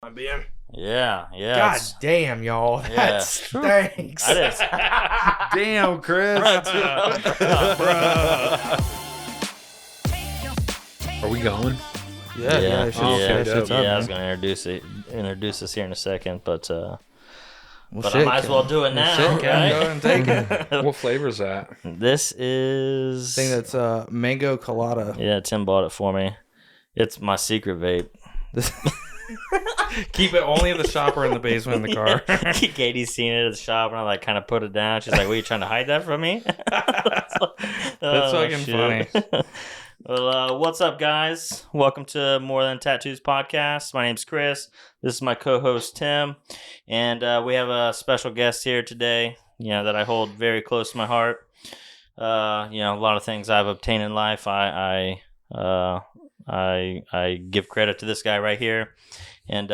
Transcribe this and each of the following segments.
I being? Yeah. God damn, y'all. That stinks. That is. Damn, Chris. Are we going? Yeah. It's just, yeah. it's up, I was man. gonna introduce us here in a second, but Well, I shit, might as well do it now. Shit, Kevin, right? go ahead and take it. What flavor is that? This is. I think that's mango colada. Yeah, Tim bought it for me. It's my secret vape. Keep it only in the shop or in the basement in the car. Katie's seen it at the shop, and I kind of put it down. She's like, "What, are you trying to hide that from me?" That's fucking funny. Well, what's up, guys? Welcome to More Than Tattoos podcast. My name's Chris. This is my co-host Tim, and we have a special guest here today. That I hold very close to my heart. A lot of things I've obtained in life, I give credit to this guy right here, and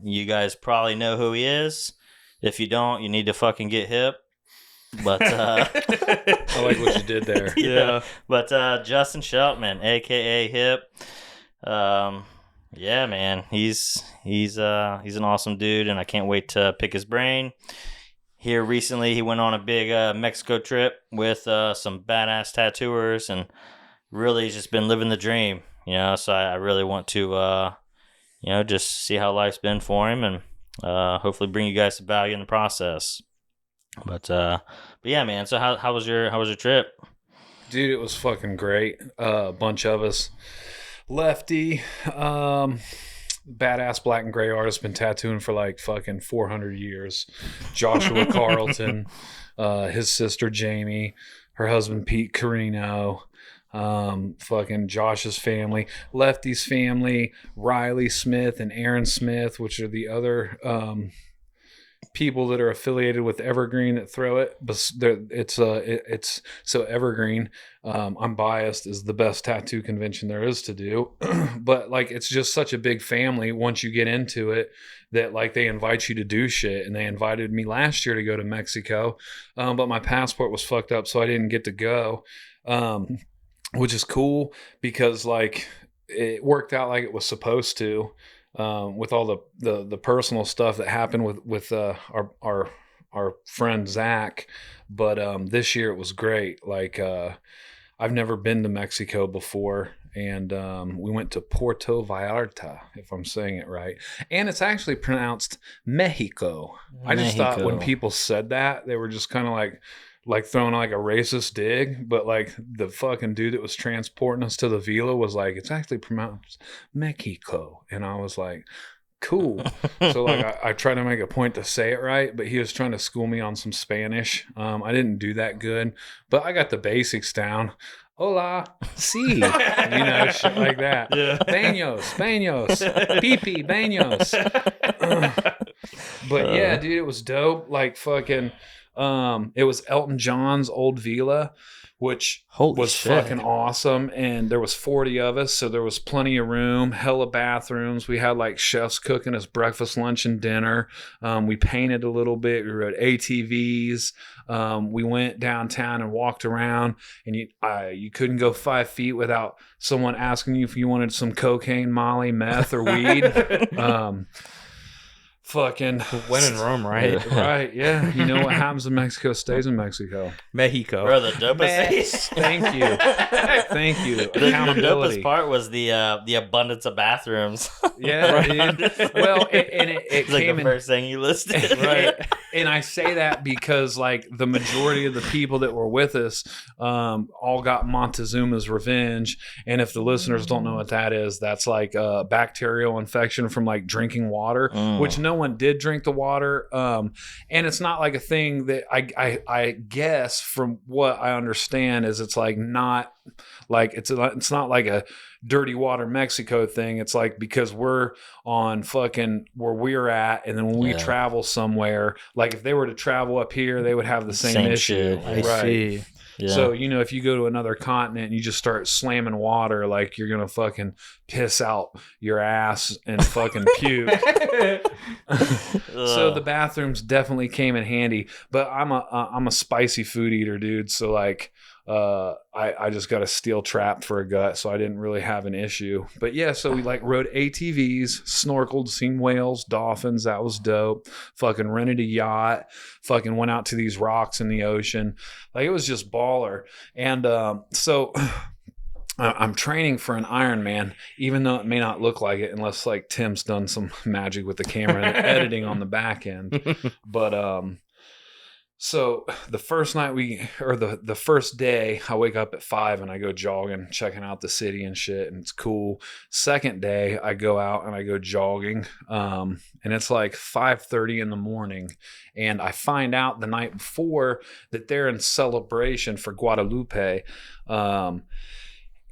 you guys probably know who he is. If you don't, you need to fucking get hip. But I like what you did there. Yeah. But Justin Shelpman, aka Hip, yeah, man, he's an awesome dude, and I can't wait to pick his brain. Here recently, he went on a big Mexico trip with some badass tattooers, and really he's just been living the dream. So I really want to just see how life's been for him, and hopefully bring you guys some value in the process. But yeah, man. So how was your trip? Dude, it was fucking great. A bunch of us. Lefty, badass black and gray artist, been tattooing for like fucking 400 years. Joshua Carlton, his sister Jamie, her husband Pete Carino, fucking Josh's family, Lefty's family, Riley Smith and Aaron Smith, which are the other people that are affiliated with Evergreen that throw it. But it's so Evergreen, I'm biased, is the best tattoo convention there is to do. But like, it's just such a big family once you get into it, that like they invite you to do shit. And they invited me last year to go to Mexico, but my passport was fucked up, so I didn't get to go, which is cool because like it worked out like it was supposed to. With all the personal stuff that happened with our friend Zach, but this year it was great. Like I've never been to Mexico before, and we went to Puerto Vallarta, if I'm saying it right, and it's actually pronounced Mexico. I just thought when people said that, they were just kind of like throwing like a racist dig, but like the fucking dude that was transporting us to the villa was like, it's actually pronounced Mexico. And I was like, cool. So like I tried to make a point to say it right, but he was trying to school me on some Spanish. I didn't do that good, but I got the basics down. Hola, sí, shit like that. Yeah. Baños, pipi, baños. But yeah, dude, it was dope. Like fucking... it was Elton John's old villa, which was fucking awesome. And there was 40 of us, so there was plenty of room, hella bathrooms. We had like chefs cooking us breakfast, lunch, and dinner. We painted a little bit. We rode ATVs. We went downtown and walked around, and you couldn't go 5 feet without someone asking you if you wanted some cocaine, Molly, meth, or weed. Fucking when in Rome, right? Right, yeah. You know what happens in Mexico stays in Mexico. Mexico. Bro, the dopest. Thank you. The dopest part was the abundance of bathrooms. Yeah, dude. Well, it came like the first thing you listed. Right. And I say that because like the majority of the people that were with us all got Montezuma's revenge. And if the listeners don't know what that is, that's like a bacterial infection from like drinking water, which no one did drink the water. And it's not like a thing that I guess from what I understand is it's like not like it's not like a dirty water Mexico thing. It's like because we're on fucking where we're at, and then when we travel somewhere, like if they were to travel up here, they would have the same issue. I see. Yeah. So, if you go to another continent and you just start slamming water, like you're going to fucking piss out your ass and fucking puke. So the bathrooms definitely came in handy, but I'm a spicy food eater, dude. So like, I just got a steel trap for a gut, so I didn't really have an issue. But yeah, so we like rode ATVs, snorkeled, seen whales, dolphins. That was dope. Fucking rented a yacht. Fucking went out to these rocks in the ocean. Like it was just baller. And so I'm training for an Ironman, even though it may not look like it, unless like Tim's done some magic with the camera and the editing on the back end. But so the first night the first day, I wake up at 5 and I go jogging, checking out the city and shit, and it's cool. Second day, I go out and I go jogging, and it's like 5:30 in the morning, and I find out the night before that they're in celebration for Guadalupe.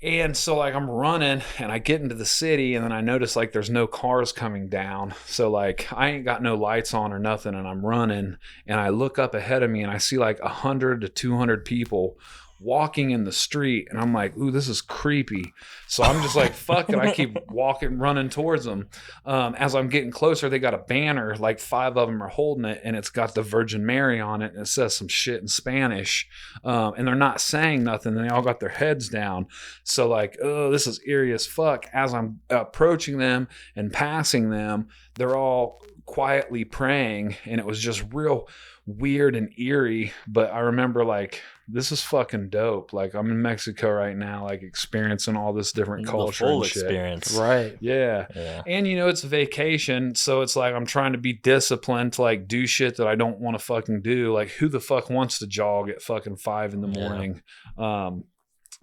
And so like I'm running and I get into the city and then I notice like there's no cars coming down. So like I ain't got no lights on or nothing and I'm running and I look up ahead of me and I see like 100 to 200 people walking in the street and I'm like, ooh, this is creepy. So I'm just like, fuck it. I keep running towards them. As I'm getting closer, they got a banner, like 5 of them are holding it and it's got the Virgin Mary on it and it says some shit in Spanish. And they're not saying nothing. They all got their heads down. So like, oh, this is eerie as fuck. As I'm approaching them and passing them, they're all quietly praying and it was just real weird and eerie. But I remember like, this is fucking dope. Like I'm in Mexico right now, like experiencing all this different culture the full and shit. experience. Right. Yeah. And you know, it's a vacation. So it's like, I'm trying to be disciplined to like do shit that I don't want to fucking do. Like who the fuck wants to jog at fucking 5 in the morning?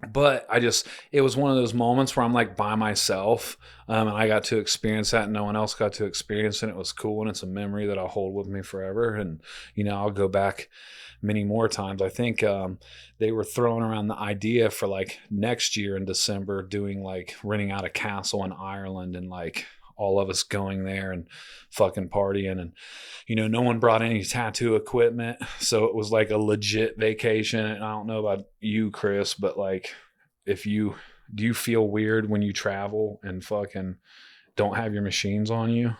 But it was one of those moments where I'm like by myself, and I got to experience that and no one else got to experience it. And it was cool. And it's a memory that I'll hold with me forever. And, you know, I'll go back many more times. I think they were throwing around the idea for like next year in December doing like renting out a castle in Ireland and like all of us going there and fucking partying. And, you know, no one brought any tattoo equipment. So it was like a legit vacation. And I don't know about you, Chris, but like do you feel weird when you travel and fucking don't have your machines on you?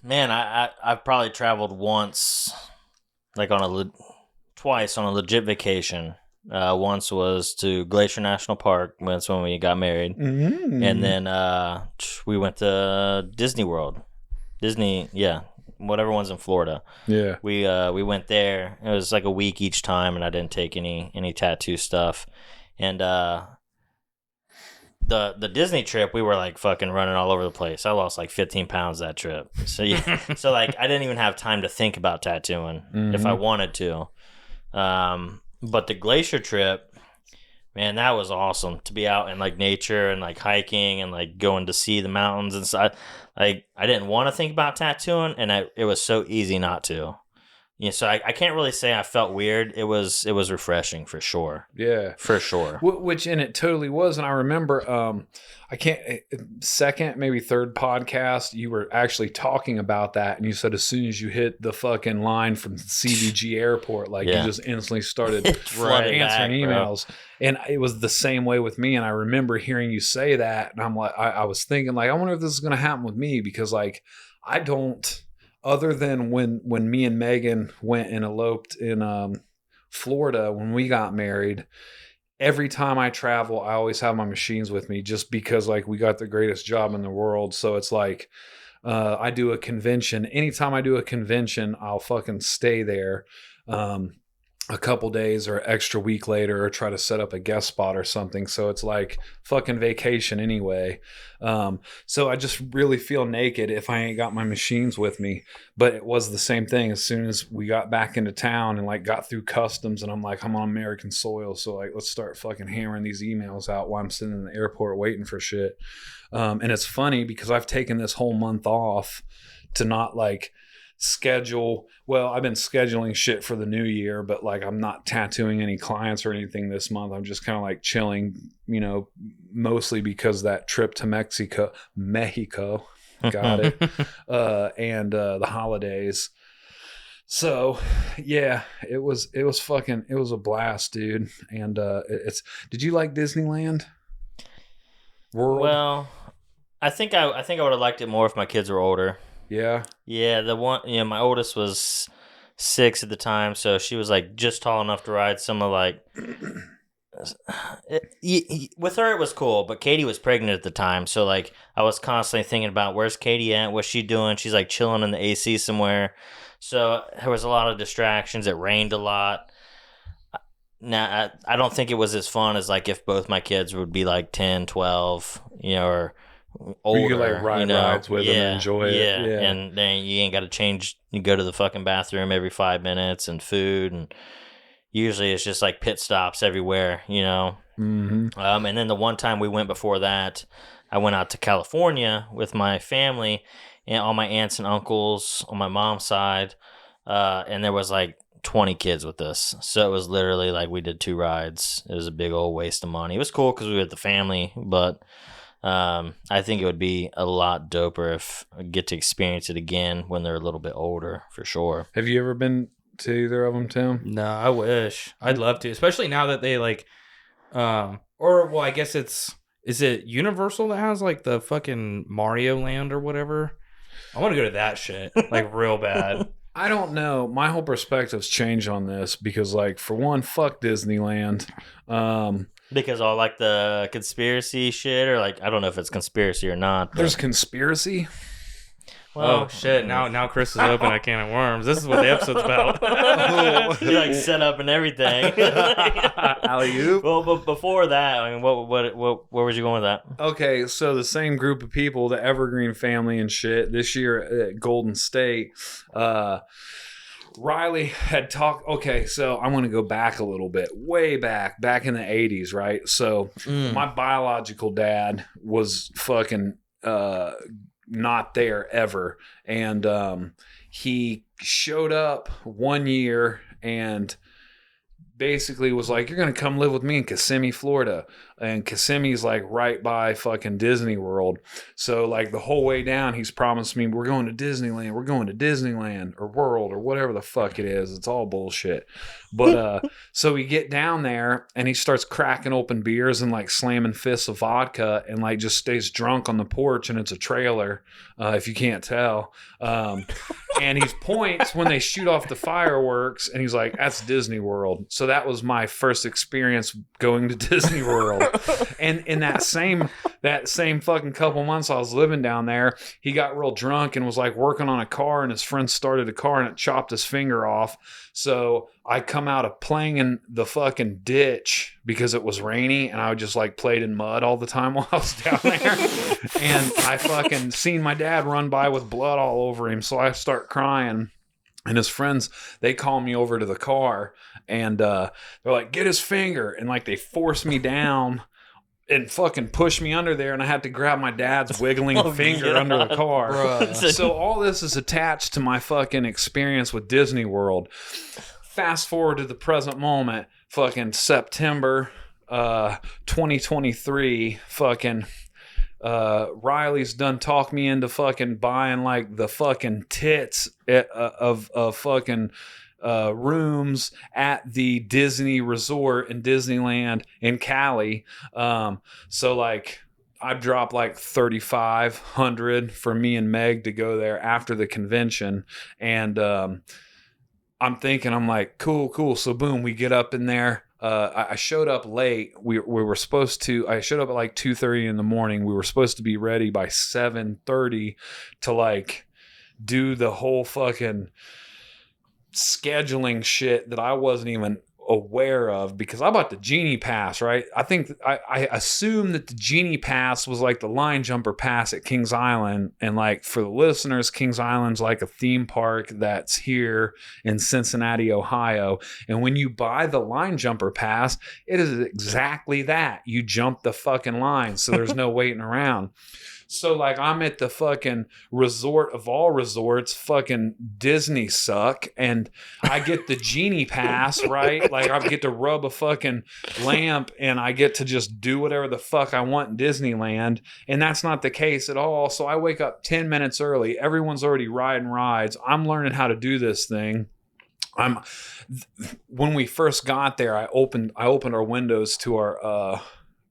Man, I've probably traveled once, like twice on a legit vacation. Once was to Glacier National Park. That's when we got married. And then we went to Disney World. Whatever one's in Florida. Yeah. We went there. It was like a week each time, and I didn't take any tattoo stuff. And the Disney trip, we were like fucking running all over the place. I lost like 15 pounds that trip. So yeah, so like I didn't even have time to think about tattooing if I wanted to. But the Glacier trip, man, that was awesome to be out in like nature and like hiking and like going to see the mountains and stuff. Like I didn't want to think about tattooing, and it was so easy not to. Yeah, so I can't really say I felt weird. It was refreshing for sure. Yeah, for sure. Which and it totally was. And I remember, second, maybe third podcast, you were actually talking about that, and you said as soon as you hit the fucking line from CVG Airport, like you just instantly started answering emails. Bro. And it was the same way with me. And I remember hearing you say that, and I'm like, I was thinking like, I wonder if this is going to happen with me because like I don't. Other than when me and Megan went and eloped in Florida when we got married, every time I travel, I always have my machines with me just because like we got the greatest job in the world. So it's like I do a convention. Anytime I do a convention, I'll fucking stay there a couple days or extra week later or try to set up a guest spot or something. So it's like fucking vacation anyway. So I just really feel naked if I ain't got my machines with me. But it was the same thing as soon as we got back into town and like got through customs and I'm like, I'm on American soil. So like, let's start fucking hammering these emails out while I'm sitting in the airport waiting for shit. And it's funny because I've taken this whole month off to not like schedule. Well, I've been scheduling shit for the new year, but like I'm not tattooing any clients or anything this month. I'm just kind of like chilling, you know, mostly because that trip to Mexico, got it, and the holidays. So yeah, it was a blast, dude. And did you like Disneyland World? Well, I think I would have liked it more if my kids were older. Yeah. Yeah, my oldest was 6 at the time, so she was like just tall enough to ride some of like. With her, it was cool, but Katie was pregnant at the time, so like I was constantly thinking about where's Katie at, what's she doing? She's like chilling in the AC somewhere, so there was a lot of distractions. It rained a lot. Now I don't think it was as fun as like if both my kids would be like 10, 12, or older. You could like ride rides with them and enjoy it. Yeah, and then you ain't got to change. You go to the fucking bathroom every 5 minutes and food, and usually it's just like pit stops everywhere, Mm-hmm. And then the one time we went before that, I went out to California with my family and all my aunts and uncles on my mom's side, and there was like 20 kids with us. So it was literally like we did 2 rides. It was a big old waste of money. It was cool because we were with the family, but I think it would be a lot doper if I get to experience it again when they're a little bit older, for sure. Have you ever been to either of them, Tim? No, I wish. I'd love to, especially now that they like, I guess is it Universal that has like the fucking Mario Land or whatever? I want to go to that shit like real bad. I don't know. My whole perspective's changed on this because, like, for one, fuck Disneyland. Because all like the conspiracy shit, or like I don't know if it's conspiracy or not. But... There's conspiracy. Well, shit! Now Chris is open a can of worms. This is what the episode's about. You like set up and everything. Alley-oop. Well, but before that, I mean, what where was you going with that? Okay, so the same group of people, the Evergreen family and shit, this year at Golden State, Riley had talked. Okay, so I'm going to go back a little bit, way back in the 80s, right? So my biological dad was fucking not there ever, and he showed up one year and basically was like, you're gonna come live with me in Kissimmee, Florida. And Kissimmee's like right by fucking Disney World. So like the whole way down, he's promised me, we're going to Disneyland or World or whatever the fuck it is. It's all bullshit. But so we get down there and he starts cracking open beers and like slamming fists of vodka and like just stays drunk on the porch, and it's a trailer, if you can't tell. And he points when they shoot off the fireworks and he's like, that's Disney World. So that was my first experience going to Disney World. And in that same fucking couple months I was living down there, he got real drunk and was like working on a car, and his friend started a car and it chopped his finger off. So I come out of playing in the fucking ditch because it was rainy, and I just like played in mud all the time while I was down there. And I fucking seen my dad run by with blood all over him. So I start crying. And his friends, they call me over to the car, and they're like, get his finger. And like they force me down and fucking push me under there, and I had to grab my dad's wiggling finger under the car. Bruh. So all this is attached to my fucking experience with Disney World. Fast forward to the present moment, fucking September 2023, fucking Riley's done talked me into fucking buying like the fucking tits of fucking rooms at the Disney Resort in Disneyland in Cali. So like I dropped like $3,500 for me and Meg to go there after the convention, and I'm thinking, I'm like, cool. So boom, we get up in there. I showed up late. We were supposed to. I showed up at like 2:30 in the morning. We were supposed to be ready by 7:30 to like do the whole fucking scheduling shit that I wasn't even aware of, because I bought the Genie Pass, right? I think I assumed that the Genie Pass was like the line jumper pass at Kings Island. And like for the listeners, Kings Island's like a theme park that's here in Cincinnati, Ohio. And when you buy the line jumper pass, it is exactly that. You jump the fucking line, so there's no waiting around. So like I'm at the fucking resort of all resorts, fucking Disney suck, and I get the Genie Pass, right? Like I get to rub a fucking lamp and I get to just do whatever the fuck I want in Disneyland, and that's not the case at all. So I wake up 10 minutes early. Everyone's already riding rides. I'm learning how to do this thing. When we first got there, I opened our windows to our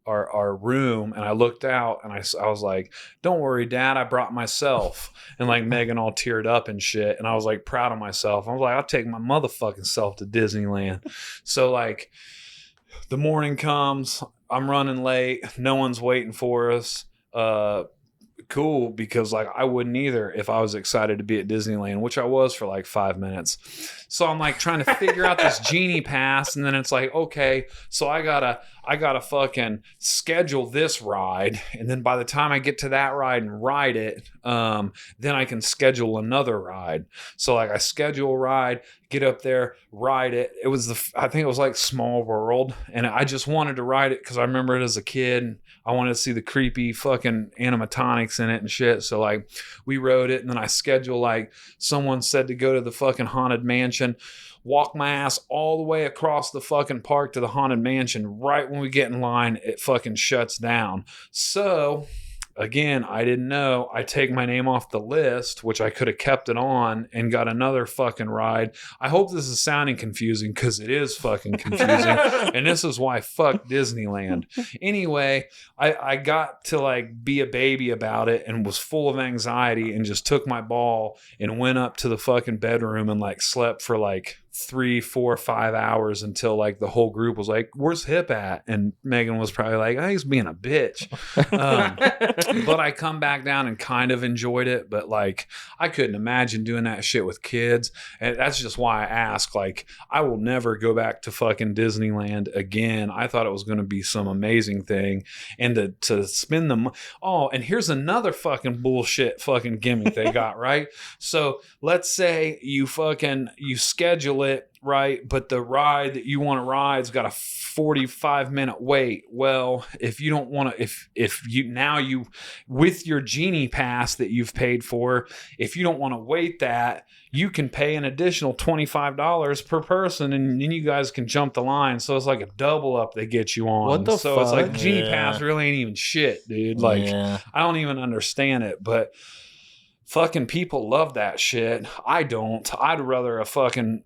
our room, and I looked out, and I was like, "Don't worry, Dad, I brought myself." And like Megan all teared up and shit, and I was like proud of myself. I was like, "I'll take my motherfucking self to Disneyland." So like, the morning comes, I'm running late, no one's waiting for us. Cool, because like I wouldn't either if I was excited to be at Disneyland, which I was for like 5 minutes. So I'm like trying to figure out this genie pass, and then it's like, okay, so I gotta fucking schedule this ride, and then by the time I get to that ride and ride it, then I can schedule another ride. So like I schedule a ride, get up there, ride it. It was I think it was like Small World, and I just wanted to ride it because I remember it as a kid. I wanted to see the creepy fucking animatronics in it and shit. So like we rode it, and then I scheduled, like someone said, to go to the fucking Haunted Mansion, walk my ass all the way across the fucking park to the Haunted Mansion. Right when we get in line, it fucking shuts down. So again, I didn't know. I take my name off the list, which I could have kept it on and got another fucking ride. I hope this is sounding confusing, because it is fucking confusing. And this is why fuck Disneyland. Anyway, I got to like be a baby about it and was full of anxiety, and just took my ball and went up to the fucking bedroom and like slept for like 3, 4, 5 hours until like the whole group was like, "Where's Hip at?" And Megan was probably like, "Oh, he's being a bitch." But I come back down and kind of enjoyed it, but like I couldn't imagine doing that shit with kids. And that's just why I ask, like, I will never go back to fucking Disneyland again. I thought it was going to be some amazing thing, and to spend the oh, and here's another fucking bullshit fucking gimmick they got, right? So let's say you schedule it, right, but the ride that you want to ride's got a 45-minute wait. Well, if you don't want to, if you with your genie pass that you've paid for, if you don't want to wait that, you can pay an additional $25 per person, and then you guys can jump the line. So it's like a double up they get you on. What the so fuck? It's like genie pass really ain't even shit, dude. Like I don't even understand it, but fucking people love that shit. I don't. I'd rather a fucking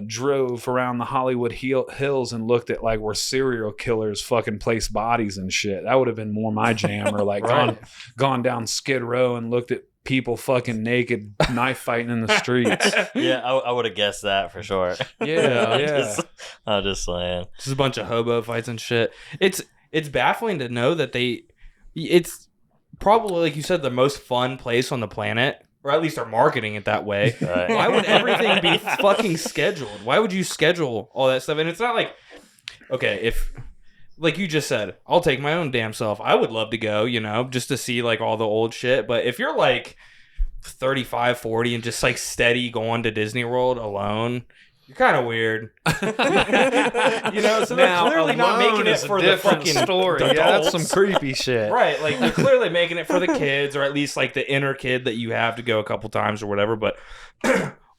drove around the Hollywood hills and looked at like where serial killers fucking place bodies and shit. That would have been more my jam. Or like Right. gone down Skid Row and looked at people fucking naked knife fighting in the streets. Yeah, I would have guessed that for sure. Yeah. I'm just saying. Just a bunch of hobo fights and shit. It's baffling to know that it's probably, like you said, the most fun place on the planet, or at least are marketing it that way. Right. Why would everything be fucking scheduled? Why would you schedule all that stuff? And it's not like, okay, if, like you just said, I'll take my own damn self. I would love to go, just to see like all the old shit. But if you're like 35, 40 and just like steady going to Disney World alone, you're kind of weird. So they're clearly not making it for the fucking story. adults. Yeah, that's some creepy shit. Right, like they're clearly making it for the kids, or at least like the inner kid that you have to go a couple times or whatever. But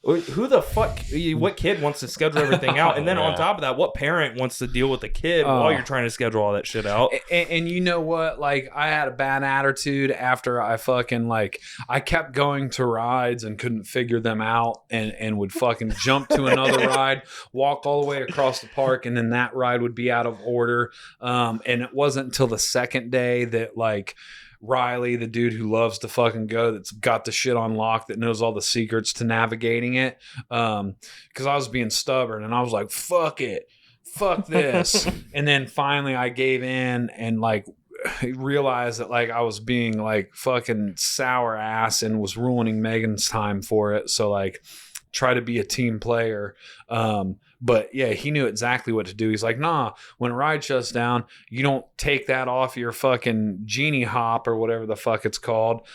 who the fuck? What kid wants to schedule everything out? And then on top of that, what parent wants to deal with the kid while you're trying to schedule all that shit out? And you know what? Like, I had a bad attitude after I fucking I kept going to rides and couldn't figure them out, and would fucking jump to another ride, walk all the way across the park, and then that ride would be out of order. And it wasn't until the second day that Riley, the dude who loves to fucking go, that's got the shit on lock, that knows all the secrets to navigating it. Because I was being stubborn, and I was like, fuck it. Fuck this. And then finally I gave in and realized that I was being fucking sour ass and was ruining Megan's time for it. So try to be a team player. But yeah, he knew exactly what to do. He's like, nah, when a ride shuts down, you don't take that off your fucking genie hop or whatever the fuck it's called.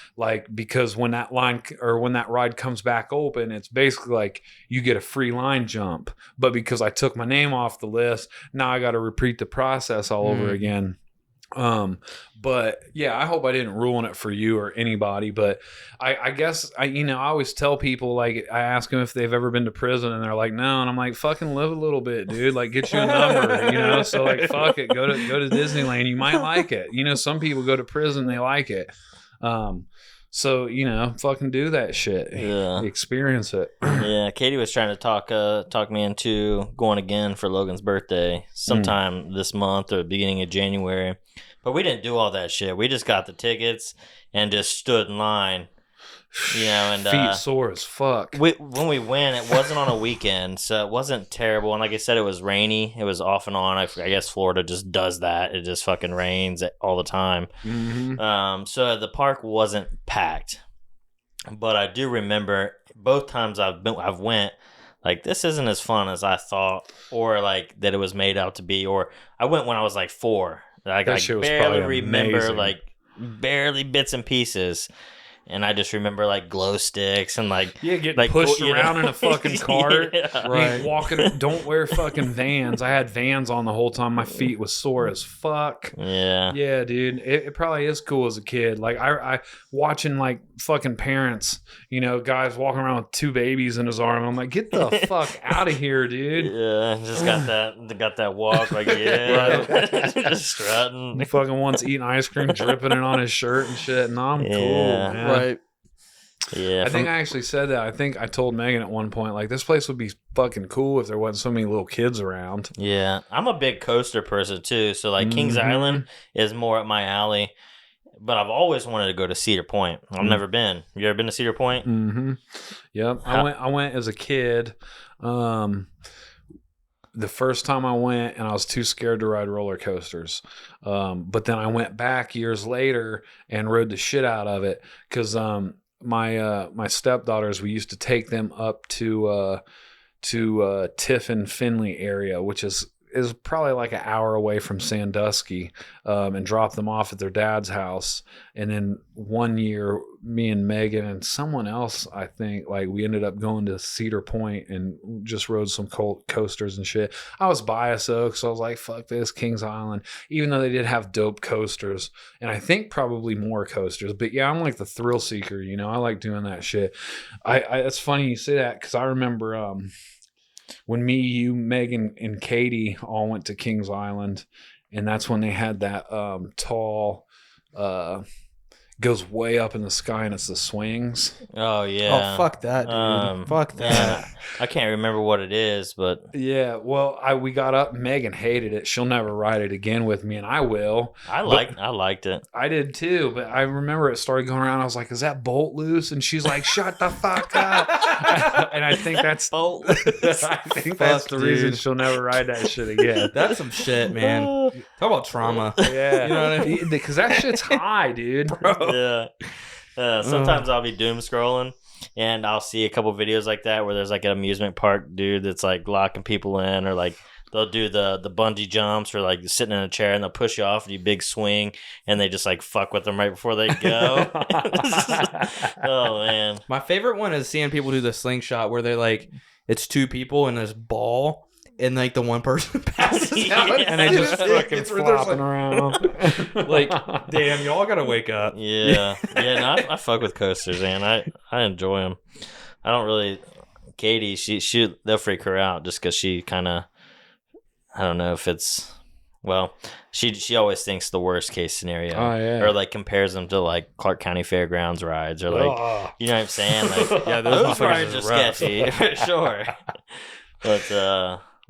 Because when that line or when that ride comes back open, it's basically you get a free line jump. But because I took my name off the list, now I got to repeat the process all over again. But yeah, I hope I didn't ruin it for you or anybody, but I guess I always tell people, I ask them if they've ever been to prison, and they're like, no. And I'm like, fucking live a little bit, dude. Get you a number, so fuck it. Go to Disneyland. You might like it. Some people go to prison, they like it. So, fucking do that shit. Yeah. Experience it. Yeah, Katie was trying to talk me into going again for Logan's birthday sometime this month or beginning of January. But we didn't do all that shit. We just got the tickets and just stood in line. And feet sore as fuck. When we went, it wasn't on a weekend, so it wasn't terrible. And like I said, it was rainy. It was off and on. I guess Florida just does that. It just fucking rains all the time. Mm-hmm. So the park wasn't packed. But I do remember both times I've went, like, this isn't as fun as I thought, or like that it was made out to be. Or I went when I was like 4. Like, I barely remember, like, barely bits and pieces. And I just remember, like, glow sticks and, like... Yeah, getting like, pushed around in a fucking cart. Yeah. Right. Walking, don't wear fucking Vans. I had Vans on the whole time. My feet was sore as fuck. Yeah. Yeah, dude. It probably is cool as a kid. Like, I watching, like, fucking parents, guys walking around with 2 babies in his arm. I'm like, get the fuck out of here, dude. Yeah, just got that walk, like, yeah. Just strutting. He fucking once eating ice cream, dripping it on his shirt and shit. And I'm cool, man. Right. Yeah. I think I actually said that. I think I told Megan at one point, like, this place would be fucking cool if there wasn't so many little kids around. Yeah. I'm a big coaster person, too. So, like, Kings Island is more up my alley. But I've always wanted to go to Cedar Point. I've never been. You ever been to Cedar Point? Mm-hmm. Yep. I went as a kid. The first time I went, and I was too scared to ride roller coasters. But then I went back years later and rode the shit out of it because my stepdaughters, we used to take them up to Tiffin Finley area, which is probably like an hour away from Sandusky, and drop them off at their dad's house. And then one year, me and Megan and someone else, I think, like, we ended up going to Cedar Point and just rode some coasters and shit. I was biased though, because I was like, fuck this, Kings Island, even though they did have dope coasters, and I think probably more coasters. But yeah, I'm like the thrill seeker, I like doing that shit. It's funny you say that, because I remember when me, you, Megan, and Katie all went to Kings Island, and that's when they had that tall, goes way up in the sky, and it's the swings. Oh, yeah. Oh, fuck that, dude. Fuck that. Yeah, I can't remember what it is, but... Yeah, well, we got up. Megan hated it. She'll never ride it again with me, and I will. I liked it. I did too, but I remember it started going around. I was like, "Is that bolt loose?" And she's like, "Shut the fuck up!" And I think that's bolt. I think that's the reason she'll never ride that shit again. That's some shit, man. Talk about trauma. Yeah, You know what I mean? Because that shit's high, dude. Bro. Yeah. Sometimes I'll be doom scrolling and I'll see a couple videos like that where there's like an amusement park dude that's like locking people in, or like they'll do the bungee jumps, or like sitting in a chair and they'll push you off and you big swing and they just like fuck with them right before they go. Oh man. My favorite one is seeing people do the slingshot where they're like, it's 2 people in this ball, and like the one person passes out, And they just fucking flopping around. like, damn, y'all gotta wake up. Yeah. No, I fuck with coasters, man. I enjoy them. I don't really. Katie, they'll freak her out just because she kind of. I don't know if it's. Well, she always thinks the worst case scenario. Oh, yeah. Or like compares them to like Clark County Fairgrounds rides, or like you know what I'm saying? Like, Yeah, those motherfuckers rides are are rough. sketchy for sure. But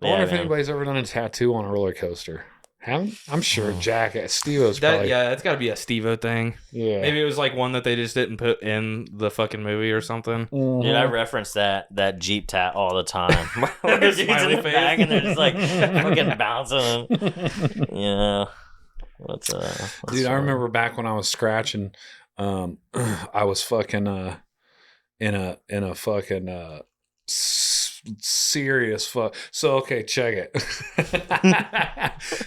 I wonder if man. anybody's ever done a tattoo on a roller coaster. Haven't? I'm sure Jack Steve-O's probably. Yeah, it's gotta be a Steve-O thing. Yeah. Maybe it was like one that they just didn't put in the fucking movie or something. Dude, I reference that Jeep tat all the time. Like a Dude's in smiley the face. back and they're just like fucking bouncing. Yeah. What's Dude, I remember back when I was scratching, I was fucking in a fucking serious fuck. So okay, check it.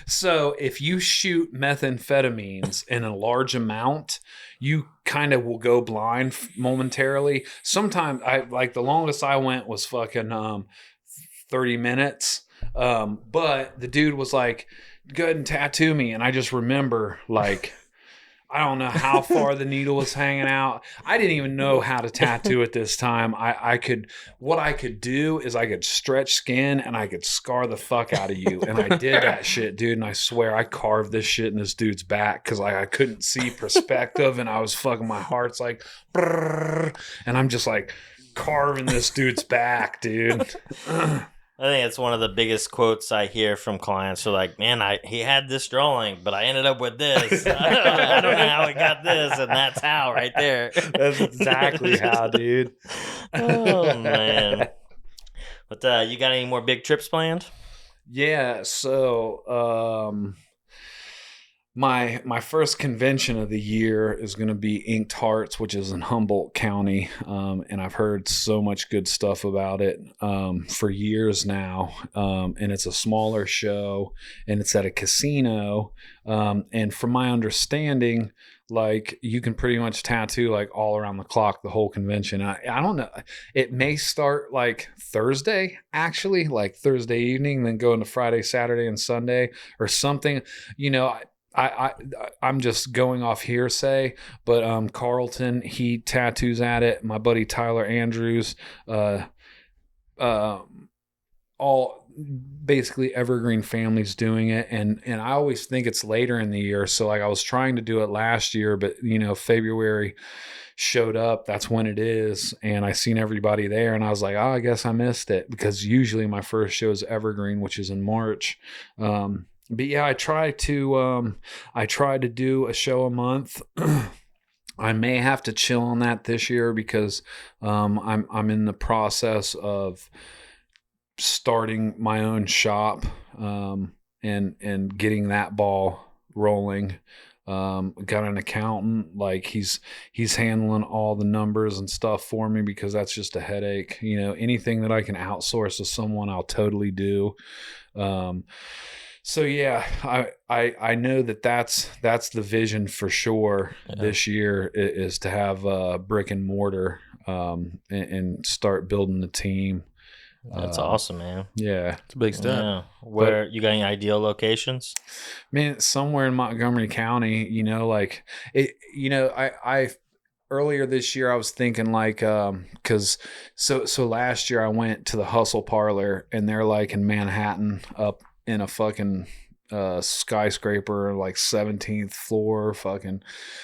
So if you shoot methamphetamines in a large amount, you kind of will go blind momentarily. Sometimes I like the longest I went was fucking 30 minutes. But the dude was like, go ahead and tattoo me. And I just remember like, I don't know how far the needle was hanging out. I didn't even know how to tattoo at this time. What I could do is I could stretch skin and I could scar the fuck out of you. And I did that shit, dude. And I swear I carved this shit in this dude's back because I couldn't see perspective, and I was fucking, my heart's like, brrr, and I'm just like carving this dude's back, dude. I think it's one of the biggest quotes I hear from clients. Are like, man, he had this drawing, but I ended up with this. I don't know how I got this, and that's how right there. That's exactly how, dude. Oh man. But you got any more big trips planned? Yeah, so my first convention of the year is going to be Inked Hearts, which is in Humboldt County, and I've heard so much good stuff about it for years now. And it's a smaller show, and it's at a casino. And from my understanding, like you can pretty much tattoo like all around the clock the whole convention. I don't know. It may start like Thursday, actually, like Thursday evening, then go into Friday, Saturday, and Sunday or something. You know, I'm just going off hearsay, but Carlton, he tattoos at it. My buddy Tyler Andrews, all basically evergreen families doing it, and I always think it's later in the year. So like I was trying to do it last year, but you know, February showed up, that's when it is, and I seen everybody there, and I was like, oh, I guess I missed it, because usually my first show is evergreen, which is in March. But yeah, I try to do a show a month. I may have to chill on that this year because I'm in the process of starting my own shop and getting that ball rolling. Got an accountant, like he's handling all the numbers and stuff for me, because that's just a headache. You know, anything that I can outsource to someone, I'll totally do. So yeah, I know that's the vision for sure. Yeah. This year is to have brick and mortar and start building the team. That's awesome, man. Yeah, it's a big step. Yeah. Where you got any ideal locations? Man, somewhere in Montgomery County. You know, like it. You know, I earlier this year I was thinking like because so last year I went to the Hustle Parlor, and they're like in Manhattan up in a fucking skyscraper, like 17th floor, fucking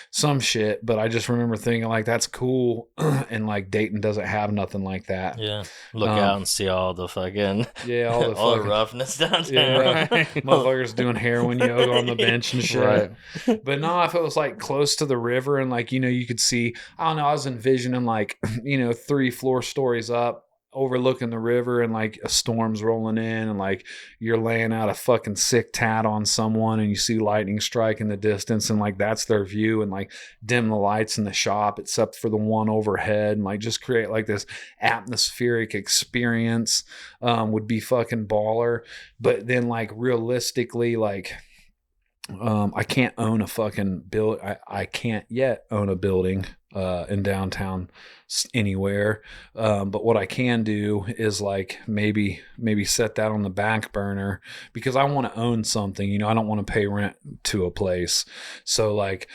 some shit. But I just remember thinking like, that's cool. And like Dayton doesn't have nothing like that. Yeah. Look out and see all the fucking, all the all the roughness downtown. Yeah, motherfuckers doing heroin yoga on the bench and shit. Right. But no, if it was like close to the river and like, you know, you could see, I don't know, I was envisioning like, you know, 3 floor stories up, overlooking the river, and like a storm's rolling in, and like you're laying out a fucking sick tat on someone, and you see lightning strike in the distance, and like that's their view, and like dim the lights in the shop except for the one overhead, and like just create like this atmospheric experience would be fucking baller. But then like realistically, like I can't own a fucking build. I can't yet own a building in downtown anywhere. But what I can do is like maybe set that on the back burner, because I want to own something. You know, I don't want to pay rent to a place. So like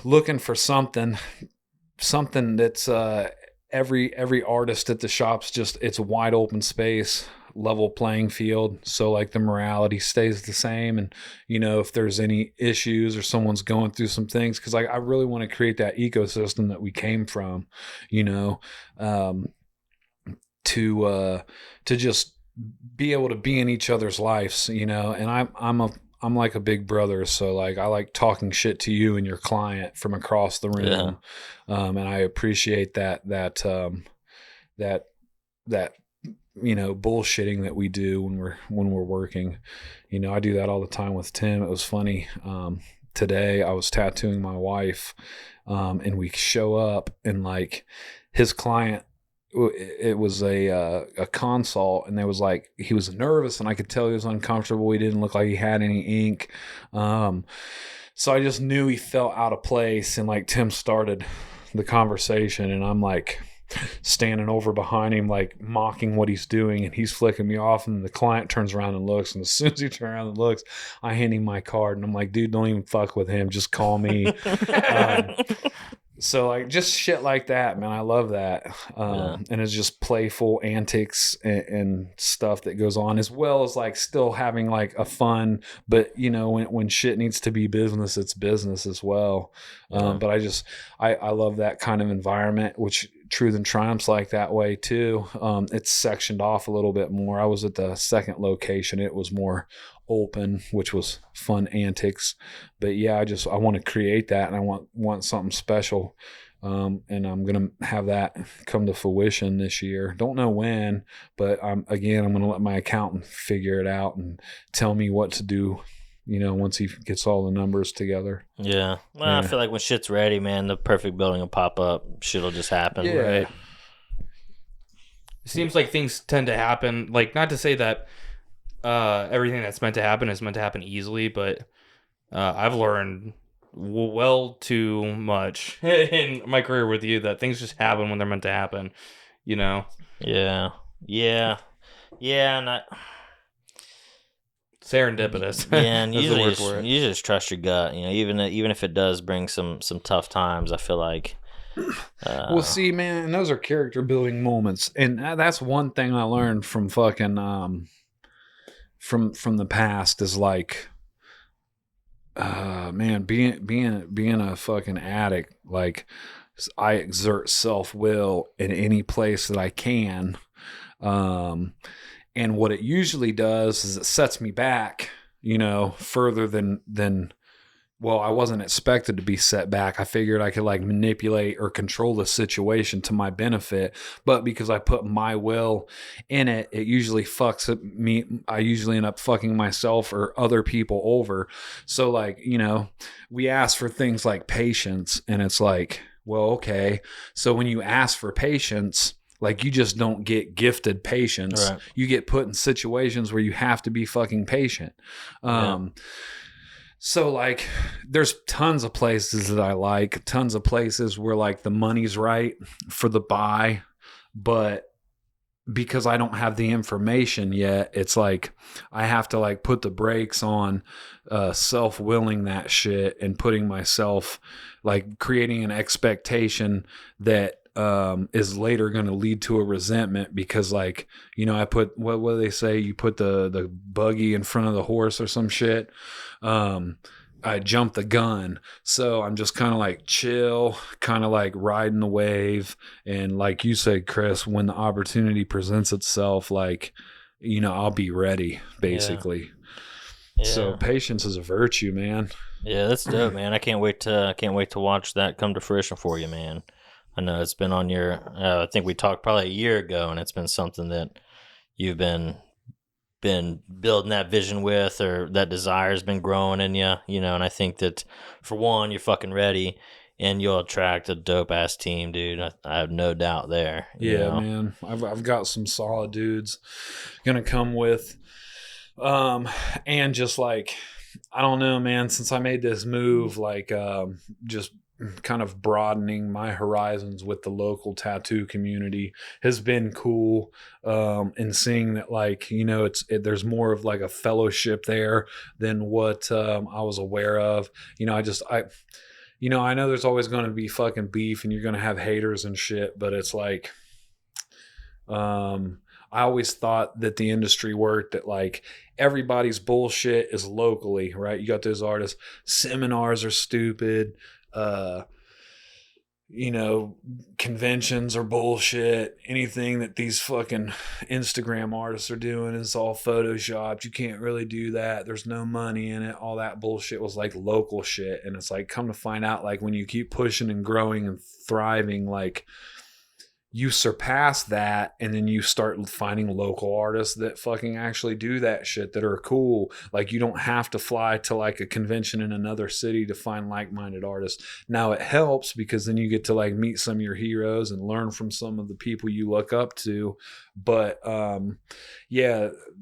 looking for something that's every artist at the shop's just, it's a wide open space, level playing field, so like the morality stays the same. And you know, if there's any issues or someone's going through some things, because like I really want to create that ecosystem that we came from, you know, to just be able to be in each other's lives, you know. And I'm like a big brother, so like I like talking shit to you and your client from across the room. Yeah. And I appreciate that you know, bullshitting that we do when we're working. You know, I do that all the time with Tim. It was funny. Today I was tattooing my wife, and we show up, and like his client, it was a consult, and there was like, he was nervous, and I could tell he was uncomfortable. He didn't look like he had any ink. So I just knew he felt out of place, and like Tim started the conversation, and I'm like standing over behind him, like mocking what he's doing, and he's flicking me off, and the client turns around and looks, and as soon as he turns around and looks, I hand him my card, and I'm like, dude, don't even fuck with him, just call me. So like just shit like that, man, I love that. And it's just playful antics and stuff that goes on, as well as like still having like a fun, but you know, when shit needs to be business, it's business as well. But I love that kind of environment, which Truth and Triumph's like that way too. It's sectioned off a little bit more. I was at the second location. It was more open, which was fun antics. But yeah, I want to create that, and I want something special. And I'm going to have that come to fruition this year. Don't know when, but I'm going to let my accountant figure it out and tell me what to do, once he gets all the numbers together. Yeah. Well, Yeah. I feel like when shit's ready, man, the perfect building will pop up. Shit'll just happen. Yeah. Right. It seems like things tend to happen. Like, not to say that everything that's meant to happen is meant to happen easily, but I've learned well too much in my career with you that things just happen when they're meant to happen, Yeah. Yeah. Yeah. And serendipitous. yeah, and That's the usually word for it. you just trust your gut. Even if it does bring some tough times, I feel like. Well, see, man, those are character building moments, and that's one thing I learned from fucking from the past is like, man, being a fucking addict, like I exert self-will in any place that I can. And what it usually does is it sets me back, further than well, I wasn't expected to be set back. I figured I could like manipulate or control the situation to my benefit, but because I put my will in it, it usually fucks me. I usually end up fucking myself or other people over. So like, we ask for things like patience, and it's like, well, okay. So when you ask for patience, like you just don't get gifted patience. Right. You get put in situations where you have to be fucking patient. So like there's tons of places that I like, tons of places where like the money's right for the buy, but because I don't have the information yet, it's like I have to like put the brakes on self-willing that shit and putting myself, like creating an expectation that is later going to lead to a resentment because like, I put, what do they say? You put the buggy in front of the horse or some shit. I jumped the gun. So I'm just kind of like chill, kind of like riding the wave. And like you said, Chris, when the opportunity presents itself, like, I'll be ready basically. Yeah. So patience is a virtue, man. Yeah, that's dope, man. I can't wait to watch that come to fruition for you, man. I know it's been on your. I think we talked probably a year ago, and it's been something that you've been building that vision with, or that desire has been growing in you. And I think that for one, you're fucking ready, and you'll attract a dope ass team, dude. I have no doubt there. Yeah, man. I've got some solid dudes gonna come with, and just like, I don't know, man. Since I made this move, like, just kind of broadening my horizons with the local tattoo community has been cool. And seeing that, like, there's more of like a fellowship there than what I was aware of. I know there's always going to be fucking beef and you're going to have haters and shit, but it's like, I always thought that the industry worked that like everybody's bullshit is locally, right? You got those artists, seminars are stupid. Conventions are bullshit. Anything that these fucking Instagram artists are doing is all photoshopped. You can't really do that. There's no money in it. All that bullshit was like local shit. And it's like, come to find out, like when you keep pushing and growing and thriving, like you surpass that, and then you start finding local artists that fucking actually do that shit that are cool. Like you don't have to fly to like a convention in another city to find like-minded artists. Now it helps because then you get to like meet some of your heroes and learn from some of the people you look up to. But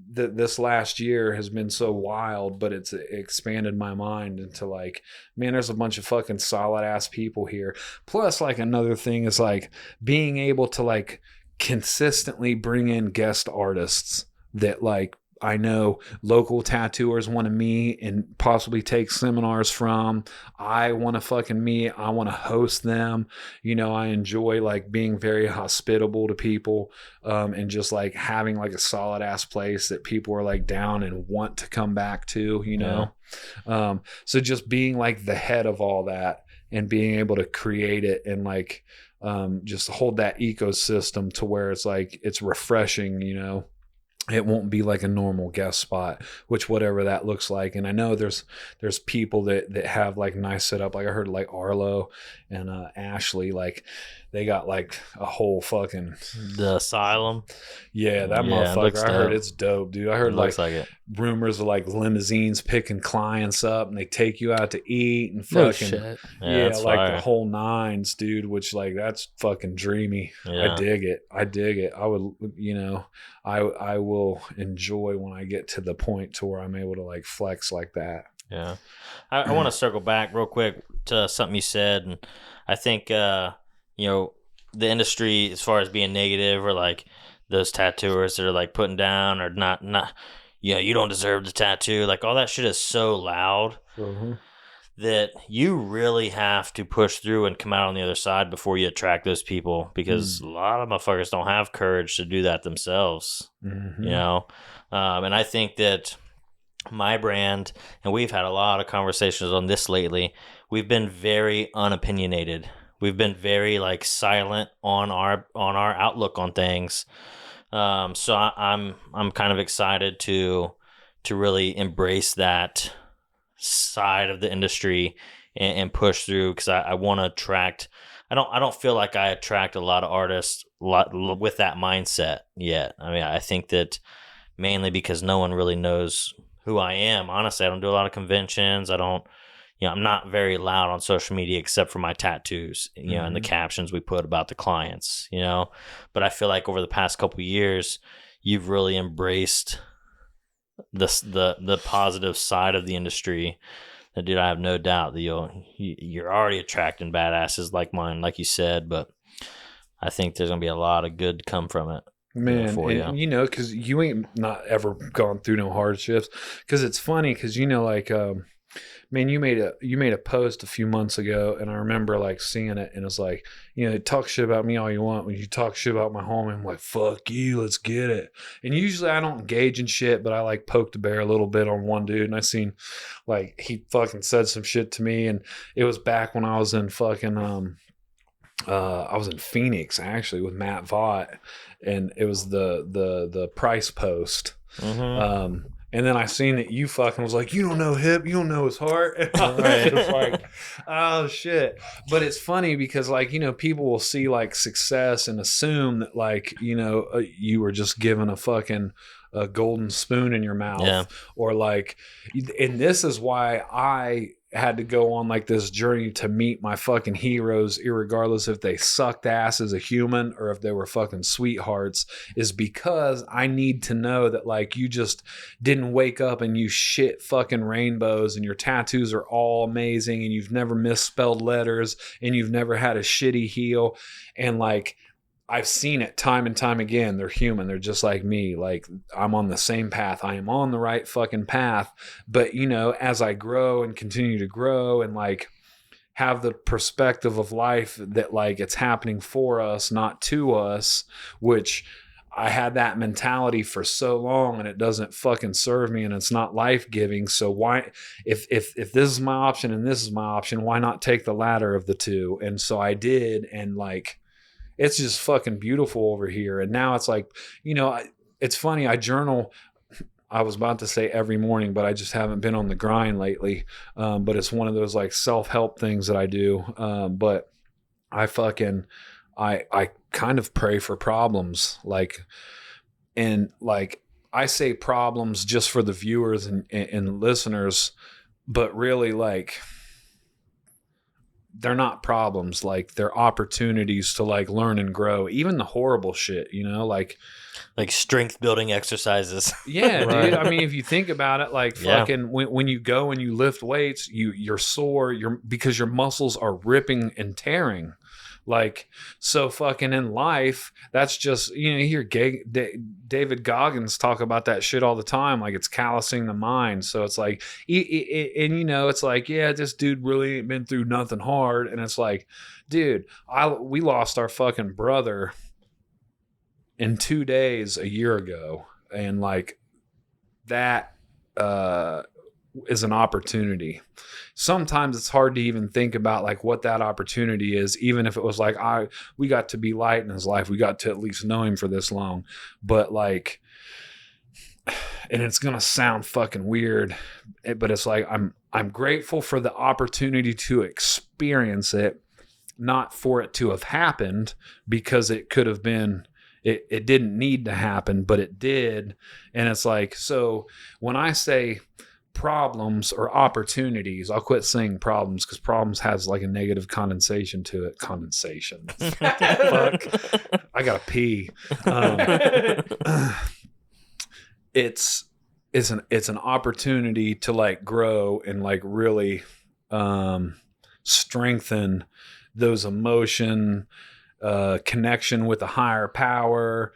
this last year has been so wild, but it's expanded my mind into like, man, there's a bunch of fucking solid ass people here. Plus, like another thing is like being able to like consistently bring in guest artists that like I know local tattooers want to meet and possibly take seminars from. I want to fucking meet. I want to host them. I enjoy like being very hospitable to people, and just like having like a solid ass place that people are like down and want to come back to, so just being like the head of all that and being able to create it and like just hold that ecosystem to where it's like it's refreshing, you know. It won't be like a normal guest spot, which whatever that looks like. And I know there's people that have like nice setup. Like I heard like Arlo and Ashley, like they got like a whole fucking The Asylum. yeah, that Yeah, it motherfucker. looks I heard dope. it's dope, dude. I heard It looks like it. rumors of like limousines picking clients up and they take you out to eat and No fucking shit. yeah, that's like fire. the whole nines, dude, which like that's fucking dreamy. Yeah. I dig it. I would, you know, I will enjoy when I get to the point to where I'm able to like flex like that. Yeah. I want to circle back real quick to something you said. And I think, you know, the industry, as far as being negative or like those tattooers that are like putting down or not, you know, you don't deserve the tattoo. Like all that shit is so loud that you really have to push through and come out on the other side before you attract those people, because a lot of motherfuckers don't have courage to do that themselves, you know? And I think that my brand, and we've had a lot of conversations on this lately, we've been very unopinionated. We've been very like silent on our outlook on things. So I'm kind of excited to really embrace that side of the industry and push through, because I want to attract. I don't feel like I attract a lot of artists with that mindset yet. I mean, I think that mainly because no one really knows who I am. Honestly, I don't do a lot of conventions. I don't, you know, I'm not very loud on social media except for my tattoos, you know, and the captions we put about the clients, you know. But I feel like over the past couple of years, you've really embraced the positive side of the industry. And dude, I have no doubt that you're already attracting badasses like mine, like you said. But I think there's gonna be a lot of good come from it. Man, for and you know, because you ain't not ever gone through no hardships. Because it's funny, because you know, like, man, you made a post a few months ago, and I remember like seeing it, and it's like, you know, talk shit about me all you want. When you talk shit about my homie, I'm like, fuck you, let's get it. And usually I don't engage in shit, but I like poked the bear a little bit on one dude, and I seen like he fucking said some shit to me, and it was back when I was in fucking I was in Phoenix actually with Matt Vaught, and it was the price post. And then I seen that you fucking was like, you don't know Hip, you don't know his heart. And I was just like, oh shit. But it's funny because like, you know, people will see like success and assume that like, you know, you were just given a fucking a golden spoon in your mouth, or like, and this is why I had to go on like this journey to meet my fucking heroes, irregardless if they sucked ass as a human or if they were fucking sweethearts, is because I need to know that like you just didn't wake up and you shit fucking rainbows and your tattoos are all amazing and you've never misspelled letters and you've never had a shitty heel. And like, I've seen it time and time again. They're human. They're just like me. Like I'm on the same path. I am on the right fucking path. But you know, as I grow and continue to grow and like have the perspective of life that like it's happening for us, not to us, which I had that mentality for so long and it doesn't fucking serve me and it's not life-giving. So why, if this is my option and this is my option, why not take the latter of the two? And so I did. And like, it's just fucking beautiful over here. And now it's like, you know, it's funny. I journal, I was about to say every morning, but I just haven't been on the grind lately. But it's one of those like self-help things that I do. But I kind of pray for problems. Like, and like, I say problems just for the viewers and listeners, but really like, they're not problems. Like they're opportunities to like learn and grow, even the horrible shit, you know, like strength building exercises. Yeah, dude. I mean, if you think about it, like fucking when you go and you lift weights, you're sore, because your muscles are ripping and tearing. Like, so fucking in life, that's just, you know, you hear David Goggins talk about that shit all the time. Like it's callousing the mind. So it's like, and you know, it's like, yeah, this dude really ain't been through nothing hard. And it's like, dude, we lost our fucking brother in 2 days a year ago. And like that, is an opportunity. Sometimes it's hard to even think about like what that opportunity is, even if it was like we got to be light in his life, we got to at least know him for this long. But like, and it's gonna sound fucking weird, but it's like I'm grateful for the opportunity to experience it, not for it to have happened, because it could have been, it didn't need to happen, but it did. And it's like, so when I say problems or opportunities, I'll quit saying problems, because problems has like a negative condensation to it. Condensation. Fuck. I gotta pee. It's an opportunity to like grow and like really strengthen those emotion, connection with a higher power.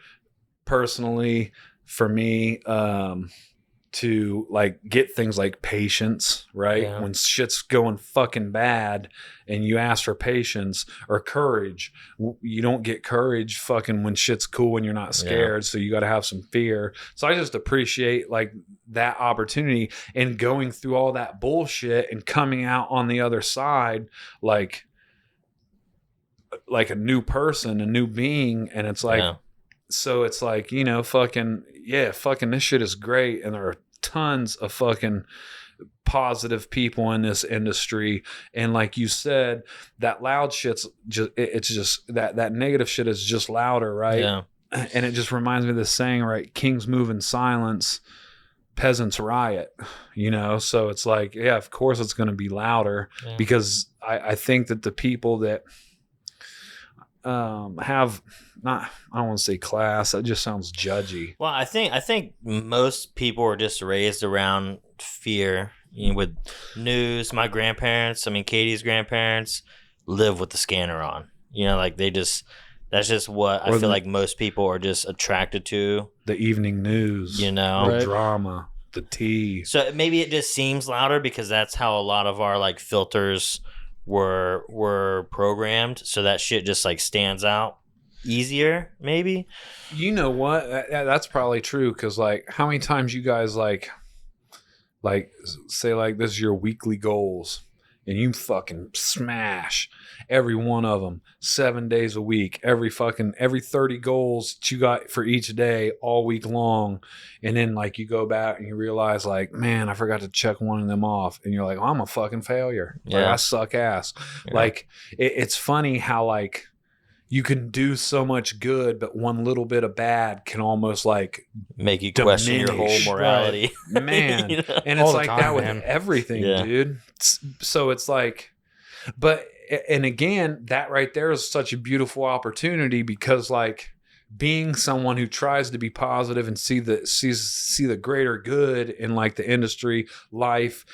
Personally, for me, to like get things like patience, right? Yeah. When shit's going fucking bad and you ask for patience, or courage. You don't get courage fucking when shit's cool and you're not scared. So you got to have some fear. So I just appreciate like that opportunity and going through all that bullshit and coming out on the other side like a new person, a new being. And it's like, so it's like, you know, fucking this shit is great. And there are tons of fucking positive people in this industry. And like you said, that loud shit's just, it's just that negative shit is just louder, right? Yeah. And it just reminds me of this saying, right? Kings move in silence, peasants riot, you know? So it's like, yeah, of course it's going to be louder, because I think that the people that have not, I don't want to say class, that just sounds judgy. Well, I think most people are just raised around fear, you know, with news. My grandparents, I mean Katie's grandparents, live with the scanner on. You know, like that's just what I feel like most people are just attracted to. The evening news, you know, the drama, the tea. So maybe it just seems louder because that's how a lot of our like filters were programmed, so that shit just like stands out easier, maybe. You know what? That's probably true, because like how many times you guys like say like this is your weekly goals and you fucking smash every one of them 7 days a week, every 30 goals that you got for each day all week long, and then like you go back and you realize like, man, I forgot to check one of them off, and you're like, oh, I'm a fucking failure. Like, I suck ass. Like it's funny how like you can do so much good, but one little bit of bad can almost like make you question your whole morality. Right. Man. You know? And it's all like that with everything, dude. So it's like, but, and again, that right there is such a beautiful opportunity, because like being someone who tries to be positive and see the greater good in like the industry, life,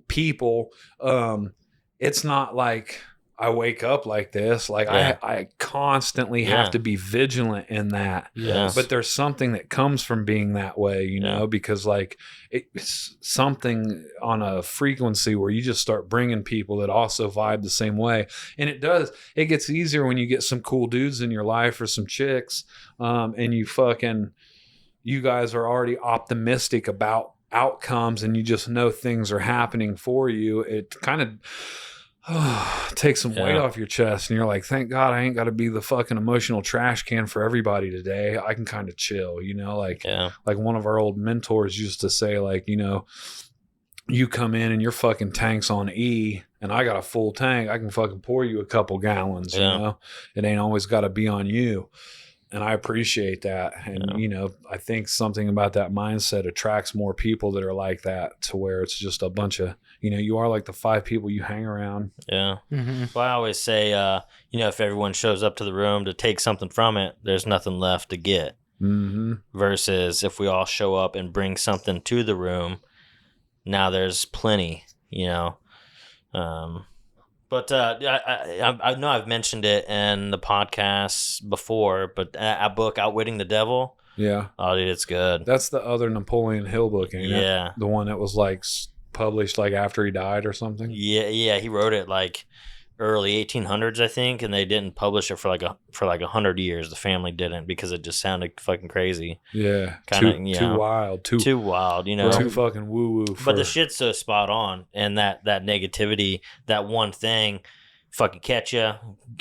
people, it's not like I wake up like this. Like I constantly have to be vigilant in that. Yes. But there's something that comes from being that way, you know, because like it's something on a frequency where you just start bringing people that also vibe the same way. And it gets easier when you get some cool dudes in your life or some chicks. And you guys are already optimistic about outcomes, and you just know things are happening for you. It kind of take some weight off your chest, and you're like, thank God I ain't got to be the fucking emotional trash can for everybody today. I can kind of chill, you know, like one of our old mentors used to say, like, you know, you come in and your fucking tank's on E and I got a full tank. I can fucking pour you a couple gallons, you know, it ain't always got to be on you. And I appreciate that. And, you know, I think something about that mindset attracts more people that are like that, to where it's just a bunch of, you know, you are like the 5 people you hang around. Yeah. Mm-hmm. Well, I always say, you know, if everyone shows up to the room to take something from it, there's nothing left to get. Mm-hmm. Versus if we all show up and bring something to the room, now there's plenty, you know. But I know I've mentioned it in the podcast before, but that book, Outwitting the Devil. Yeah. Oh, dude, it's good. That's the other Napoleon Hill book, ain't it? Yeah. The one that was like published like after he died or something? Yeah, he wrote it like early 1800s, I think, and they didn't publish it for like 100 years. The family didn't because it just sounded fucking crazy. Yeah, Too wild, too wild, too fucking woo woo. But the shit's so spot on, and that negativity, that one thing, fucking catch you.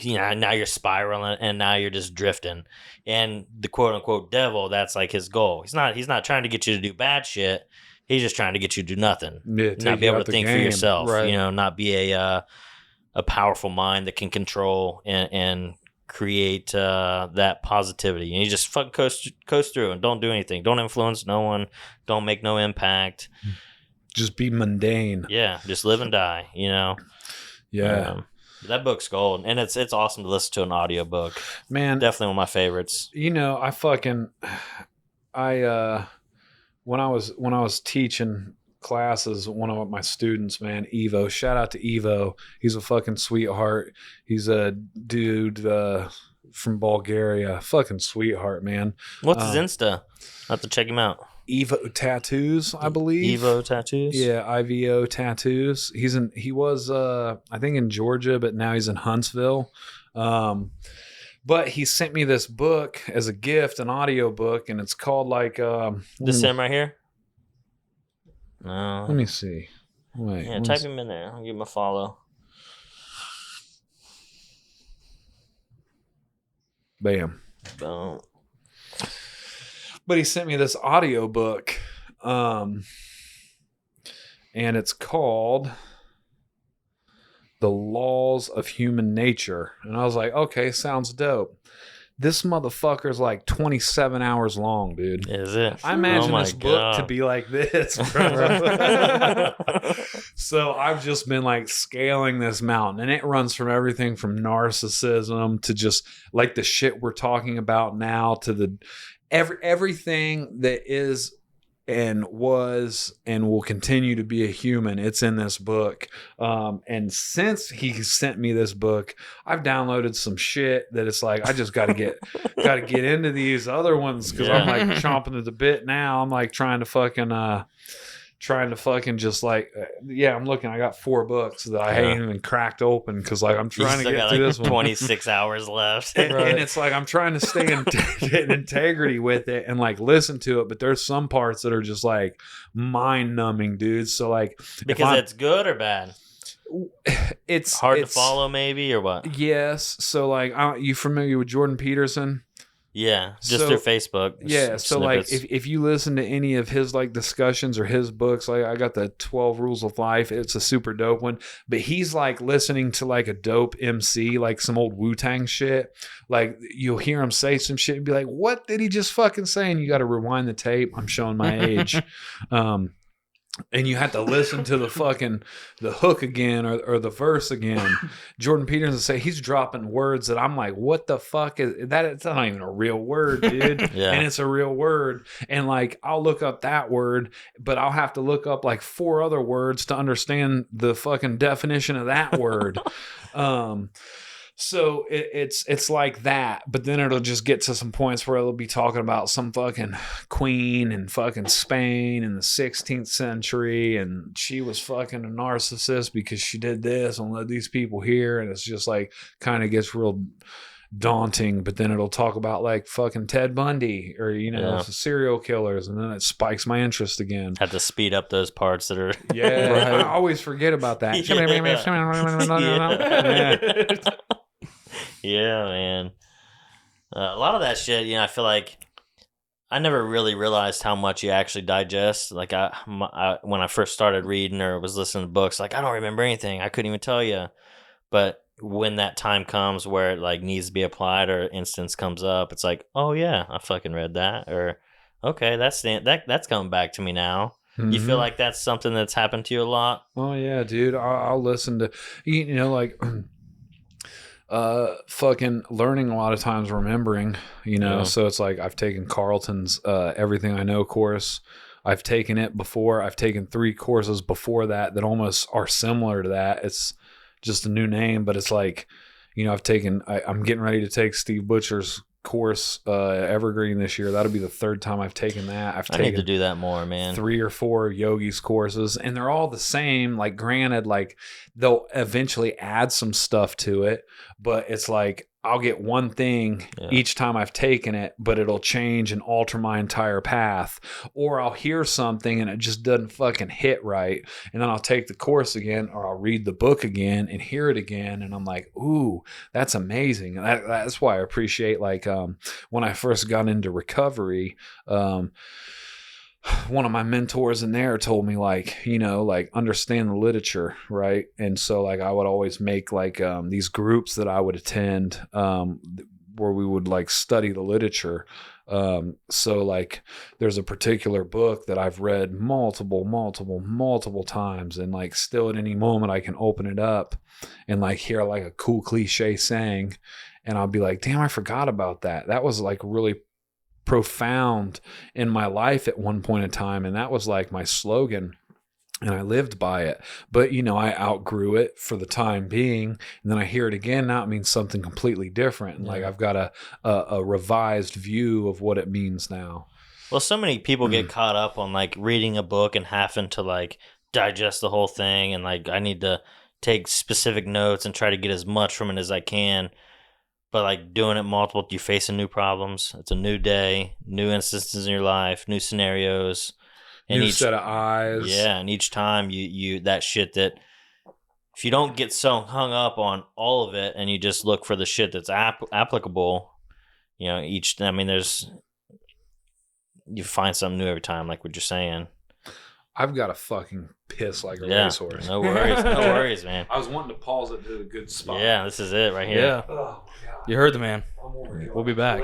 Now you're spiraling, and now you're just drifting. And the quote unquote devil, that's like his goal. He's not trying to get you to do bad shit. He's just trying to get you to do nothing. Yeah, not be able to think for yourself. Right. Not be a powerful mind that can control and create that positivity. And you just fucking coast through and don't do anything. Don't influence no one. Don't make no impact. Just be mundane. Yeah, just live and die. Yeah. That book's gold, and it's awesome to listen to an audiobook. Man, Definitely one of my favorites. When I was teaching classes, one of my students, man, Evo, shout out to Evo. He's a fucking sweetheart. He's a dude from Bulgaria. Fucking sweetheart, man. What's his Insta? I have to check him out. Evo Tattoos, I believe. Evo Tattoos? Yeah, IVO Tattoos. He was I think in Georgia, but now he's in Huntsville. But he sent me this book as a gift, an audio book, and it's called like this him right here? No. Let me see. Wait. Yeah, type him in there. I'll give him a follow. Bam. Boom. But he sent me this audio book, and it's called The Laws of Human Nature. And I was like, okay, sounds dope. This motherfucker's like 27 hours long, dude. Is it? I imagine this book to be like this, bro. So I've just been like scaling this mountain, and it runs from everything from narcissism to just like the shit we're talking about now to the everything that is and was and will continue to be a human. It's in this book. And since he sent me this book, I've downloaded some shit that it's like, I just got to get into these other ones. Cause I'm like chomping at the bit now. I'm like trying to fucking just like, I'm looking, I got 4 books that I haven't even cracked open. Cause like, I'm trying to get through this one. 26 hours left. And it's like, I'm trying to stay in integrity with it and like listen to it. But there's some parts that are just like mind numbing, dude. So like, because it's good or bad? It's hard to follow maybe, or what? Yes. So like, you familiar with Jordan Peterson? Yeah, just through Facebook. Yeah, so snippets. Like if you listen to any of his like discussions or his books, like I got the 12 Rules of Life, it's a super dope one. But he's like listening to like a dope MC, like some old Wu-Tang shit. Like you'll hear him say some shit and be like, what did he just fucking say? And you got to rewind the tape. I'm showing my age. And you have to listen to the hook again or the verse again. Jordan Peterson say he's dropping words that I'm like, what the fuck is that? It's not even a real word, dude. Yeah. And it's a real word. And like, I'll look up that word, but I'll have to look up like 4 other words to understand the fucking definition of that word. So it's like that, but then it'll just get to some points where it'll be talking about some fucking queen in fucking Spain in the 16th century, and she was fucking a narcissist because she did this and led these people here, and it's just like kind of gets real daunting. But then it'll talk about like fucking Ted Bundy or serial killers, and then it spikes my interest again. Have to speed up those parts that are right. I always forget about that. Yeah, man. A lot of that shit, I feel like I never really realized how much you actually digest. Like when I first started reading or was listening to books, like I don't remember anything. I couldn't even tell you. But when that time comes where it like needs to be applied or instance comes up, it's like, oh yeah, I fucking read that. Or okay, that's coming back to me now. Mm-hmm. You feel like that's something that's happened to you a lot? Oh yeah, dude. I'll listen to like. Fucking learning a lot of times, remembering, so it's like I've taken Carlton's Everything I Know course. I've taken it before. I've taken 3 courses before that almost are similar to that. It's just a new name, but it's like, I'm getting ready to take Steve Butcher's course, Evergreen, this year. That'll be the third time I've taken that. I've I taken need to do that more, man. 3 or 4 yogis courses, and they're all the same. Like, granted, like they'll eventually add some stuff to it, but it's like I'll get one thing each time I've taken it, but it'll change and alter my entire path. Or I'll hear something and it just doesn't fucking hit right. And then I'll take the course again, or I'll read the book again and hear it again. And I'm like, ooh, that's amazing. That's why I appreciate, like, when I first got into recovery, one of my mentors in there told me, like, you know, like, understand the literature, right? And so, like, I would always make, like, these groups that I would attend, where we would, like, study the literature. So, like, there's a particular book that I've read multiple times, and, like, still at any moment I can open it up and, like, hear, like, a cool cliche saying, and I'll be like, damn, I forgot about that. That was, like, really profound in my life at one point in time, and that was like my slogan, and I lived by it. But, you know, I outgrew it for the time being, and then I hear it again, now it means something completely different, and like I've got a revised view of what it means now. Well, so many people get caught up on, like, reading a book and having to, like, digest the whole thing, and, like, I need to take specific notes and try to get as much from it as I can. But, like, doing it multiple, you're facing new problems. It's a new day, new instances in your life, new scenarios. And New each set of eyes. Yeah, and each time you that shit that, if you don't get so hung up on all of it and you just look for the shit that's applicable, you know, you find something new every time, like what you're saying. I've got to fucking piss like a racehorse. No worries. No worries, man. I was wanting to pause it to a good spot. Yeah, this is it right here. Yeah. Oh, God. You heard the man. We'll be back.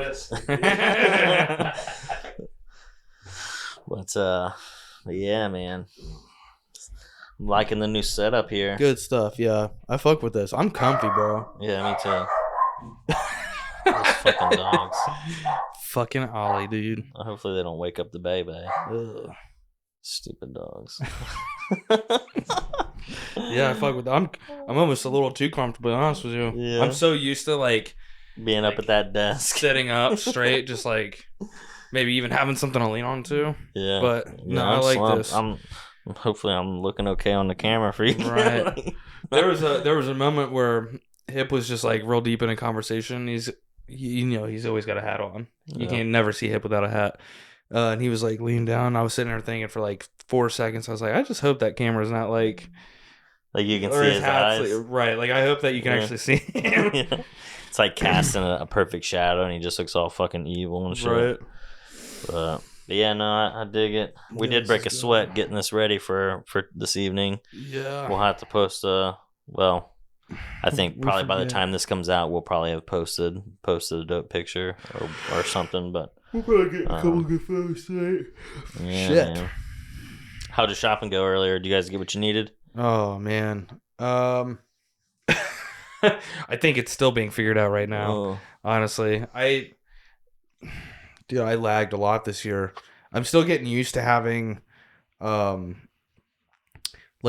But yeah, man. I'm liking the new setup here. Good stuff. Yeah, I fuck with this. I'm comfy, bro. Yeah, me too. Those fucking dogs. Fucking Ollie, dude. Hopefully they don't wake up the baby. Ugh. Stupid dogs. Yeah, I fuck with that. I'm almost a little too comfortable, to be honest with you. Yeah. I'm so used to, like, being up at that desk, sitting up straight, just like maybe even having something to lean on to. Yeah. But no, I like slumped. this. Hopefully I'm looking okay on the camera for you. Right. There was a moment where Hip was just like real deep in a conversation. He's always got a hat on. You can never see Hip without a hat. And he was like leaned down. I was sitting there thinking for like 4 seconds. I was like, I just hope that camera's not like you can see his eyes. Right. Like, I hope that you can actually see him. Yeah. It's like casting a perfect shadow, and he just looks all fucking evil and shit. Right. But yeah, no, I dig it. We did break a sweat getting this ready for this evening. Yeah. We'll have to post I think probably by the time this comes out, we'll probably have posted a dope picture or something. But we'll probably get a couple good photos today. Yeah, shit. Man. How did shopping go earlier? Did you guys get what you needed? Oh man. I think it's still being figured out right now. Oh. Honestly, I lagged a lot this year. I'm still getting used to having, like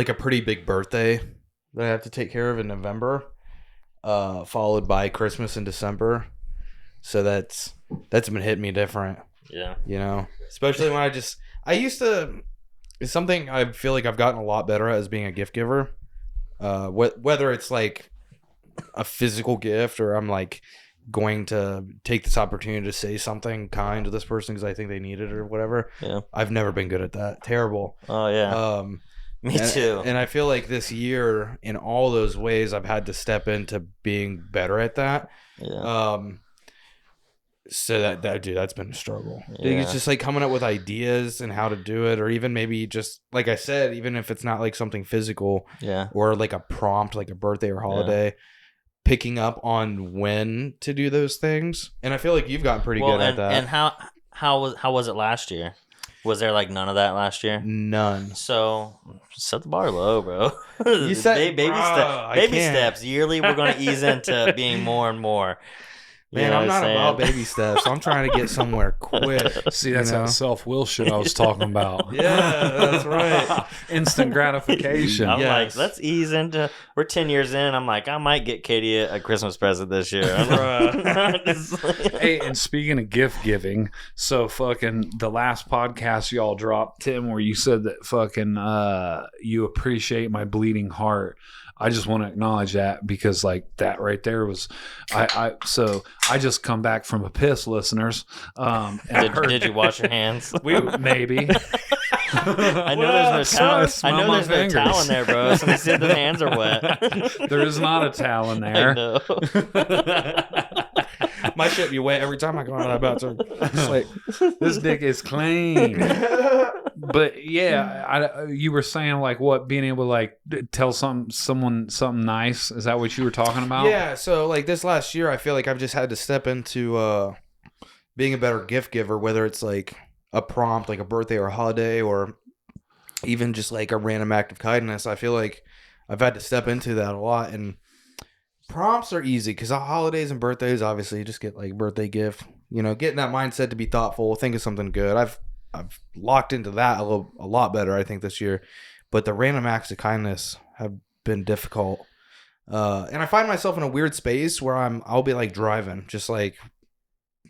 a pretty big birthday that I have to take care of in November, followed by Christmas in December. So that's been hitting me different. Yeah. You know, especially when it's something I feel like I've gotten a lot better at, as being a gift giver. Whether it's like a physical gift, or I'm like going to take this opportunity to say something kind to this person because I think they need it or whatever. Yeah. I've never been good at that. Terrible. Oh yeah. Me too. And I feel like this year, in all those ways, I've had to step into being better at that. Yeah. So that dude, that's been a struggle. Yeah. It's just like coming up with ideas and how to do it, or even maybe just, like I said, even if it's not like something physical, Yeah. or like a prompt, like a birthday or holiday, picking up on when to do those things. And I feel like you've gotten pretty good at that. And how was it last year? Was there like none of that last year? None. So set the bar low, bro. You said baby steps. steps. Yearly, we're going to ease into being more and more. Man, know I'm what not about saying? baby steps. I'm trying to get somewhere quick. See, that's you know? that self-will shit I was talking about. Yeah, that's right. Instant gratification. I'm like, Yes. let's ease into. We're 10 years in. I'm like, I might get Katie a Christmas present this year. Hey, and speaking of gift giving, so fucking the last podcast y'all dropped, Tim, where you said that fucking you appreciate my bleeding heart. I just want to acknowledge that because like that right there was I just come back from a piss, listeners. And I heard Did you wash your hands? maybe. I know there's no towel. I smell know my there's no fingers. towel in there, bro. So see if the hands are wet. There is not a towel in I there. know. My shit be wet every time I go out of that bathroom. It's like, This dick is clean. But yeah, you were saying like what being able to like tell someone something nice. Is that what you were talking about? yeah. So like this last year, I feel like I've just had to step into being a better gift giver, whether it's like a prompt, like a birthday or a holiday, or even just like a random act of kindness. I feel like I've had to step into that a lot. And prompts are easy because holidays and birthdays, obviously, you just get like birthday gift. You know, getting that mindset to be thoughtful, think of something good. I've locked into that a lot better, I think, this year. But the random acts of kindness have been difficult. And I find myself in a weird space where I'll be like driving, just like,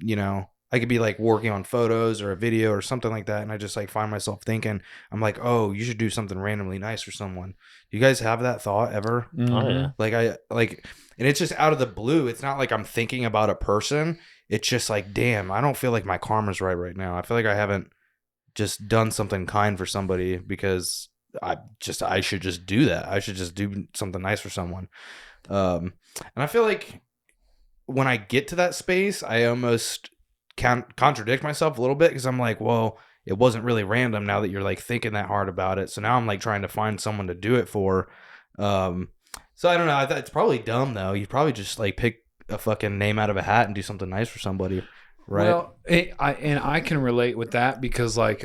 you know, I could be like working on photos or a video or something like that. And I just like find myself thinking, I'm like, oh, you should do something randomly nice for someone. Do you guys have that thought ever? Mhm. Oh yeah. And it's just out of the blue. It's not like I'm thinking about a person. It's just like, damn, I don't feel like my karma's right now. I feel like I haven't just done something kind for somebody because I should just do that. I should just do something nice for someone. And I feel like when I get to that space, I almost contradict myself a little bit because I'm like, well, it wasn't really random now that you're like thinking that hard about it. So now I'm like trying to find someone to do it for. So I don't know. It's probably dumb though. You probably just like pick a fucking name out of a hat and do something nice for somebody, right? Well, I can relate with that because like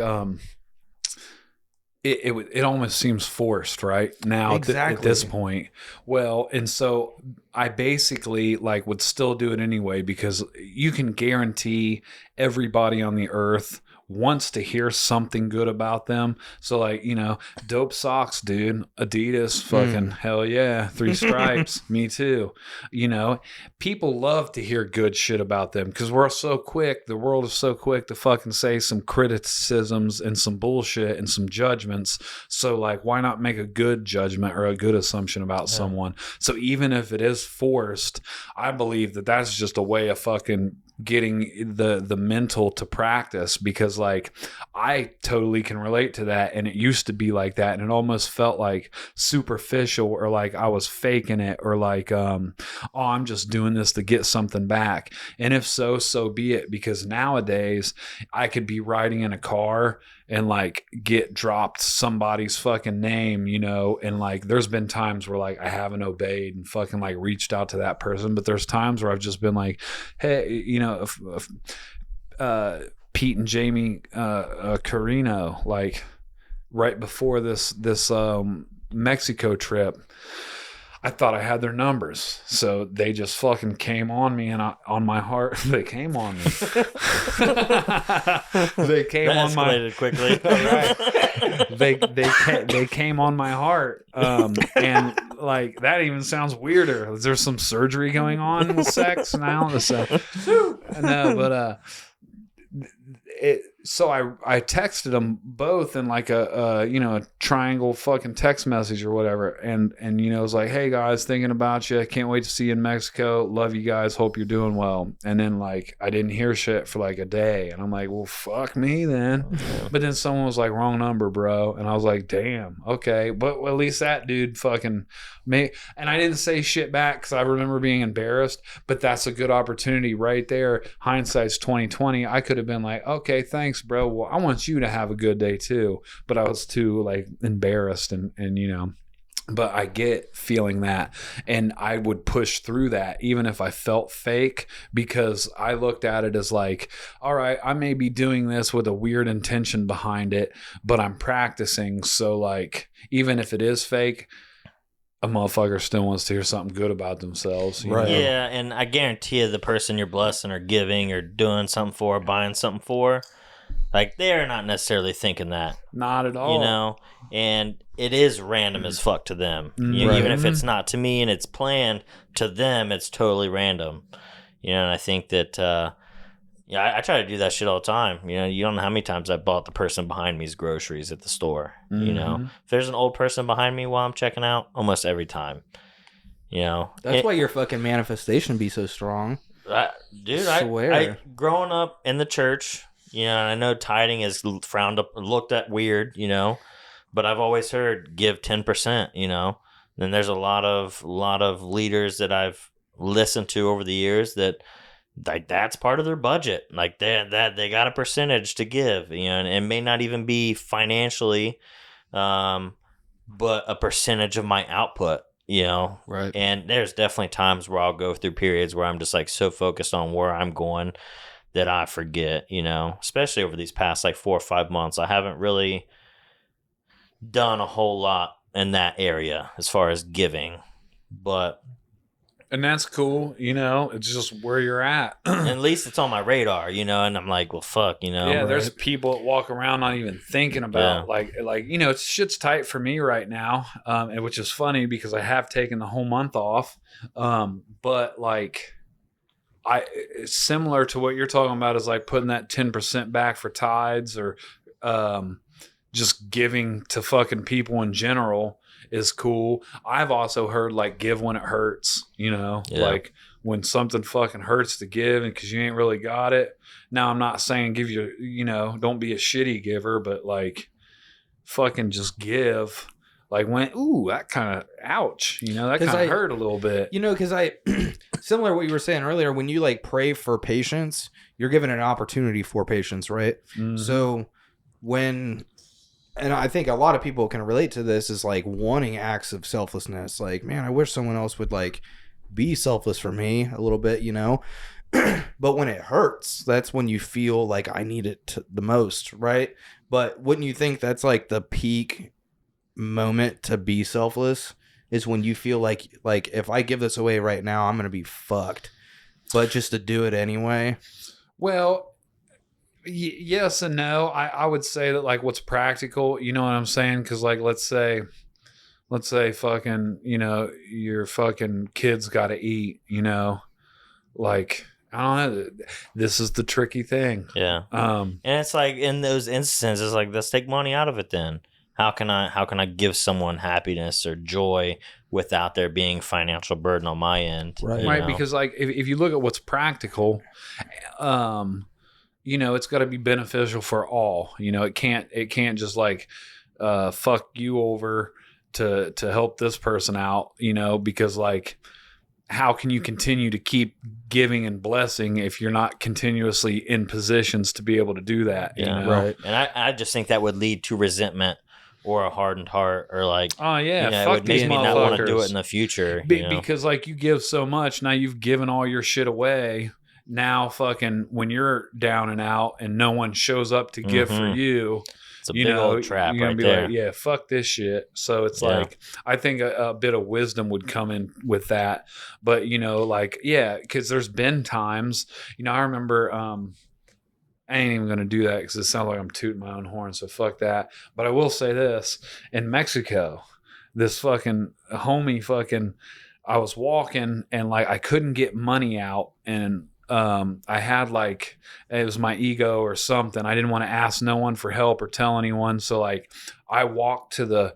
it almost seems forced right now Exactly. at this point. Well, and so I basically like would still do it anyway because you can guarantee everybody on the earth wants to hear something good about them. So like, you know, dope socks, dude. Adidas, fucking hell yeah. 3 stripes. Me too. You know, people love to hear good shit about them because we're so quick. The world is so quick to fucking say some criticisms and some bullshit and some judgments. So like, why not make a good judgment or a good assumption about someone? So even if it is forced, I believe that that's just a way of fucking getting the mental to practice because like I totally can relate to that, and it used to be like that, and it almost felt like superficial or like I was faking it or like oh, I'm just doing this to get something back. And if so, so be it, because nowadays I could be riding in a car and like get dropped somebody's fucking name, you know, and like there's been times where like I haven't obeyed and fucking like reached out to that person, but there's times where I've just been like, hey, you know, if Pete and Jamie Carino, like right before this Mexico trip, I thought I had their numbers, so they just fucking came on me, and on my heart, they came on me. They came That on my escalated quickly. they came on my heart, and like that even sounds weirder. Is there some surgery going on with sex now? No, but so I texted them both in like a you know, a triangle fucking text message or whatever, and you know, it was like, hey guys, thinking about you, can't wait to see you in Mexico, love you guys, hope you're doing well. And then like I didn't hear shit for like a day, and I'm like, well, fuck me then. But then someone was like, wrong number, bro, and I was like, damn, okay. But at least that dude fucking me, and I didn't say shit back because I remember being embarrassed. But that's a good opportunity right there. Hindsight's 2020. I could have been like, okay, thanks, bro. Well, I want you to have a good day too. But I was too like embarrassed and you know. But I get feeling that, and I would push through that even if I felt fake, because I looked at it as like, all right, I may be doing this with a weird intention behind it, but I'm practicing. So like, even if it is fake, a motherfucker still wants to hear something good about themselves. You Right. know? Yeah, and I guarantee you the person you're blessing or giving or doing something for, buying something for, like they're not necessarily thinking that, Not at all. you know, and it is random as fuck to them. You know, Right. even if it's not to me and it's planned, to them it's totally random. You know, and I think that I try to do that shit all the time. You know, you don't know how many times I bought the person behind me's groceries at the store. You know, if there's an old person behind me while I'm checking out, almost every time. You know, That's why your fucking manifestation be so strong. Dude, Swear. I growing up in the church, you know, and I know tithing is frowned up, looked at weird, you know, but I've always heard give 10%, you know. And there's a lot of leaders that I've listened to over the years that like that's part of their budget. Like they got a percentage to give, you know, and it may not even be financially, but a percentage of my output, you know. Right. And there's definitely times where I'll go through periods where I'm just like so focused on where I'm going that I forget, you know, especially over these past like 4 or 5 months. I haven't really done a whole lot in that area as far as giving, but And that's cool, you know. It's just where you're at. at least it's on my radar, you know, and I'm like, well, fuck, you know. Yeah, there's people that walk around not even thinking about like you know, it's shit's tight for me right now, and which is funny because I have taken the whole month off, but like it's similar to what you're talking about is like putting that 10% back for tides or just giving to fucking people in general is cool. I've also heard like give when it hurts, you know, like when something fucking hurts to give and because you ain't really got it. Now I'm not saying give you know, don't be a shitty giver, but like fucking just give. Like when, ooh, that kind of, ouch, you know, that kind of hurt a little bit. You know, because similar to what you were saying earlier, when you like pray for patience, you're given an opportunity for patience, right? Mm-hmm. So and I think a lot of people can relate to this is like wanting acts of selflessness. Like, man, I wish someone else would like be selfless for me a little bit, you know? But when it hurts, that's when you feel like I need it the most, right? But wouldn't you think that's like the peak moment to be selfless is when you feel like if I give this away right now, I'm going to be fucked. But just to do it anyway. Well, yes and no. I would say that like what's practical, you know what I'm saying? Because like let's say fucking, you know, your fucking kids got to eat, you know, like I don't know. This is the tricky thing. Yeah. And it's like in those instances, it's like let's take money out of it then. How can I give someone happiness or joy without there being financial burden on my end? Right. Because like if you look at what's practical, you know, it's got to be beneficial for all. You know, it can't just like fuck you over to help this person out, you know, because like how can you continue to keep giving and blessing if you're not continuously in positions to be able to do that? Yeah, you know? Right. And I just think that would lead to resentment or a hardened heart or like, oh yeah, you know, fuck it would these make me motherfuckers. not want to do it in the future. You know? Because like you give so much, now you've given all your shit away. Now fucking when you're down and out and no one shows up to give for you, it's a big old trap you're gonna right be there. like, yeah, fuck this shit. So it's like I think a bit of wisdom would come in with that. But you know, like because there's been times, you know, I remember I ain't even gonna do that because it sounds like I'm tooting my own horn. So fuck that. But I will say this: in Mexico, this fucking homie fucking, I was walking and like I couldn't get money out and. I had like it was my ego or something. I didn't want to ask no one for help or tell anyone. So like I walked to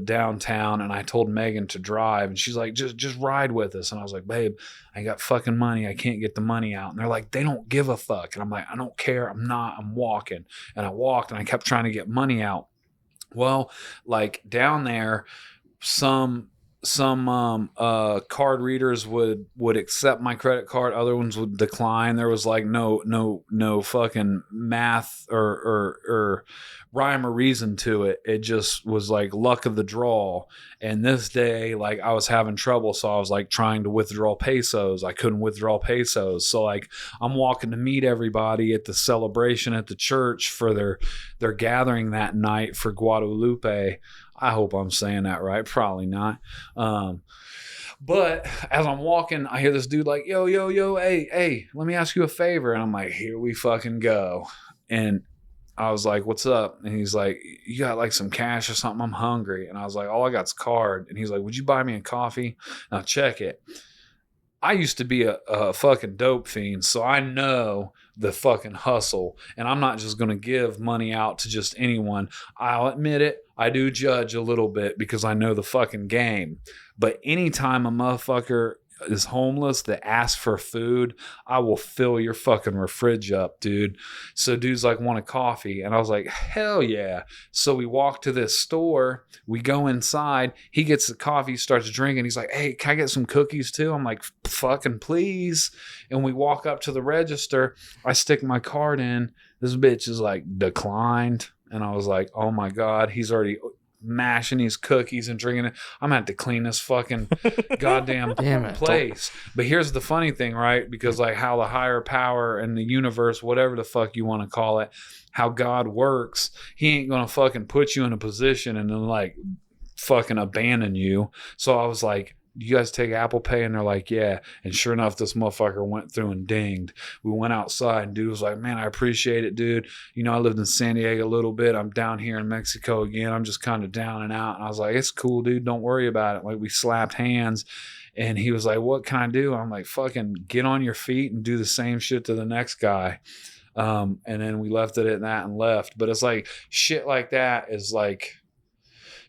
downtown and I told Megan to drive and she's like, just ride with us. And I was like, babe, I got fucking money. I can't get the money out. And they're like, they don't give a fuck. And I'm like, I don't care. I'm walking. And I walked and I kept trying to get money out. Well, like down there, some card readers would accept my credit card, other ones would decline. There was like no fucking math or rhyme or reason to it. It just was like luck of the draw. And this day, like I was having trouble, so I was like trying to withdraw pesos. I couldn't withdraw pesos, so like I'm walking to meet everybody at the celebration at the church for their gathering that night for Guadalupe. I hope I'm saying that right. Probably not. But as I'm walking, I hear this dude like, yo, yo, yo, hey, let me ask you a favor. And I'm like, here we fucking go. And I was like, what's up? And he's like, you got like some cash or something? I'm hungry. And I was like, all I got's a card. And he's like, would you buy me a coffee? And I'll check it. I used to be a fucking dope fiend, so I know the fucking hustle. And I'm not just going to give money out to just anyone. I'll admit it. I do judge a little bit because I know the fucking game. But anytime a motherfucker is homeless that asks for food, I will fill your fucking fridge up, dude. So dude's like, want a coffee? And I was like, hell yeah. So we walk to this store, we go inside, he gets the coffee, starts drinking. He's like, hey, can I get some cookies too? I'm like, fucking please. And we walk up to the register, I stick my card in, this bitch is like declined. And I was like, oh my God, he's already mashing these cookies and drinking it. I'm gonna have to clean this fucking goddamn place. But here's the funny thing, right? Because like how the higher power and the universe, whatever the fuck you want to call it, how God works, he ain't gonna fucking put you in a position and then like fucking abandon you. So I was like, you guys take Apple Pay? And they're like, yeah. And sure enough, this motherfucker went through and dinged. We went outside and dude was like, man, I appreciate it, dude. You know, I lived in San Diego a little bit. I'm down here in Mexico again. I'm just kind of down and out. And I was like, it's cool, dude. Don't worry about it. Like we slapped hands and he was like, what can I do? I'm like, fucking get on your feet and do the same shit to the next guy. And then we left it at that and left. But it's like shit like that is like,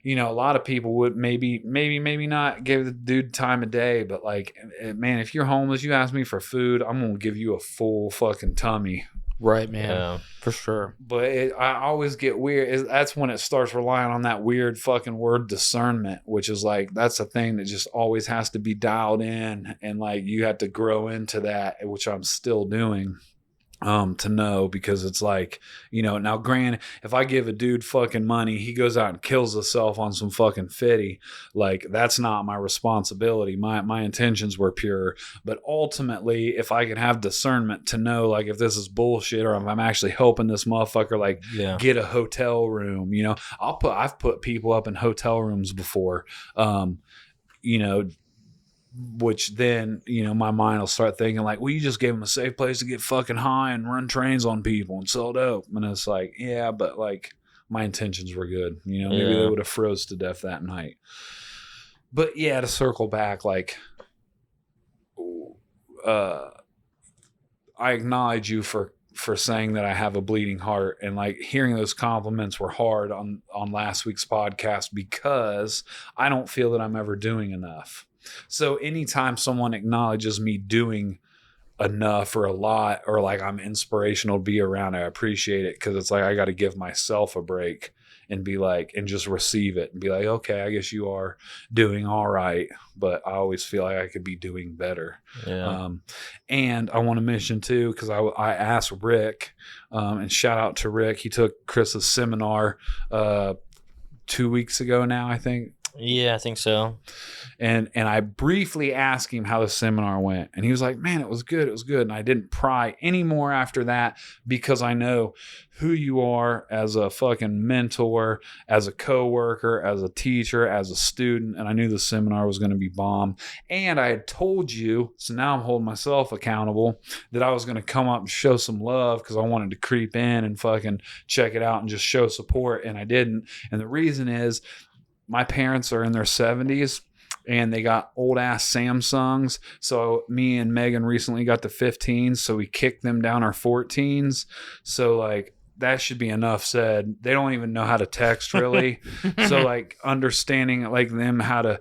you know, a lot of people would maybe not give the dude time of day, but like, man, if you're homeless, you ask me for food, I'm going to give you a full fucking tummy. Right, man. Yeah, for sure. But I always get weird. That's when it starts relying on that weird fucking word discernment, which is like, that's a thing that just always has to be dialed in. And like, you have to grow into that, which I'm still doing. To know, because it's like, you know, now granted, if I give a dude fucking money, he goes out and kills himself on some fucking fitty, like that's not my responsibility. My intentions were pure. But ultimately, if I can have discernment to know like if this is bullshit or if I'm actually helping this motherfucker like get a hotel room, you know, I've put people up in hotel rooms before, you know, which then, you know, my mind will start thinking like, well, you just gave them a safe place to get fucking high and run trains on people and sell dope. And it's like, yeah, but like my intentions were good. You know, maybe they would have froze to death that night. But yeah, to circle back, like, I acknowledge you for saying that I have a bleeding heart, and like hearing those compliments were hard on last week's podcast because I don't feel that I'm ever doing enough. So anytime someone acknowledges me doing enough or a lot, or like I'm inspirational to be around, I appreciate it, because it's like I got to give myself a break and be like, and just receive it and be like, okay, I guess you are doing all right, but I always feel like I could be doing better. Yeah. And I want to mention too, because I asked Rick, and shout out to Rick. He took Chris's seminar 2 weeks ago now, I think. Yeah, I think so. And I briefly asked him how the seminar went, and he was like, man, it was good. It was good. And I didn't pry anymore after that, because I know who you are as a fucking mentor, as a coworker, as a teacher, as a student. And I knew the seminar was going to be bomb. And I had told you, so now I'm holding myself accountable, that I was going to come up and show some love, because I wanted to creep in and fucking check it out and just show support. And I didn't. And the reason is, my parents are in their 70s and they got old ass Samsungs. So me and Megan recently got the 15s. So we kicked them down our 14s. So like that should be enough said. They don't even know how to text really. So like understanding like them how to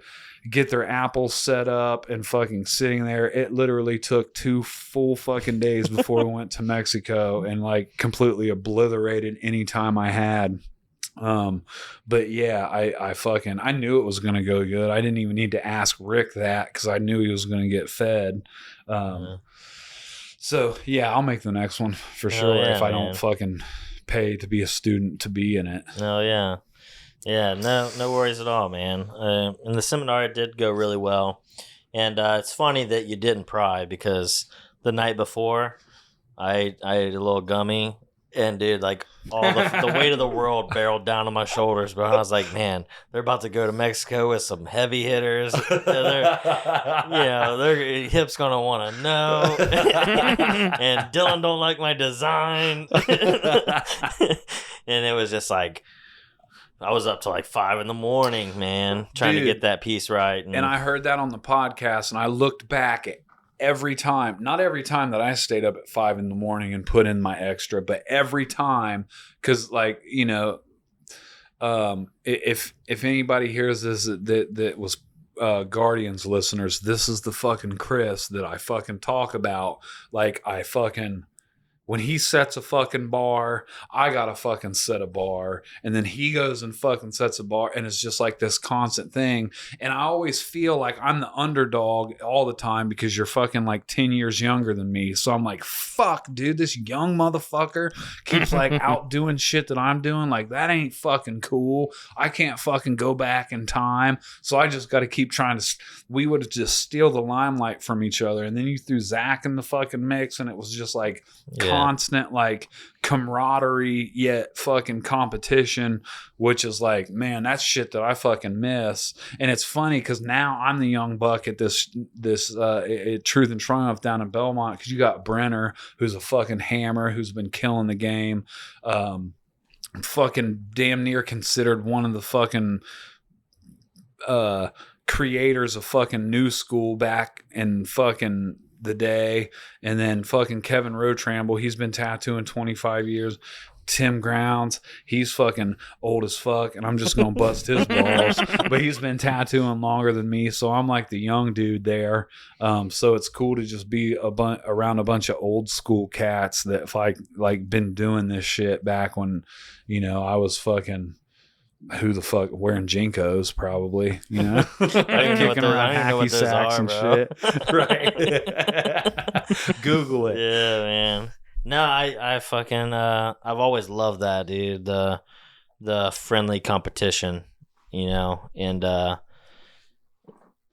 get their Apples set up and fucking sitting there. It literally took 2 full fucking days before we went to Mexico, and like completely obliterated any time I had. But yeah, I knew it was going to go good. I didn't even need to ask Rick that, because I knew he was going to get fed. So yeah, I'll make the next one for sure. If I don't fucking pay to be a student to be in it. Oh yeah. Yeah. No worries at all, man. And the seminar, it did go really well. And, it's funny that you didn't pry, because the night before I ate a little gummy, And dude, like all the weight of the world barreled down on my shoulders, bro. And I was like, man, they're about to go to Mexico with some heavy hitters. Their hip's gonna want to know. And Dylan don't like my design. And it was just like, I was up till like 5 a.m, man, trying to get that piece right. And I heard that on the podcast, and I looked back at not every time that I stayed up at 5 a.m. and put in my extra, but every time, because like, if anybody hears this that was Guardians listeners, this is the fucking Chris that I fucking talk about. Like when he sets a fucking bar, I gotta fucking set a bar. And then he goes and fucking sets a bar. And it's just like this constant thing. And I always feel like I'm the underdog all the time because you're fucking like 10 years younger than me. So I'm like, fuck, dude, this young motherfucker keeps like out doing shit that I'm doing. Like, that ain't fucking cool. I can't fucking go back in time. So I just gotta keep trying to, we would just steal the limelight from each other. And then you threw Zach in the fucking mix, and it was just like, constant like camaraderie yet fucking competition, which is like, man, that's shit that I fucking miss. And it's funny because now I'm the young buck at this Truth and Triumph down in Belmont, because you got Brenner, who's a fucking hammer, who's been killing the game, fucking damn near considered one of the fucking creators of fucking New School back in fucking the day. And then fucking Kevin Rotramble, he's been tattooing 25 years. Tim Grounds, he's fucking old as fuck, and I'm just gonna bust his balls, but he's been tattooing longer than me, so I'm like the young dude there. So it's cool to just be around a bunch of old school cats that like been doing this shit back when I was fucking who the fuck wearing Jinkos, probably, I don't know what those are, and bro. shit. Right. Google it. Yeah, man. No, I fucking I've always loved that, dude. The friendly competition, and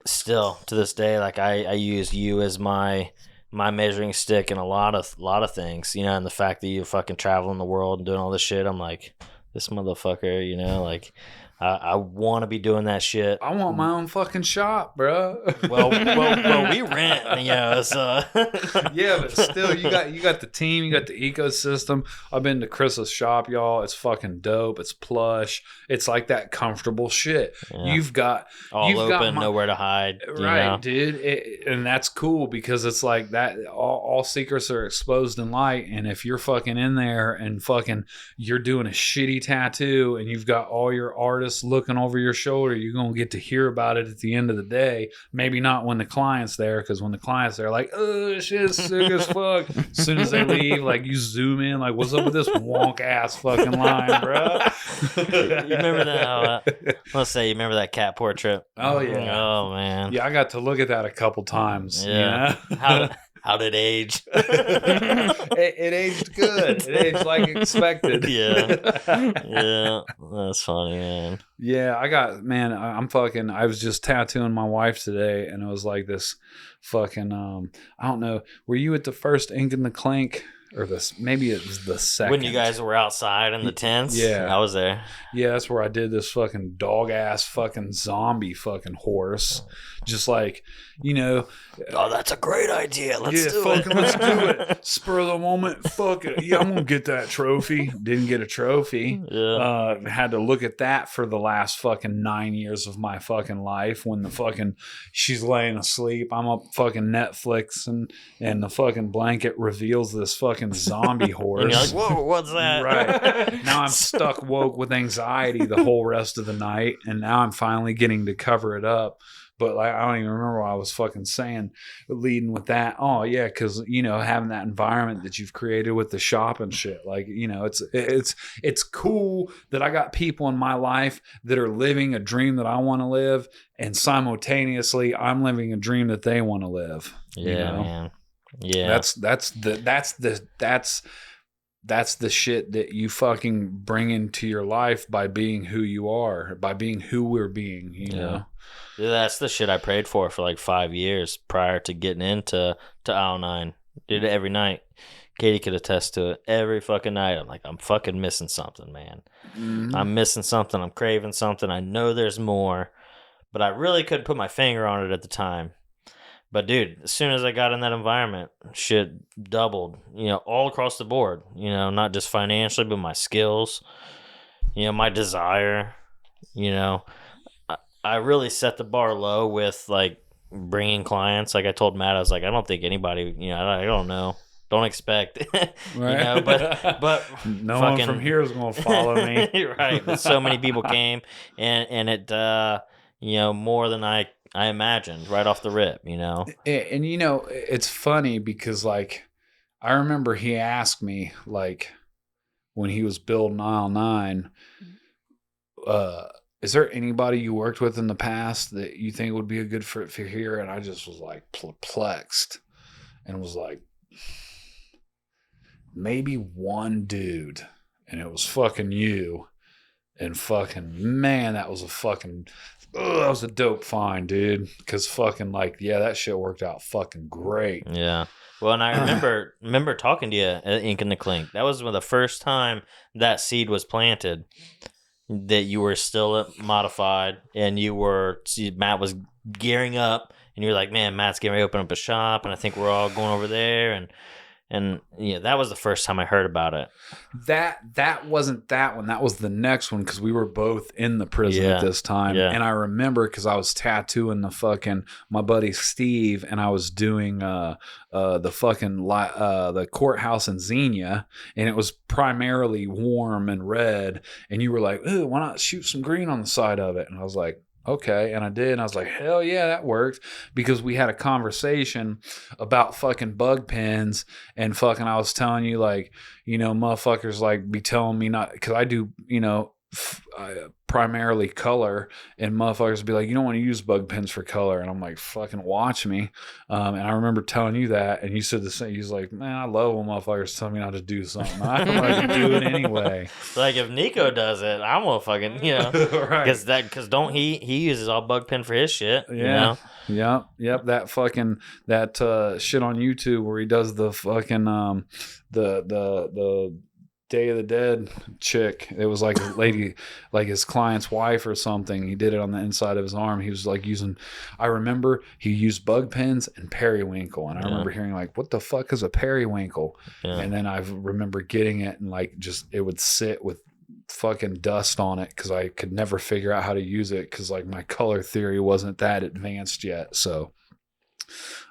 still to this day, like I use you as my measuring stick in a lot of things, and the fact that you fucking traveling the world and doing all this shit, I'm like, this motherfucker, like I want to be doing that shit. I want my own fucking shop, bro. Well, we rent, so yeah, but still, you got the team, you got the ecosystem. I've been to Chris's shop, y'all. It's fucking dope. It's plush. It's like that comfortable shit. Yeah. You've got nowhere to hide, right, dude. And that's cool because it's like that. All secrets are exposed in light, and if you're fucking in there and fucking you're doing a shitty tattoo, and you've got all your artists looking over your shoulder, you're gonna get to hear about it at the end of the day. Maybe not when the client's there, because when the client's there, like, oh, shit's sick as fuck. As soon as they leave, like, you zoom in, like, what's up with this wonk ass fucking line, bro? You remember that? Let's say you remember that cat portrait. Oh yeah. Oh man. Yeah, I got to look at that a couple times. Yeah. How did it age? It aged good. It aged like expected. Yeah, that's funny, man. Yeah, I was just tattooing my wife today, and it was like this fucking I don't know. Were you at the first Ink and the Clank? Or maybe it was the second. When you guys were outside in the tents? Yeah. I was there. Yeah, that's where I did this fucking dog ass fucking zombie fucking horse. Just like, oh, that's a great idea. Let's do it. Spur of the moment. Fuck it. Yeah, I'm going to get that trophy. Didn't get a trophy. Yeah. Had to look at that for the last fucking 9 years of my fucking life when the fucking, she's laying asleep. I'm up fucking Netflix and the fucking blanket reveals this fucking zombie horse. And you're like, whoa, what's that? Right. Now I'm stuck woke with anxiety the whole rest of the night, and now I'm finally getting to cover it up. But like, I don't even remember what I was fucking saying leading with that. Oh yeah, because having that environment that you've created with the shop and shit, like it's cool that I got people in my life that are living a dream that I want to live, and simultaneously I'm living a dream that they want to live. Yeah, man. Yeah, that's the shit that you fucking bring into your life by being who you are, by being who we're being, know? Yeah, that's the shit I prayed for like 5 years prior to getting into aisle 9. Did it every night. Katie could attest to it. Every fucking night, I'm like, I'm fucking missing something, man. Mhm. I'm missing something. I'm craving something. I know there's more, but I really couldn't put my finger on it at the time. But dude, as soon as I got in that environment, shit doubled, all across the board, not just financially, but my skills, my desire, you know, I really set the bar low with like bringing clients. Like I told Matt, I was like, I don't think anybody, I don't know. Don't expect, Right. but No fucking, one from here is going to follow me. right. But so many people came and it, more than I imagined right off the rip, And it's funny because like I remember he asked me like when he was building aisle 9, is there anybody you worked with in the past that you think would be a good fit for here? And I just was like perplexed and was like, maybe one dude, and it was fucking you. And fucking man, that was that was a dope find, dude. Because fucking like, yeah, that shit worked out fucking great. Yeah. Well, and I remember talking to you at Ink and the Clink. That was the first time that seed was planted. That you were still modified, and Matt was gearing up, and you're like, man, Matt's getting ready to open up a shop, and I think we're all going over there, and that was the first time I heard about it. That wasn't that one. That was the next one because we were both in the prison at this time. Yeah. And I remember because I was tattooing my buddy Steve, and I was doing the courthouse in Xenia, and it was primarily warm and red. And you were like, "Ooh, why not shoot some green on the side of it?" And I was like, okay. And I did. And I was like, hell yeah, that worked. Because we had a conversation about fucking bug pens, and fucking I was telling you like, motherfuckers like be telling me not, because I do, primarily color, and motherfuckers would be like, you don't want to use bug pens for color. And I'm like, fucking watch me. And I remember telling you that, and you said the same. He's like, man, I love when motherfuckers tell me not to do something. I don't like to do it anyway. Like if Nico does it, I'm gonna fucking, right. Because don't he uses all bug pen for his shit, Yeah. Yep. That fucking shit on YouTube where he does the fucking the Day of the Dead chick. It was like a lady, like his client's wife or something. He did it on the inside of his arm. He was like I remember he used bug pens and periwinkle, and I remember hearing like, what the fuck is a periwinkle? Yeah. And then I remember getting it, and like just it would sit with fucking dust on it because I could never figure out how to use it because like my color theory wasn't that advanced yet. So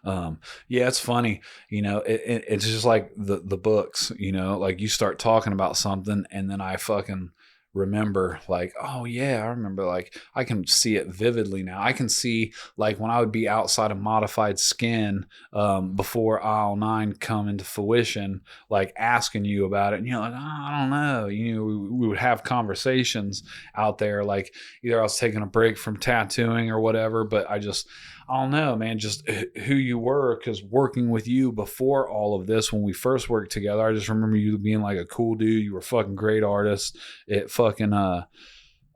yeah, it's funny, it's just like the books, like you start talking about something, and then I fucking remember like, oh yeah, I remember, like I can see it vividly now. I can see like when I would be outside of Modified Skin before aisle 9 come into fruition, like asking you about it, and you're like, oh, I don't know, we would have conversations out there, like either I was taking a break from tattooing or whatever, but I don't know, man, just who you were, because working with you before all of this, when we first worked together, I just remember you being like a cool dude. You were a fucking great artist. It fucking, I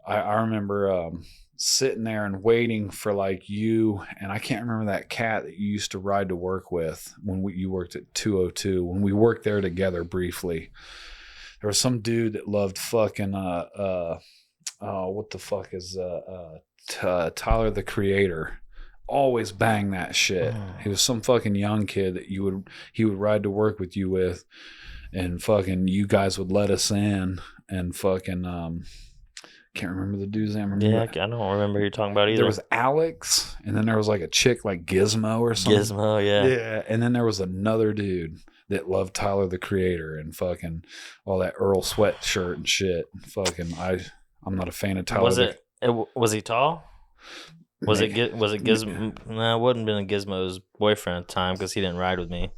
remember sitting there and waiting for like you, and I can't remember that cat that you used to ride to work with when you worked at 202, when we worked there together briefly. There was some dude that loved fucking, what the fuck is, Tyler the Creator. Always bang that shit. He was some fucking young kid that he would ride to work with you with, and fucking you guys would let us in, and fucking can't remember the dude's name. I don't remember who you're talking about either. There was Alex, and then there was like a chick like Gizmo or something. Gizmo, yeah, and then there was another dude that loved Tyler the Creator and fucking all that Earl sweatshirt and shit. Fucking I'm not a fan of Tyler. Was he tall? Was it Gizmo? No, it wouldn't have been Gizmo's boyfriend at the time because he didn't ride with me.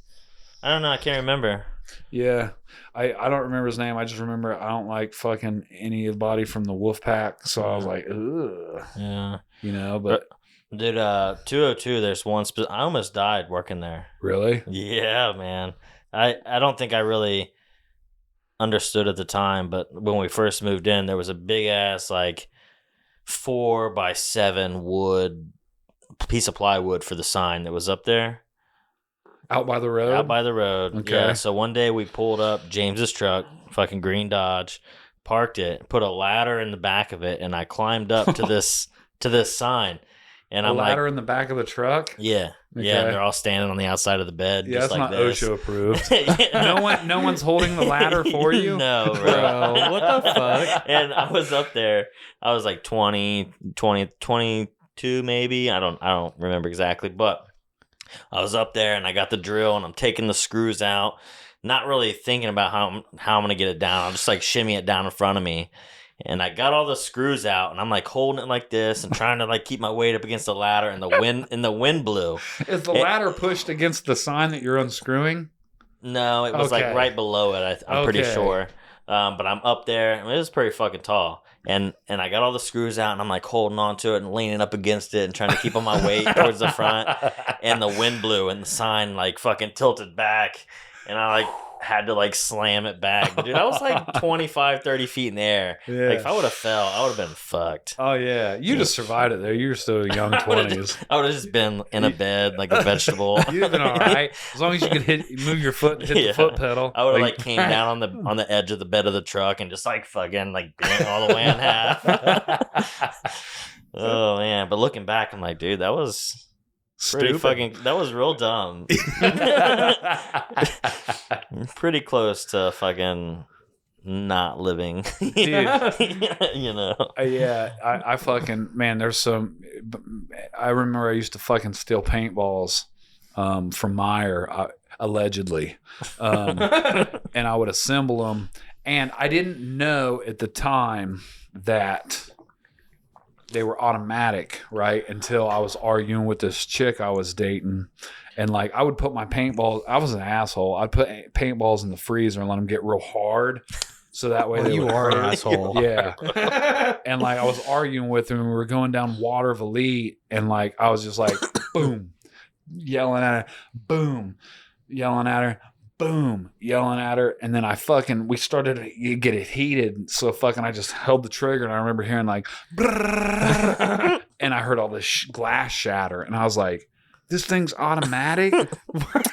I don't know. I can't remember. Yeah. I don't remember his name. I just remember I don't like fucking anybody from the Wolf Pack. So I was like, ugh. Yeah. But. Dude, 202, there's one. I almost died working there. Really? Yeah, man. I don't think I really understood at the time, but when we first moved in, there was a big ass, like, 4x7 wood piece of plywood for the sign that was up there, Out by the road? Out by the road. Okay. Yeah. So one day we pulled up James's truck, fucking green Dodge, parked it, put a ladder in the back of it, and I climbed up to this sign. And a I'm ladder like, in the back of the truck? yeah. Okay. Yeah, and they're all standing on the outside of the bed. Yeah, just that's like not this. OSHA approved. No one's holding the ladder for you? No, bro. Bro, what the fuck? And I was up there. I was like 22 maybe. I don't remember exactly, but I was up there and I got the drill and I'm taking the screws out, not really thinking about how I'm going to get it down. I'm just like shimmy it down in front of me. And I got all the screws out, and I'm like holding it like this, and trying to like keep my weight up against the ladder, and the wind blew. Is the ladder pushed against the sign that you're unscrewing? No, it was Okay. like right below it. I'm pretty Okay. sure. But I'm up there. I mean, it was pretty fucking tall, and I got all the screws out, and I'm like holding on to it and leaning up against it, and trying to keep all my weight towards the front. And the wind blew, and the sign like fucking tilted back, and I like had to like slam it back. Dude, I was like 25, 30 feet in the air. Yeah. Like if I would have fell, I would have been fucked. Oh, yeah. You just survived it, though. You were still young 20s. I would have just been in a bed like a vegetable. You'd have been all right. As long as you could move your foot and hit Yeah. the foot pedal. I would have like came down on the edge of the bed of the truck and just like fucking like bent all the way in half. Oh man, but looking back, I'm like, dude, that was that was real dumb. Pretty close to fucking not living, Dude. you know. Yeah, I fucking, man, there's some, I remember I used to fucking steal paintballs from Meyer, allegedly. And I would assemble them. And I didn't know at the time that they were automatic, right? Until I was arguing with this chick I was dating. And like, I would put my paintballs, I was an asshole. I'd put paintballs in the freezer and let them get real hard. So that way they would are an hurt. asshole. Yeah. And like, I was arguing with him and we were going down Water of Elite. And like, I was just like, boom, yelling at her, boom, yelling at her, boom, yelling at her. And then we started to get it heated. So fucking, I just held the trigger and I remember hearing like, and I heard all this glass shatter. And I was like, this thing's automatic.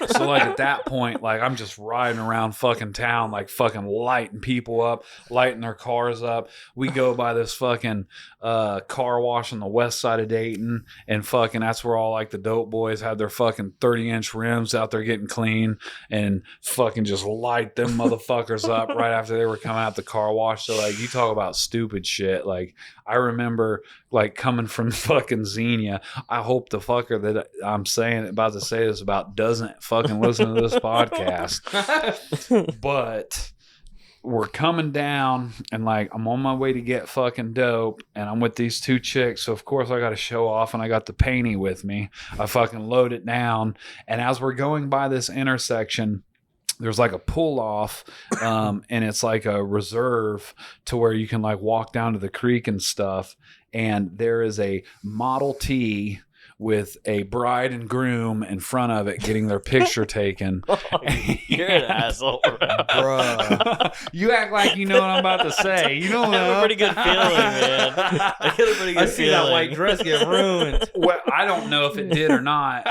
So like at that point, like I'm just riding around fucking town, like fucking lighting people up, lighting their cars up. We go by this fucking car wash on the west side of Dayton, and fucking that's where all like the dope boys have their fucking 30-inch rims out there getting clean, and fucking just light them motherfuckers up right after they were coming out the car wash. So like, you talk about stupid shit. Like I remember like coming from fucking Xenia. I hope the fucker that I'm about to say this about doesn't fucking listen to this podcast. But we're coming down and like I'm on my way to get fucking dope and I'm with these two chicks. So of course I got to show off and I got the painty with me. I fucking load it down. And as we're going by this intersection, there's like a pull off and it's like a reserve to where you can like walk down to the creek and stuff. And there is a Model T with a bride and groom in front of it getting their picture taken. You're an asshole, Bro. You act like you know what I'm about to say. You don't I have know. a pretty good feeling, man. I get a pretty good I see that white dress get ruined. Well, I don't know if it did or not,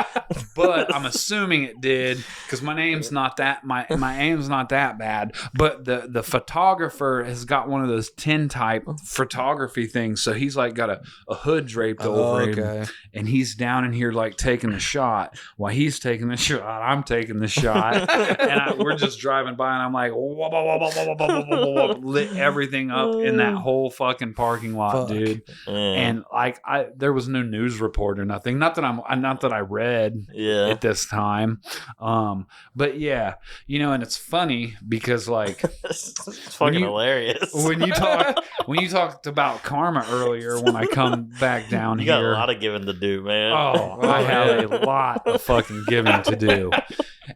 but I'm assuming it did because my name's not that my aim's not that bad. But the photographer has got one of those tintype photography things, so he's like got a hood draped over him, and he's down in here like taking the shot. While he's taking the shot, I'm taking the shot, and we're just driving by, and I'm like, whoa, whoa, whoa, whoa, whoa, whoa, whoa, whoa, lit everything up in that whole fucking parking lot, dude. And like there was no news report or nothing. Not that I read at this time. But yeah, you know, and it's funny because like it's fucking hilarious. When you talked about karma earlier, when I come back down you here, got a lot of giving to do, man. Oh, I have a lot of fucking giving to do.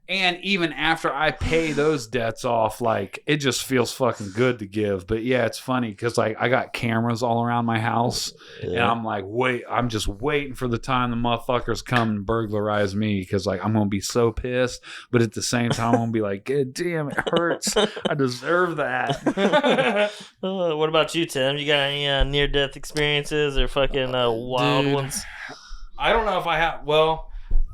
And even after I pay those debts off, like it just feels fucking good to give. But yeah, it's funny because like I got cameras all around my house, and I'm like, I'm just waiting for the time the motherfuckers come and burglarize me because like I'm gonna be so pissed, but at the same time I'm gonna be like, God damn, it hurts. I deserve that. What about you, Tim? You got any near-death experiences or fucking wild Dude. ones? I don't know if I have. Well,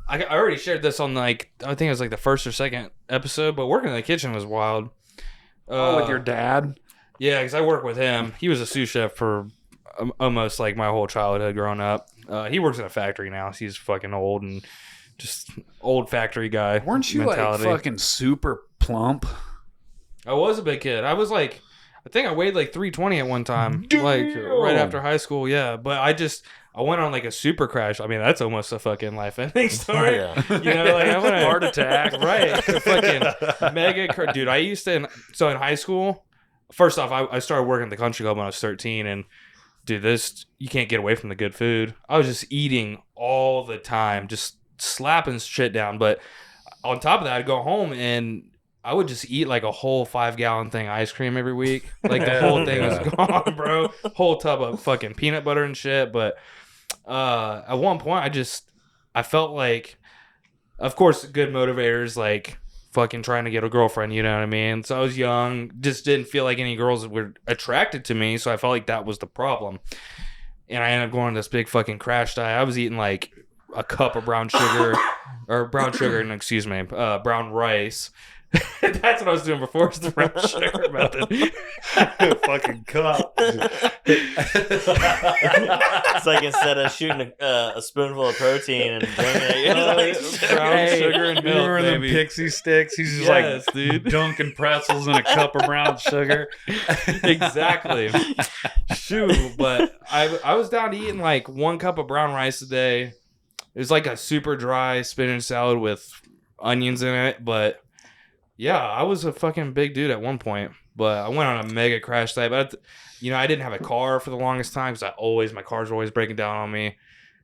I already shared this on like I think it was like the first or second episode, but working in the kitchen was wild. With your dad? Yeah, because I work with him. He was a sous chef for almost like my whole childhood growing up. He works in a factory now. So he's fucking old and just old factory guy. Weren't you mentality. like fucking super plump? I was a big kid. I was like, I think I weighed like 320 at one time, like right after high school. Yeah, but I went on like a super crash. I mean, that's almost a fucking life-ending story. Yeah. You know, like I went Heart attack. right? A fucking mega dude. I used to in high school. First off, I started working at the country club when I was 13, and dude, you can't get away from the good food. I was just eating all the time, just slapping shit down. But on top of that, I'd go home and I would just eat like a whole 5-gallon thing of ice cream every week. Like the whole thing was gone, bro. Whole tub of fucking peanut butter and shit. But at one point, I felt like, of course, good motivators like fucking trying to get a girlfriend, you know what I mean? So I was young, just didn't feel like any girls were attracted to me, so I felt like that was the problem. And I ended up going on this big fucking crash diet. I was eating like a cup of brown sugar, brown rice. That's what I was doing before, was the brown sugar method. Fucking cup. It's like instead of shooting a spoonful of protein and drinking it, it's like Brown sugar and milk, remember them baby. pixie sticks? He's just Yes, like dude. dunking pretzels in a cup of brown sugar. Exactly. Shoot, but I was down to eating like 1 cup of brown rice a day. It was like a super dry spinach salad with onions in it, but yeah, I was a fucking big dude at one point. But I went on a mega crash diet. But I didn't have a car for the longest time because my cars were always breaking down on me.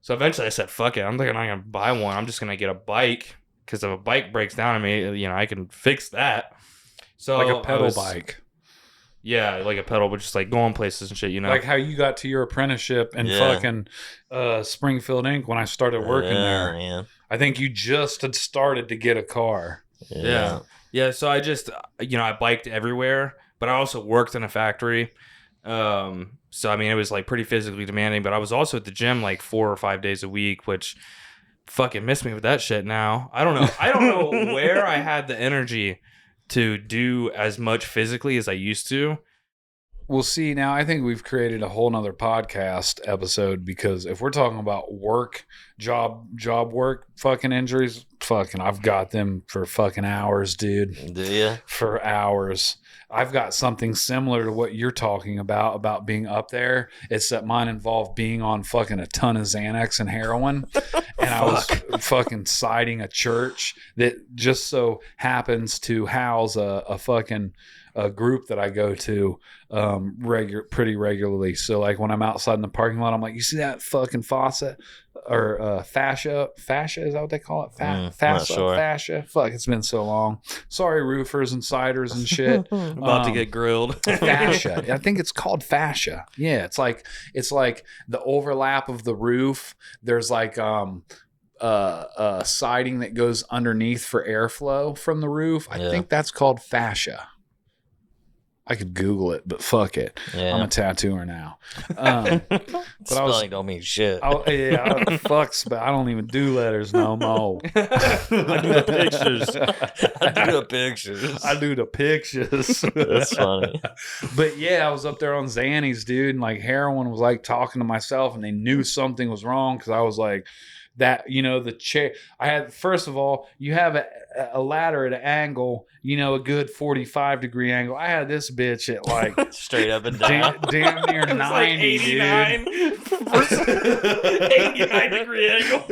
So eventually I said, fuck it, I'm thinking I'm gonna buy one. I'm just gonna get a bike, because if a bike breaks down on me, I can fix that. So Like a pedal bike. Yeah, like a pedal, but just like going places and shit, Like how you got to your apprenticeship in fucking Springfield Inc. when I started working there. Yeah. I think you just had started to get a car. Yeah. Yeah, so I just, I biked everywhere, but I also worked in a factory. So, I mean, it was like pretty physically demanding, but I was also at the gym like 4 or 5 days a week, which fucking miss me with that shit now. I don't know where I had the energy to do as much physically as I used to. Well, see, now I think we've created a whole nother podcast episode, because if we're talking about job work, fucking injuries, fucking, I've got them for fucking hours, dude. Do you? For hours. I've got something similar to what you're talking about being up there. It's that mine involved being on fucking a ton of Xanax and heroin. And I was fucking siding a church that just so happens to house a fucking a group that I go to pretty regularly. So like when I'm outside in the parking lot, I'm like, you see that fucking faucet or fascia? Fascia, is that what they call it? Fascia. Fuck, it's been so long. Sorry, roofers and siders and shit. About to get grilled. Fascia. I think it's called fascia. Yeah, it's like the overlap of the roof. There's like siding that goes underneath for airflow from the roof. I think that's called fascia. I could Google it, but fuck it. Yeah. I'm a tattooer now. Spelling don't mean shit. Fucks, but I don't even do letters no more. I do the pictures. I do the pictures. That's funny. But yeah, I was up there on Xannies, dude, and like heroin was like talking to myself, and they knew something was wrong, because I was like, that, the chair I had, first of all, you have a ladder at an angle, a good 45-degree angle. I had this bitch at like straight up and down, damn near 90, like 89 dude. 89-degree angle.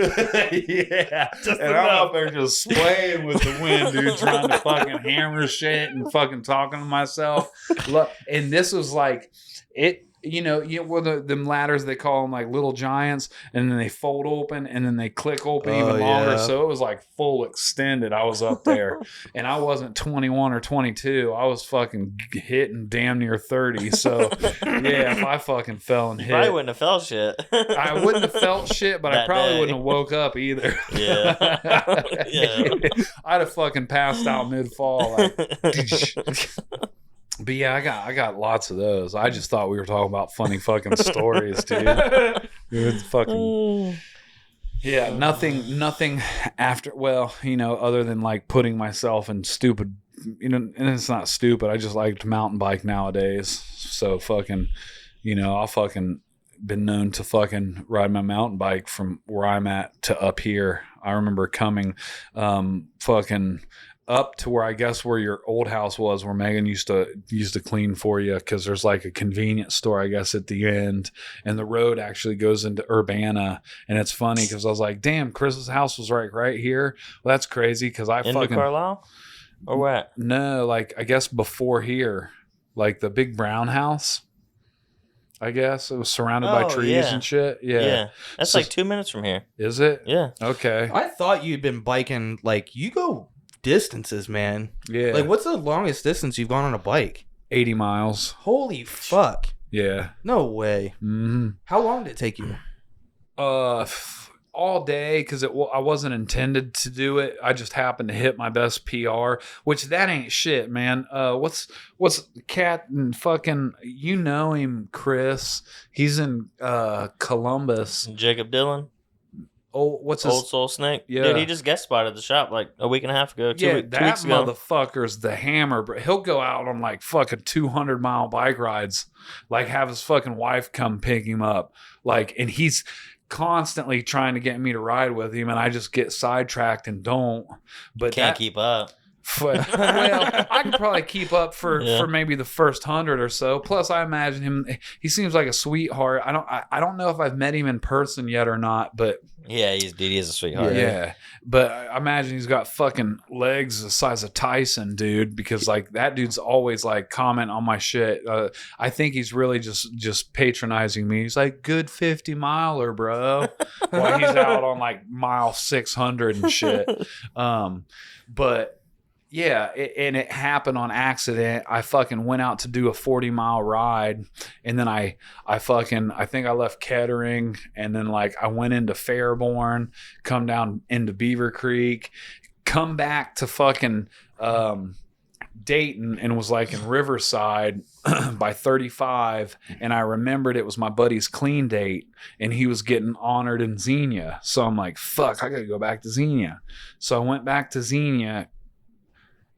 Yeah, and I'm up there just swaying with the wind, dude, trying to fucking hammer shit and fucking talking to myself. Look, and this was like it. Them ladders, they call them like little giants, and then they fold open and then they click open even longer. Yeah. So it was like full extended. I was up there and I wasn't 21 or 22. I was fucking hitting damn near 30. So yeah, if I fucking fell and hit, probably wouldn't have felt shit. I wouldn't have felt shit, but I probably wouldn't have woke up either. Yeah. Yeah. I'd have fucking passed out mid-fall. But yeah, I got lots of those. I just thought we were talking about funny fucking stories, dude. It was fucking. Yeah, nothing after, well, other than like putting myself in stupid, and it's not stupid. I just like to mountain bike nowadays. So fucking, I'll fucking been known to fucking ride my mountain bike from where I'm at to up here. I remember coming, fucking up to where I guess where your old house was, where Megan used to clean for you, because there's like a convenience store, I guess, at the end, and the road actually goes into Urbana. And it's funny because I was like, damn, Chris's house was right here. Well, that's crazy because I Into fucking Carlisle? Or what? no, like I guess before here, like the big brown house. I guess it was surrounded by trees and shit. Yeah. That's So- like 2 minutes from here. Is it? Yeah. Okay. I thought you'd been biking, like, you go distances, man. Yeah. Like, what's the longest distance you've gone on a bike? 80 miles. Holy fuck. Yeah. No way. Mm-hmm. How long did it take you? All day, because I wasn't intended to do it. I just happened to hit my best PR, which that ain't shit, man. What's Cat and fucking, him, Chris? He's in Columbus. Jacob Dillon, Oh, what's his? Old Soul Snake. Yeah. Dude, he just guest spotted the shop like a week and a half ago. Two That weeks ago. motherfucker's the hammer, bro. He'll go out on like fucking 200-mile bike rides, like have his fucking wife come pick him up, like, and he's constantly trying to get me to ride with him, and I just get sidetracked and don't. But Can't keep up. Well, I can probably keep up for maybe the first 100 or so. Plus, I imagine him. He seems like a sweetheart. I don't know if I've met him in person yet or not, but Yeah, he is a sweetheart. yeah. But I imagine he's got fucking legs the size of Tyson, dude. Because like that dude's always like comment on my shit. I think he's really just patronizing me. He's like, good 50 miler, bro. While he's out on like mile 600 and shit. But. Yeah, and it happened on accident. I fucking went out to do a 40-mile ride, and then I think I left Kettering, and then like I went into Fairborn, come down into Beaver Creek, come back to fucking Dayton, and was like in Riverside by 35, and I remembered it was my buddy's clean date, and he was getting honored in Xenia. So I'm like, fuck, I gotta go back to Xenia. So I went back to Xenia.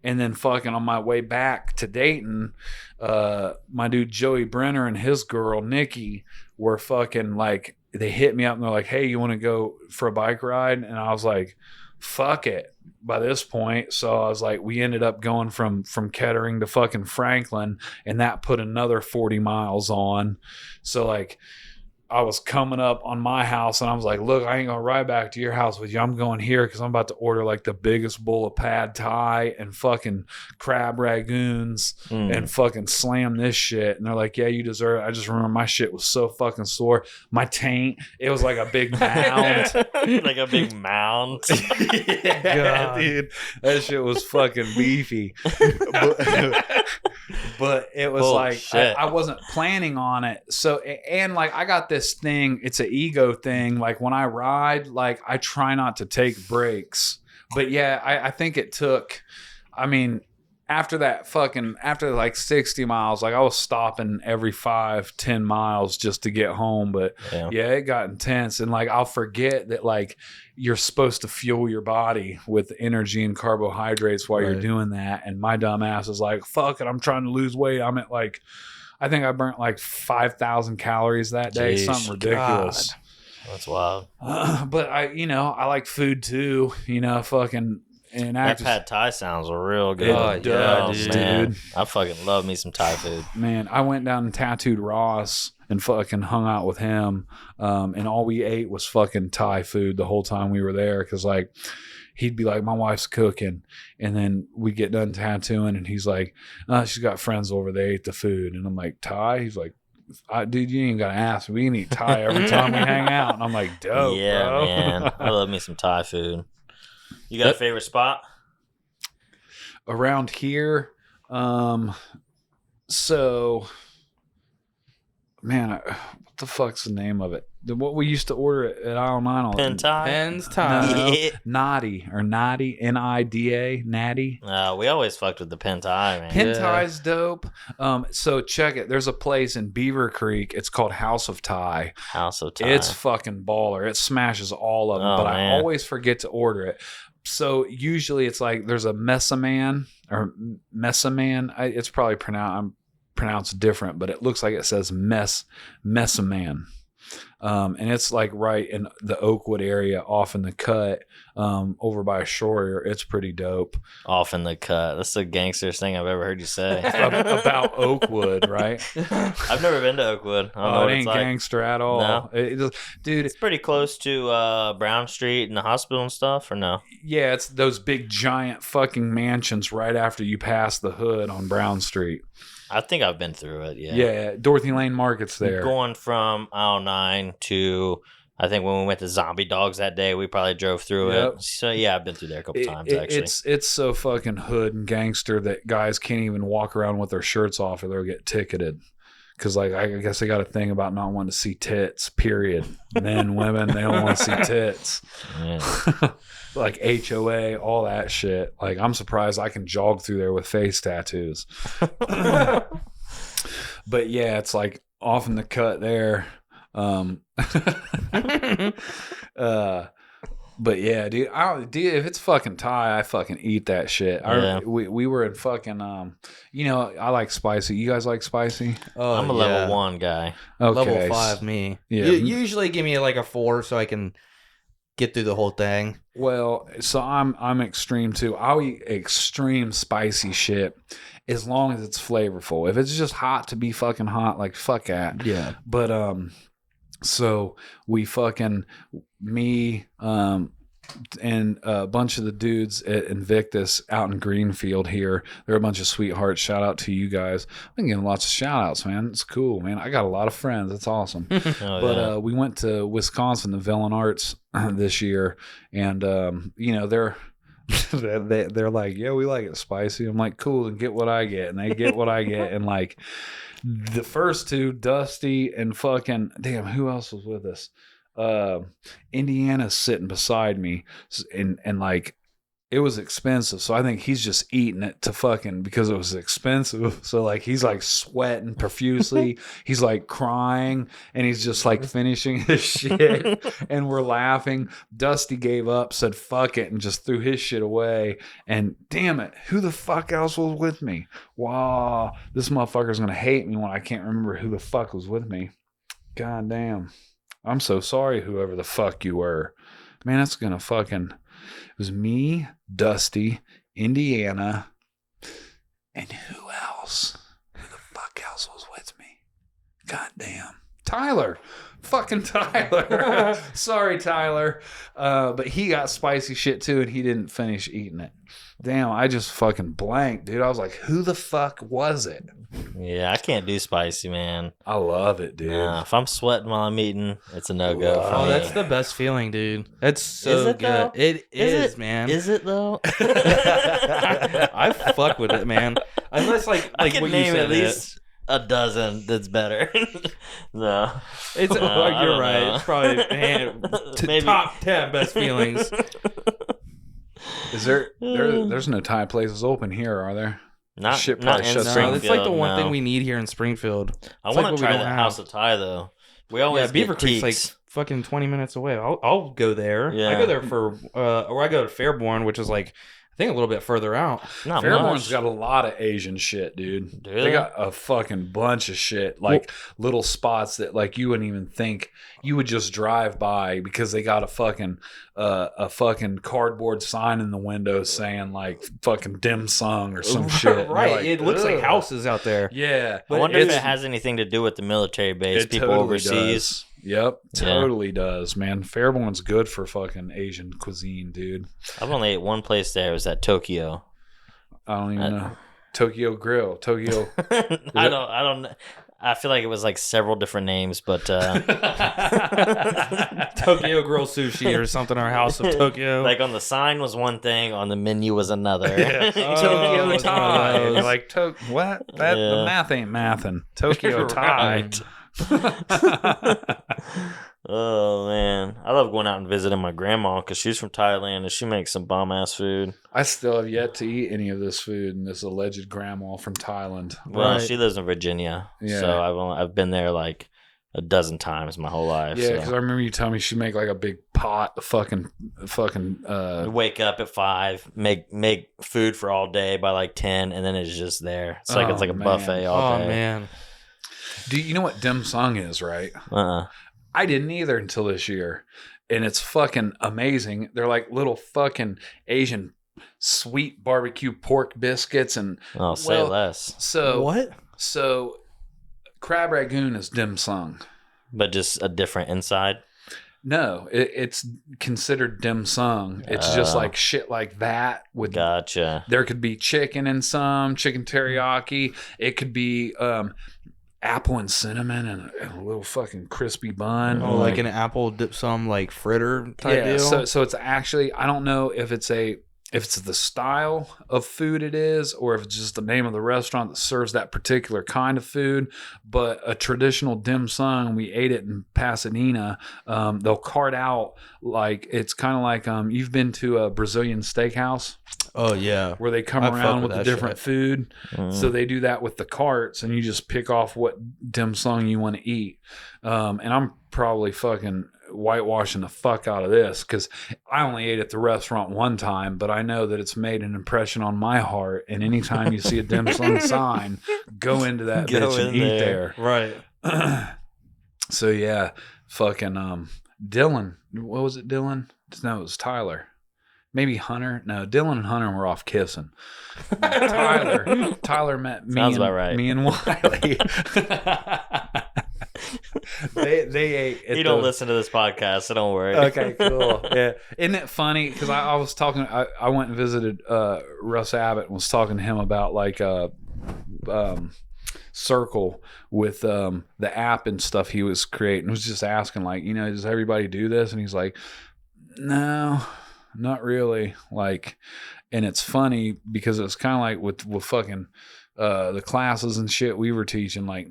And then fucking on my way back to Dayton, my dude Joey Brenner and his girl Nikki were fucking like, they hit me up and they're like, hey, you want to go for a bike ride? And I was like, fuck it by this point. So I was like, we ended up going from Kettering to fucking Franklin, and that put another 40 miles on. So like, I was coming up on my house, and I was like, look, I ain't gonna ride back to your house with you. I'm going here because I'm about to order like the biggest bowl of pad thai and fucking crab ragoons and fucking slam this shit. And they're like, yeah, you deserve it. I just remember my shit was so fucking sore. My taint, it was like a big mound. Like a big mound. Yeah, dude. That shit was fucking beefy. But it was like, I wasn't planning on it. So, and like, I got this thing, it's an ego thing. Like when I ride, like I try not to take breaks. But yeah, I think it took, I mean, after like 60 miles, like I was stopping every 5-10 miles just to get home. But yeah, it got intense. And like, I'll forget that like you're supposed to fuel your body with energy and carbohydrates while you're doing that. And my dumb ass is like, fuck it, I'm trying to lose weight. I'm at like, I think I burnt like 5,000 calories that day. Jeez, something ridiculous. God. That's wild. But I like food too, fucking. And That pad thai sounds real good. It does, man. dude. I fucking love me some Thai food. Man, I went down and tattooed Ross and fucking hung out with him. And all we ate was fucking Thai food the whole time we were there. Cause like, he'd be like, my wife's cooking. And then we get done tattooing and he's like, she's got friends over, they ate the food. And I'm like, Thai? He's like, dude, you ain't gotta ask. We can eat Thai every time we hang out. And I'm like, dope, Yeah, bro. man. I love me some Thai food. You got a favorite spot? Around here, so man, what the fuck's the name of it? What we used to order at Aisle 9 all Pentai. Pens time. No, Yeah. Noddy or Noddy, Nida, Natty. We always fucked with the Pentai, man. Pentai's dope. So check it. There's a place in Beaver Creek. It's called House of Thai. House of Thai. It's fucking baller. It smashes all of them, Oh, but I man. always forget to order it. So usually it's like there's a Messaman or Messaman. It's probably pronounced different, but it looks like it says Messaman. And it's like right in the Oakwood area off in the cut, over by Shore. It's pretty dope. Off in the cut. That's the gangsterest thing I've ever heard you say. About Oakwood, right? I've never been to Oakwood. I don't know Oh, what it it's ain't like. gangster at all. No? Dude, It's pretty close to Brown Street and the hospital and stuff, or no? yeah, it's those big giant fucking mansions right after you pass the hood on Brown Street. I think I've been through it, yeah. Yeah, Dorothy Lane Market's there. Going from aisle 9 to, I think when we went to Zombie Dogs that day, we probably drove through Yep. it. So, yeah, I've been through there a couple times, actually. It's so fucking hood and gangster that guys can't even walk around with their shirts off or they'll get ticketed. Because, like, I guess they got a thing about not wanting to see tits, period. Men, women, they don't want to see tits. Yeah. Like HOA, all that shit. Like, I'm surprised I can jog through there with face tattoos. But yeah, it's like off in the cut there. But yeah, dude, if it's fucking Thai, I fucking eat that shit. Yeah. We were in fucking I like spicy. You guys like spicy? Oh, I'm a level 1 guy. Okay. Level 5 me. Yeah. Usually give me like a 4 so I can get through the whole thing. Well, so I'm extreme too. I'll eat extreme spicy shit as long as it's flavorful. If it's just hot to be fucking hot, like fuck that. Yeah. But so we fucking me and a bunch of the dudes at Invictus out in Greenfield here. They're a bunch of sweethearts. Shout out to you guys. I've been getting lots of shout outs, man. It's cool, man. I got a lot of friends. It's awesome. Oh, But yeah. we went to Wisconsin, the Villain Arts this year, and they're they're like, yeah, we like it spicy. I'm like, cool, and get what I get, and they get what I get, and like the first two, Dusty and fucking damn, who else was with us? Indiana's sitting beside me, and like it was expensive, so I think he's just eating it to fucking because it was expensive. So like he's like sweating profusely, he's like crying, and he's just like finishing his shit, and we're laughing. Dusty gave up, said fuck it, and just threw his shit away. And damn it, who the fuck else was with me? Wow, this motherfucker's gonna hate me when I can't remember who the fuck was with me. God damn. I'm so sorry, whoever the fuck you were. Man, that's gonna fucking... It was me, Dusty, Indiana, and who else? Who the fuck else was with me? God damn. Tyler. Fucking Tyler. Sorry, Tyler. But he got spicy shit too, and he didn't finish eating it. Damn, I just fucking blanked, dude. I was like, who the fuck was it? Yeah, I can't do spicy, man. I love it, dude. If I'm sweating while I'm eating, it's a no-go for Oh, me. that's the best feeling, dude. That's so Is it, good. though? It is, it? man. Is it, though? I fuck with it, man. Unless like I can what name you said, at least a dozen that's better. No. It's I you're don't right. know. It's probably Maybe. top 10 best feelings. Is there's no Thai places open here, are there? Not, Shit not probably in shuts No, down. it's like the Springfield, one no. thing we need here in Springfield. I It's want like what to we try don't the have. House of Thai, though. We always Yeah, Beaver get Creek's like teaks. fucking 20 minutes away. I'll go there. Yeah. I go there for or I go to Fairborn, which is like I think a little bit further out. Not Fairborn's much. got a lot of Asian shit, dude. Do They they? got a fucking bunch of shit, like little spots that like you wouldn't even think you would just drive by because they got a fucking cardboard sign in the window saying like fucking dim sum or some shit. And you're Right. like, It looks like "Ugh." houses out there. Yeah, I wonder if it's- it has anything to do with the military base, it people totally overseas. does. Yep, Yeah. totally does, man. Fairborn's good for fucking Asian cuisine, dude. I've only ate one place there. It was at Tokyo. I don't even know. Tokyo Grill, Tokyo. I don't. I feel like it was like several different names, but Tokyo Grill Sushi or something, or House of Tokyo. like on the sign was one thing, on the menu was another. Tokyo Oh, Thai. those. You're like, what? That Yeah. the math ain't mathin'. Tokyo Thai. Right. Oh man, I love going out and visiting my grandma because she's from Thailand and she makes some bomb ass food. I still have yet to eat any of this food, and this alleged grandma from Thailand. Well, Right. she lives in Virginia, Yeah. so I've been there like a dozen times my whole life. Yeah, so. because I remember you telling me she make like a big pot of fucking. Wake up at 5, make food for all day by like 10, and then it's just there. It's like a man. buffet all Oh day. man. Do you know what dim sum is, right? Uh-uh. I didn't either until this year. And it's fucking amazing. They're like little fucking Asian sweet barbecue pork biscuits. And Oh, say less. so, What? so crab ragoon is dim sum. But just a different inside. No, it's considered dim sum. It's just like shit like that. With Gotcha. there could be chicken in some, chicken teriyaki. It could be apple and cinnamon and a little fucking crispy bun. Oh, like an apple dip some like fritter type deal. So it's actually, I don't know if it's the style of food it is, or if it's just the name of the restaurant that serves that particular kind of food. But a traditional dim sum, we ate it in Pasadena. They'll cart out like, it's kind of like you've been to a Brazilian steakhouse. Oh yeah. Where they come I'd fuck around with with the that different shit. food. Mm. So they do that with the carts, and you just pick off what dim sum you want to eat. And I'm probably fucking whitewashing the fuck out of this because I only ate at the restaurant one time, but I know that it's made an impression on my heart. And anytime you see a dim sum sign, go into that Go bitch and in eat there. Right. there. So yeah, fucking Dylan. What was it, Dylan? No, it was Tyler. Maybe Hunter. No, Dylan and Hunter were off kissing. Tyler met me. Sounds and, about right. Me and Wiley. they ate. At You don't listen to this podcast, so don't worry. Okay, cool. Yeah, isn't it funny? Because I was talking. I went and visited Russ Abbott and was talking to him about like Circle with the app and stuff he was creating. I was just asking, like, does everybody do this? And he's like, no, not really. Like, and it's funny because it's kind of like with fucking the classes and shit we were teaching. Like,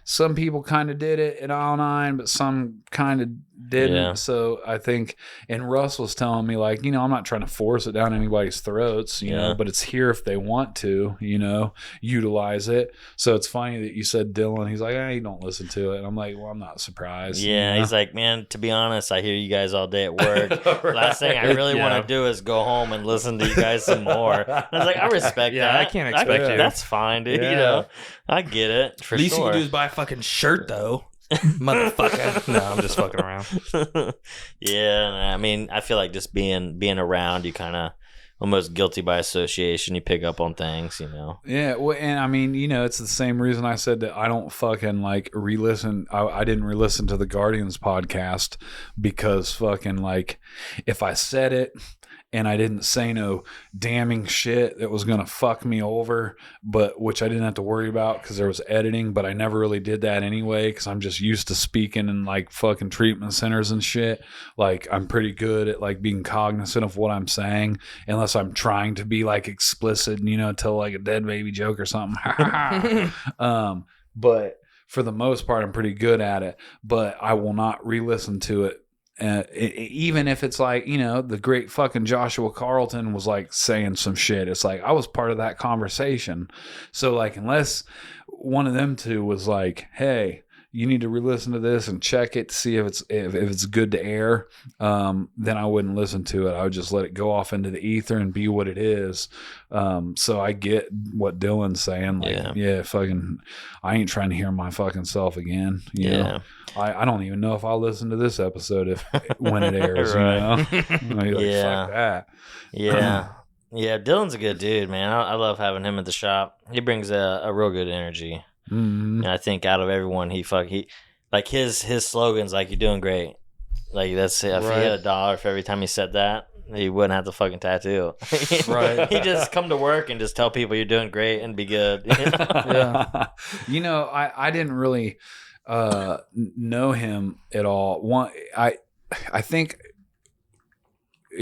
some people kind of did it at all 9, but some kind of didn't. Yeah. So I think, and Russ was telling me, like, I'm not trying to force it down anybody's throats, you know, but it's here if they want to, utilize it. So it's funny that you said Dylan. He's like, you don't listen to it. And I'm like, well, I'm not surprised. Yeah, he's like, man, to be honest, I hear you guys all day at work. Right. Last thing I really want to do is go home and listen to you guys some more. And I was like, I respect Yeah, that. I can't expect you. That's fine, dude. Yeah. I get it for Least you sure. can do is buy a fucking shirt though. Motherfucker. No, I'm just fucking around. Yeah, I mean, I feel like just being around, you kind of almost guilty by association. You pick up on things, Yeah, well, and I mean, it's the same reason I said that I don't fucking like re-listen. I didn't re-listen to the Guardians podcast because fucking like, if I said it and I didn't say no damning shit that was gonna fuck me over, but which I didn't have to worry about because there was editing, but I never really did that anyway because I'm just used to speaking in like fucking treatment centers and shit. Like, I'm pretty good at like being cognizant of what I'm saying, unless I'm trying to be like explicit and tell like a dead baby joke or something. But for the most part, I'm pretty good at it. But I will not re-listen to it. Even if it's like, the great fucking Joshua Carlton was like saying some shit. It's like, I was part of that conversation. So like, unless one of them two was like, hey, you need to re-listen to this and check it to see if it's good to air, then I wouldn't listen to it. I would just let it go off into the ether and be what it is. So I get what Dylan's saying. Like, yeah, fucking, I ain't trying to hear my fucking self again. You know? I don't even know if I'll listen to this episode when it airs. Right. Like, fuck that. Yeah. Yeah, Dylan's a good dude, man. I love having him at the shop. He brings a real good energy. Mm-hmm. And I think out of everyone, he like his slogans, like, you're doing great. Like, that's it. If he had $1 for every time he said that, he wouldn't have the fucking tattoo. Right. He just come to work and just tell people you're doing great and be good. Yeah. I didn't really know him at all. I think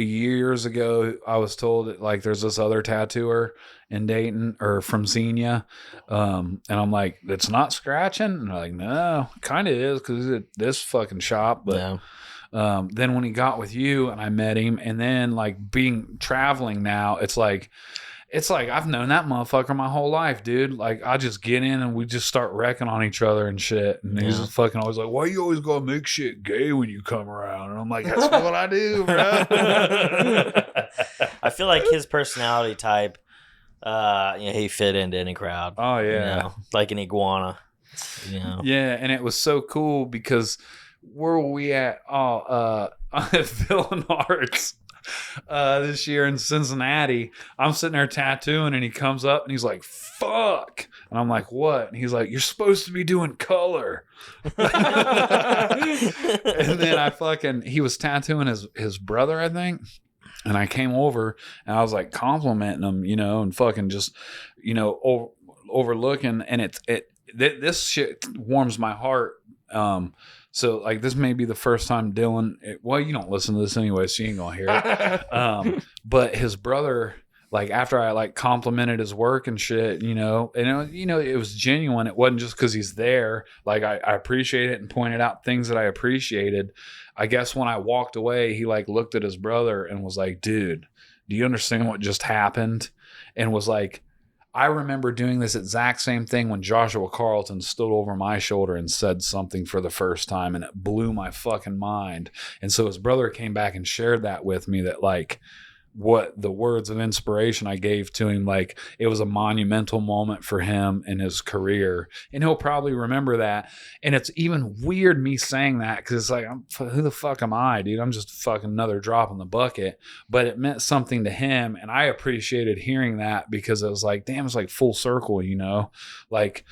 years ago, I was told that, like, there's this other tattooer in Dayton or from Xenia. And I'm like, it's not scratching? And they're like, no, kind of is because it's this fucking shop. But then when he got with you and I met him, and then like traveling now, it's like I've known that motherfucker my whole life, dude. Like, I just get in and we just start wrecking on each other and shit. And he's just fucking always like, why you always gonna make shit gay when you come around? And I'm like, that's what I do, bro. I feel like his personality type, he fit into any crowd. Oh, yeah. Like an iguana. Yeah, and it was so cool because where were we at? At Villain Arts. This year in Cincinnati, I'm sitting there tattooing, and he comes up and he's like, fuck. And I'm like, what? And he's like, you're supposed to be doing color. And then he was tattooing his brother, I think. And I came over and I was like complimenting him, and fucking just, overlooking. And this shit warms my heart. So, like, this may be the first time Dylan... well, you don't listen to this anyway, so you ain't gonna hear it. But his brother, like, after I, like, complimented his work and shit, and, it was genuine. It wasn't just because he's there. Like, I appreciate it and pointed out things that I appreciated. I guess when I walked away, he, like, looked at his brother and was like, dude, do you understand what just happened? And was like... I remember doing this exact same thing when Joshua Carlton stood over my shoulder and said something for the first time, and it blew my fucking mind. And so his brother came back and shared that with me, that like what the words of inspiration I gave to him, like it was a monumental moment for him in his career, and he'll probably remember that. And it's even weird me saying that because it's like, who the fuck am I, dude? I'm just fucking another drop in the bucket. But it meant something to him, and I appreciated hearing that because it was like, damn, it's like full circle, like,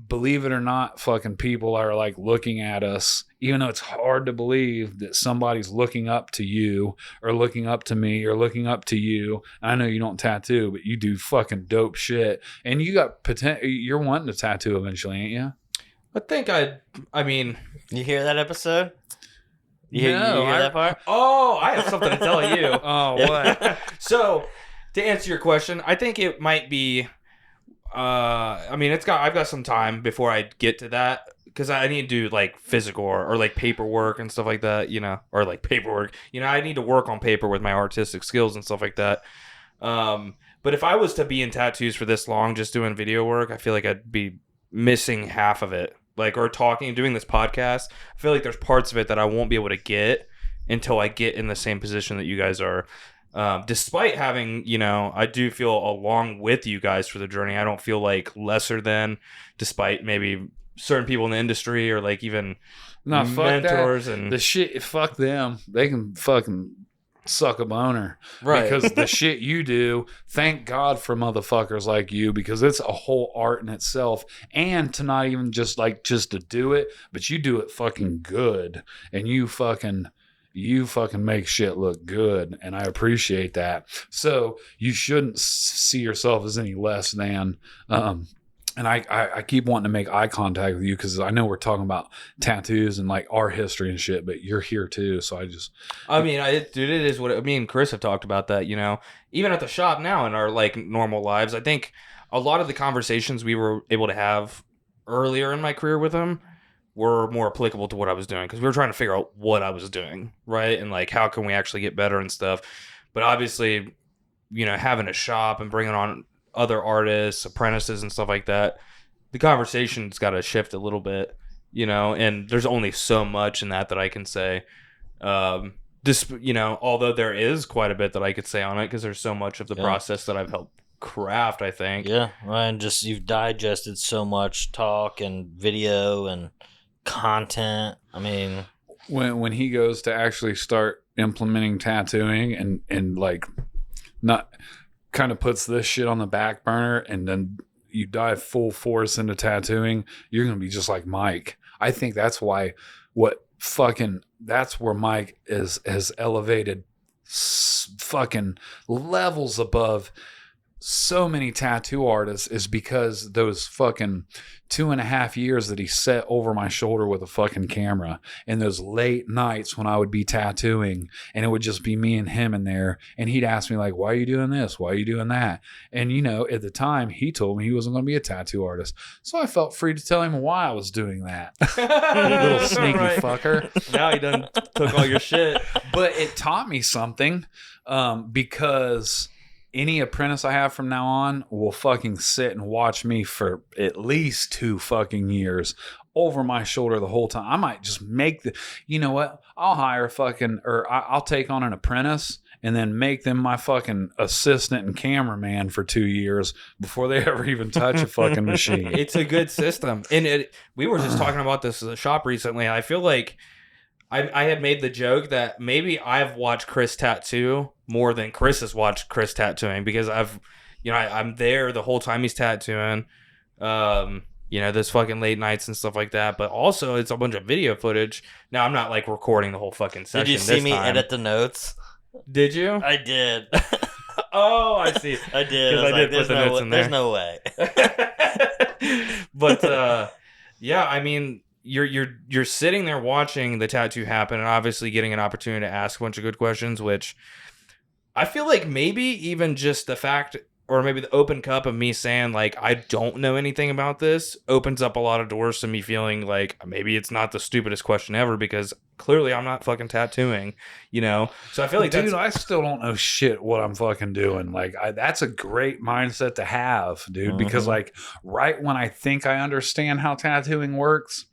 believe it or not, fucking people are like looking at us, even though it's hard to believe that somebody's looking up to you or looking up to me or looking up to you. I know you don't tattoo, but you do fucking dope shit, and you got you're wanting to tattoo eventually, ain't you? I think I mean, you hear that episode? You hear that part? Oh, I have something to tell you. Oh, what? So, to answer your question, I think it might be. I've got some time before I get to that because I need to do like physical or like paperwork and stuff like that, or like paperwork. I need to work on paper with my artistic skills and stuff like that. But if I was to be in tattoos for this long, just doing video work, I feel like I'd be missing half of it. Like, or doing this podcast, I feel like there's parts of it that I won't be able to get until I get in the same position that you guys are. Despite having, I do feel along with you guys for the journey. I don't feel like lesser than, despite maybe certain people in the industry or like even mentors and the shit. Fuck them. They can fucking suck a boner, right? Because the shit you do, thank God for motherfuckers like you, because it's a whole art in itself. And to not even just to do it, but you do it fucking good, and you fucking make shit look good, and I appreciate that. So you shouldn't see yourself as any less than. And I keep wanting to make eye contact with you because I know we're talking about tattoos and like our history and shit, but you're here too. So it is what me and Chris have talked about that, even at the shop now in our like normal lives. I think a lot of the conversations we were able to have earlier in my career with him were more applicable to what I was doing because we were trying to figure out what I was doing, right? And like, how can we actually get better and stuff? But obviously, having a shop and bringing on other artists, apprentices and stuff like that, the conversation's got to shift a little bit, and there's only so much in that I can say. Although there is quite a bit that I could say on it because there's so much of the process that I've helped craft, I think. Yeah, and just you've digested so much talk and video and content. I mean, when he goes to actually start implementing tattooing and like not kind of puts this shit on the back burner and then you dive full force into tattooing, you're gonna be just like Mike. I think that's why that's where Mike has elevated fucking levels above so many tattoo artists is because those fucking 2.5 years that he sat over my shoulder with a fucking camera, and those late nights when I would be tattooing and it would just be me and him in there, and he'd ask me like, why are you doing this, why are you doing that? And at the time he told me he wasn't going to be a tattoo artist, so I felt free to tell him why I was doing that. Little sneaky fucker. Now he done took all your shit. But it taught me something, because any apprentice I have from now on will fucking sit and watch me for at least 2 fucking years over my shoulder the whole time. I might just make I'll hire I'll take on an apprentice and then make them my fucking assistant and cameraman for 2 years before they ever even touch a fucking machine. It's a good system. And we were just talking about this at the shop recently. I feel like I had made the joke that maybe I've watched Chris tattoo more than Chris has watched Chris tattooing, because I'm there the whole time he's tattooing. Those fucking late nights and stuff like that. But also it's a bunch of video footage. Now I'm not like recording the whole fucking session. Did you see me edit the notes? Did you? I did. Oh, I see. I did. Because I did put the notes in there. There's no way. But yeah, I mean, you're sitting there watching the tattoo happen and obviously getting an opportunity to ask a bunch of good questions, which I feel like maybe even just the fact, or maybe the open cup of me saying like I don't know anything about this, opens up a lot of doors to me feeling like maybe it's not the stupidest question ever, because clearly I'm not fucking tattooing, So I feel like dude, I still don't know shit what I'm fucking doing. Like that's a great mindset to have, dude, because like right when I think I understand how tattooing works,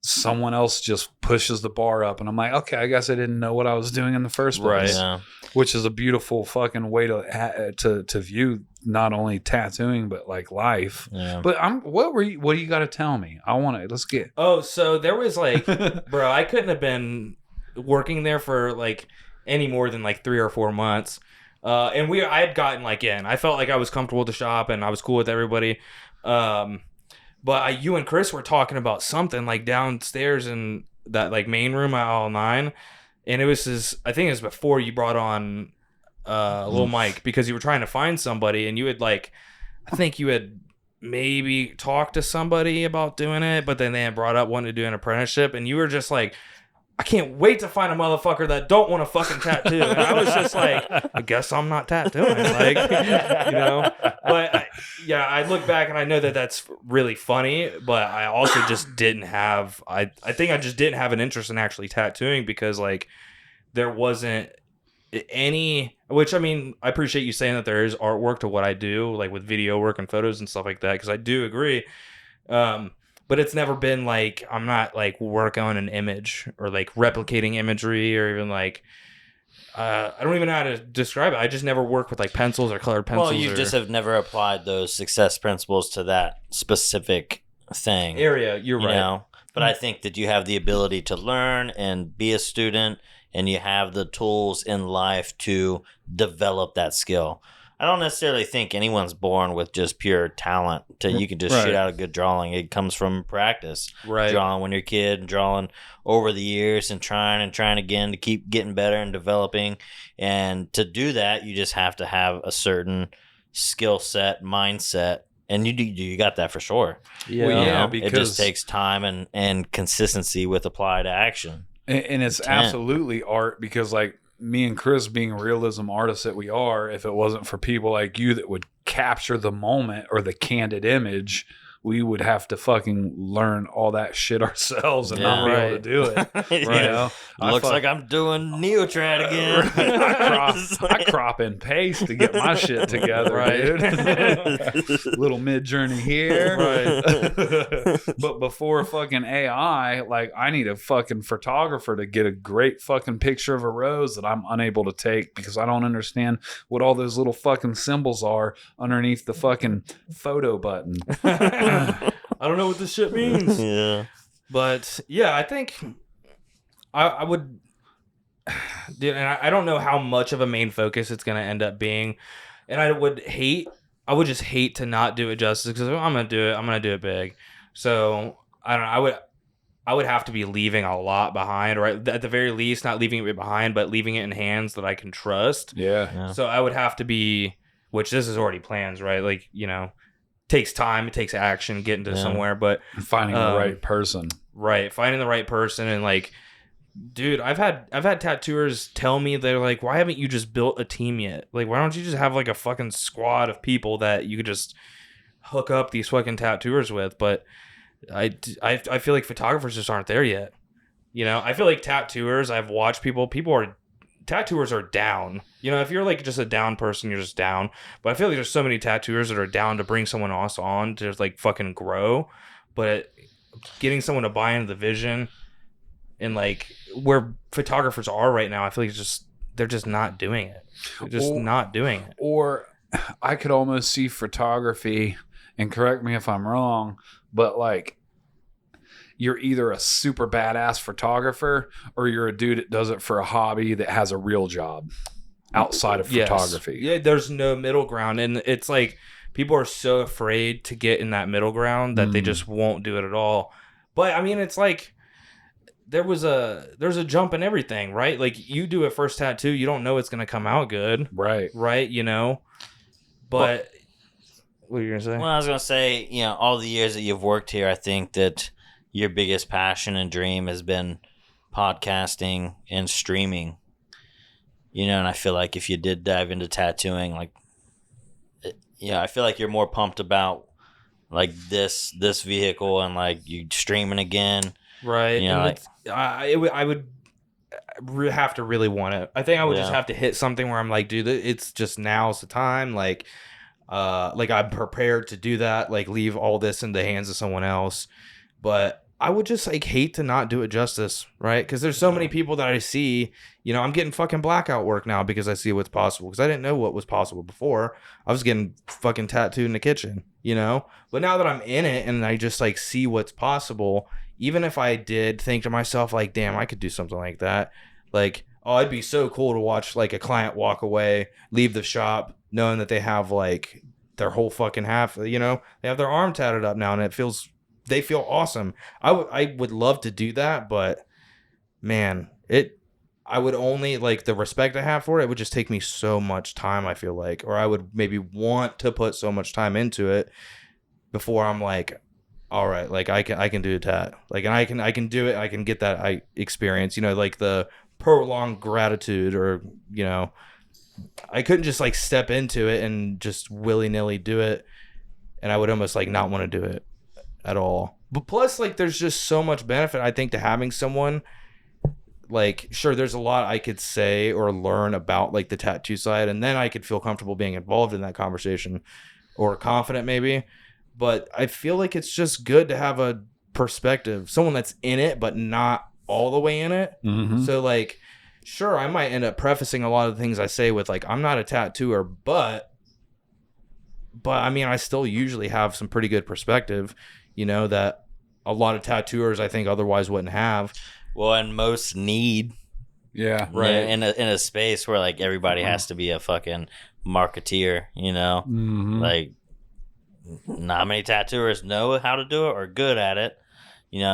someone else just pushes the bar up, and I'm like, okay, I guess I didn't know what I was doing in the first place. Right. Yeah. Which is a beautiful fucking way to view not only tattooing but like life. Yeah. But what do you got to tell me? Let's get. Oh, so there was like, bro, I couldn't have been working there for like any more than like 3 or 4 months. And I had gotten like in. I felt like I was comfortable with the shop and I was cool with everybody. But you and Chris were talking about something like downstairs in that like main room at all 9. And it was I think it was before you brought on Lil Mike, because you were trying to find somebody, and you had like, I think you had maybe talked to somebody about doing it, but then they had brought up wanting to do an apprenticeship, and you were just like, I can't wait to find a motherfucker that don't want to fucking tattoo. And I was just like, I guess I'm not tattooing. Like, But I look back and I know that that's really funny, but I also just didn't have, I think I just didn't have an interest in actually tattooing, because like there wasn't any, which I mean, I appreciate you saying that there is artwork to what I do, like with video work and photos and stuff like that, because I do agree. But it's never been like, I'm not like working on an image or like replicating imagery, or even like, I don't even know how to describe it. I just never work with like pencils or colored pencils. Well, you just have never applied those success principles to that specific thing. Area, you're right. But I think that you have the ability to learn and be a student, and you have the tools in life to develop that skill. I don't necessarily think anyone's born with just pure talent. You can just shoot out a good drawing. It comes from practice. Right. Drawing when you're a kid, and drawing over the years, and trying again to keep getting better and developing. And to do that, you just have to have a certain skill set, mindset. And you got that for sure. Yeah, well, because it just takes time and consistency with applied action. And it's absolutely art, because like, me and Chris being realism artists that we are, if it wasn't for people like you that would capture the moment or the candid image, we would have to fucking learn all that shit ourselves and not be able to do it. Right. Looks like I'm doing Neotrad again. I crop and paste to get my shit together, dude. Little mid-journey here. Right. But before fucking AI, like, I need a fucking photographer to get a great fucking picture of a rose that I'm unable to take because I don't understand what all those little fucking symbols are underneath the fucking photo button. I don't know what this shit means. Yeah. But yeah, I think I would, dude, and I don't know how much of a main focus it's going to end up being. And I would just hate to not do it justice, because I'm going to do it. I'm going to do it big. So I don't know. I would have to be leaving a lot behind, or at the very least, not leaving it behind, but leaving it in hands that I can trust. Yeah. So I would have to be, which this is already plans, right? Like, takes time, it takes action getting to somewhere, but finding the right person. Right, finding the right person. And like, dude, I've had tattooers tell me, they're like, why haven't you just built a team yet? Like, why don't you just have like a fucking squad of people that you could just hook up these fucking tattooers with? But I feel like photographers just aren't there yet. I feel like tattooers, I've watched tattooers are down. If you're like just a down person, you're just down. But I feel like there's so many tattooers that are down to bring someone else on to like fucking grow. But getting someone to buy into the vision and like where photographers are right now, I feel like they're just not doing it. They're just not doing it. Or I could almost see photography, and correct me if I'm wrong, but like, you're either a super badass photographer or you're a dude that does it for a hobby that has a real job outside of photography. Yeah, there's no middle ground. And it's like people are so afraid to get in that middle ground that they just won't do it at all. But I mean, it's like there's a jump in everything, right? Like you do a first tattoo, you don't know it's going to come out good. Right. Right, But what are you going to say? Well, I was going to say, all the years that you've worked here, I think that your biggest passion and dream has been podcasting and streaming, and I feel like if you did dive into tattooing, like, I feel like you're more pumped about like this vehicle and like you streaming again. Right. I would have to really want it. I think I would just have to hit something where I'm like, dude, it's just now's the time. Like I'm prepared to do that, like leave all this in the hands of someone else. But I would just like hate to not do it justice, right? Because there's so many people that I see, I'm getting fucking blackout work now because I see what's possible. Because I didn't know what was possible before. I was getting fucking tattooed in the kitchen, But now that I'm in it and I just like see what's possible, even if I did think to myself like, damn, I could do something like that. Like, oh, it'd be so cool to watch like a client walk away, leave the shop, knowing that they have like their whole fucking half, they have their arm tatted up now, and they feel awesome. I would love to do that, but man, I would only like the respect I have for it would just take me so much time, I feel like, or I would maybe want to put so much time into it before I'm like, all right, like I can do that. Like, and I can do it. I can get that experience, like the prolonged gratitude, or, I couldn't just like step into it and just willy-nilly do it. And I would almost like not want to do it at all. But plus, like, there's just so much benefit, I think, to having someone. Like, sure, there's a lot I could say or learn about like the tattoo side, and then I could feel comfortable being involved in that conversation, or confident maybe. But I feel like it's just good to have a perspective, someone that's in it but not all the way in it. Mm-hmm. So like, sure, I might end up prefacing a lot of the things I say with like, I'm not a tattooer, but I mean, I still usually have some pretty good perspective, that a lot of tattooers I think otherwise wouldn't have. Well, and most need. Yeah. Right. In a space where like everybody has to be a fucking marketeer, Mm-hmm. Like not many tattooers know how to do it or good at it.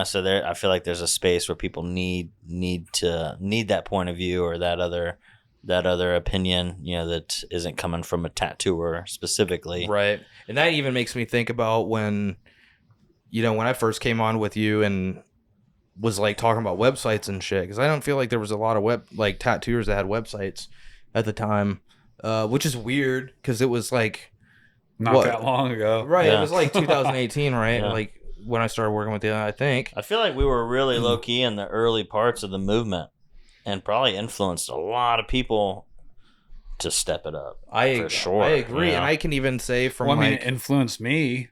So there, I feel like there's a space where people need that point of view or that other opinion, that isn't coming from a tattooer specifically. Right. And that even makes me think about when I first came on with you and was like talking about websites and shit, because I don't feel like there was a lot of tattooers that had websites at the time, which is weird because it was like not that long ago. Right. Yeah. It was like 2018, right? Yeah. Like when I started working with you, I think. I feel like we were really low key in the early parts of the movement and probably influenced a lot of people to step it up. For sure. I agree. And I can even say it influenced me.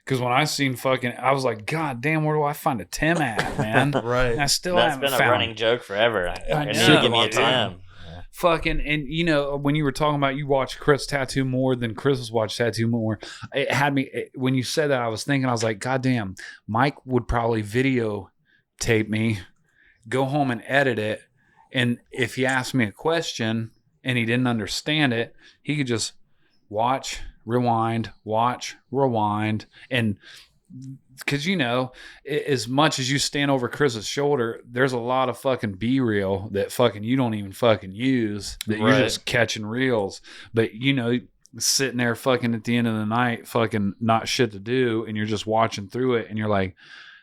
Because when I seen I was like, God damn, where do I find a Tim at, man? Right. And I still That's haven't been found a running joke forever. I need know. to give me a Tim. Fucking, and when you were talking about you watch Chris tattoo more than Chris was watch tattoo more, it had me, when you said that, I was like, God damn, Mike would probably videotape me, go home and edit it. And if he asked me a question and he didn't understand it, he could just watch, rewind. And because, as much as you stand over Chris's shoulder, there's a lot of fucking B-reel that fucking you don't even fucking use, that you're just catching reels. But, sitting there fucking at the end of the night, fucking not shit to do, and you're just watching through it, and you're like